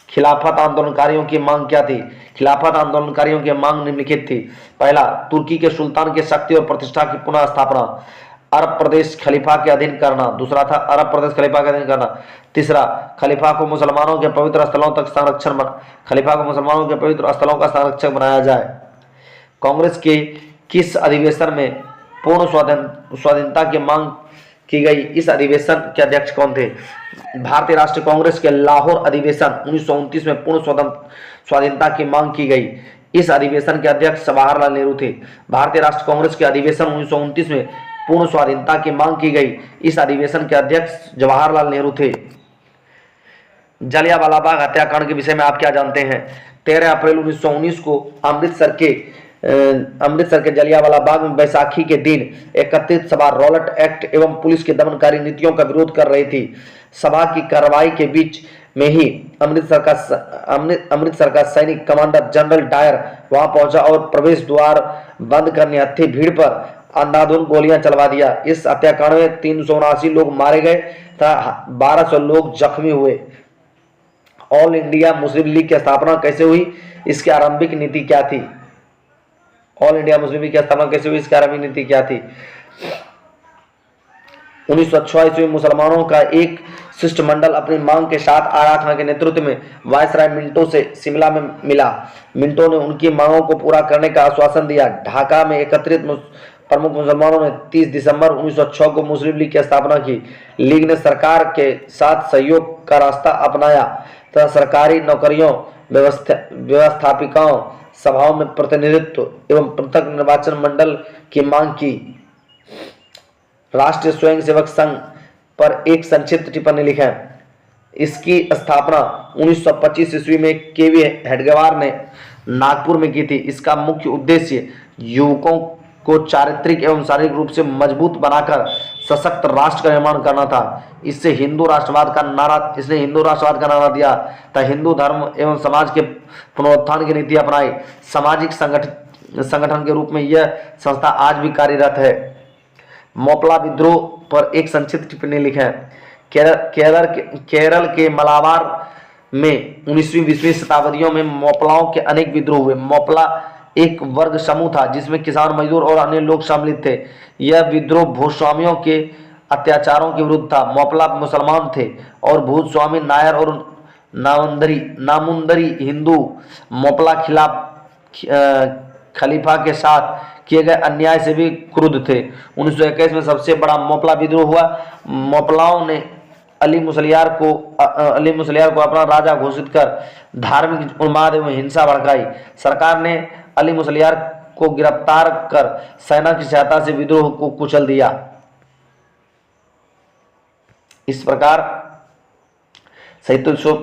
खिलाफत आंदोलनकारियों की मांग क्या थी? खिलाफत आंदोलनकारियों की मांग निम्नलिखित थी। पहला, तुर्की के सुल्तान की शक्ति और प्रतिष्ठा की पुनः स्थापना। अरब प्रदेश खलीफा के अधीन करना। दूसरा था अरब प्रदेश खलीफा के अधीन करना। तीसरा, खलीफा को मुसलमानों के पवित्र स्थलों का संरक्षक बनाया जाए। कांग्रेस के किस अधिवेशन में पूर्ण स्वाधीनता की मांग की गई? इस अधिवेशन के अध्यक्ष कौन थे? भारतीय राष्ट्रीय कांग्रेस के लाहौर अधिवेशन 1929 में पूर्ण स्वाधीनता की मांग की गई। इस अधिवेशन के अध्यक्ष जवाहरलाल नेहरू थे। भारतीय राष्ट्रीय कांग्रेस के अधिवेशन 1929 में पूर्ण स्वाधीनता की मांग की गई। इस अधिवेशन के अध्यक्ष जवाहरलाल नेहरू थे। जलियांवाला बाग हत्याकांड के विषय में आप क्या जानते हैं? 13 अप्रैल 1919 को अमृतसर के जलियांवाला बाग में बैसाखी के दिन एकत्रित सभा रॉलेट एक्ट एवं पुलिस की दमनकारी नीतियों का विरोध कर रही थी। सभा की कार्रवाई के बीच में ही अमृतसर का सैनिक कमांडर जनरल डायर वहां पहुंचा और प्रवेश द्वार बंद कर निहत्थी भीड़ पर अंधाधुंध गोलियां चलवा दिया। इस हत्याकांड में 379 लोग मारे गए तथा 1200 लोग जख्मी हुए। ऑल इंडिया मुस्लिम लीग की स्थापना कैसे हुई? इसकी आरंभिक नीति क्या थी? ऑल इंडिया मुस्लिम लीग की स्थापना कैसे हुई? इसकी आरंभिक नीति क्या थी? 1906 ईस्वी में मुसलमानों का एक शिष्टमंडल अपनी मांग के साथ आगा खां के नेतृत्व में वायसराय मिंटो से शिमला में मिला। मिंटो ने उनकी मांगों को पूरा करने का आश्वासन दिया। ढाका में एकत्रित प्रमुख मुसलमानों ने 30 दिसंबर 1906 को मुस्लिम लीग की स्थापना की। लीग ने सरकार के साथ सहयोग का रास्ता अपनाया तथा सरकारी नौकरियों, व्यवस्थापिकाओं, सभाओं में प्रतिनिधित्व एवं पृथक निर्वाचन मंडल की मांग की। राष्ट्रीय स्वयंसेवक संघ पर एक संक्षिप्त टिप्पणी लिखें। इसकी स्थापना 1925 ईस्वी में केवी हेडगेवार ने नागपुर में की थी। इसका मुख्य उद्देश्य युवकों को चारित्रिक एवं शारीरिक रूप से मजबूत बनाकर सशक्त राष्ट्र का निर्माण करना था। इसने हिंदू राष्ट्रवाद का नारा दिया तथा हिंदू धर्म एवं समाज के पुनरुत्थान की नीति अपनाई। सामाजिक संगठन के रूप में यह संस्था आज भी कार्यरत है। मोपला विद्रोह पर एक संक्षिप्त टिप्पणी लिखें। केरल के मलाबार में 19वीं 20वीं शताब्दियों में मोपलाओं के अनेक विद्रोह हुए। मोपला एक वर्ग समूह था जिसमें किसान, मजदूर और अन्य लोग सम्मिलित थे। यह विद्रोह भूस्वामियों के अत्याचारों के विरुद्ध था। मोपला मुसलमान थे और भूस्वामी नायर और नामुंदरी हिंदू मोपला खलीफा के साथ किए गए अन्याय से भी क्रुद्ध थे। 1921 में सबसे बड़ा मोपला विद्रोह हुआ। मोपलाओं ने अली मुसलियार को अपना राजा घोषित कर धार्मिक उन्माद एवं हिंसा भड़काई। सरकार ने अली मुसलियार को गिरफ्तार कर सेना की सहायता से विद्रोह को कुचल दिया। इस प्रकार 37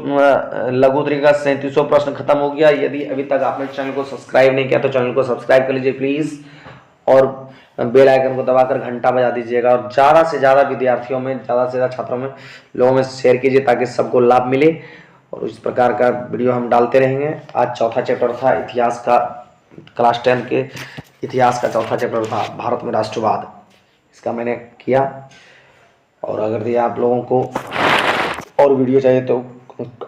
लघुत्तरी का 37वां प्रश्न खत्म हो गया। यदि अभी तक आपने चैनल को सब्सक्राइब नहीं किया तो चैनल को सब्सक्राइब कर लीजिए प्लीज, और बेल आइकन को दबाकर घंटा बजा दीजिएगा, और ज़्यादा से ज़्यादा विद्यार्थियों में, ज़्यादा से ज़्यादा छात्रों में, लोगों में शेयर कीजिए ताकि सबको लाभ मिले। और इस प्रकार का वीडियो हम डालते रहेंगे। आज चौथा चैप्टर था इतिहास का, क्लास 10 के इतिहास का चौथा चैप्टर था भारत में राष्ट्रवाद। इसका मैंने किया। और अगर ये आप लोगों को और वीडियो चाहिए तो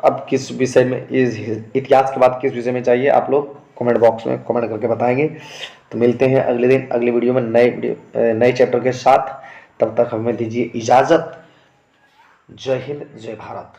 अब किस विषय में, इस इतिहास के बाद किस विषय में चाहिए, आप लोग कमेंट बॉक्स में कमेंट करके बताएंगे। तो मिलते हैं अगले दिन अगली वीडियो में नए चैप्टर के साथ। तब तक हमें दीजिए इजाज़त। जय हिंद, जय भारत।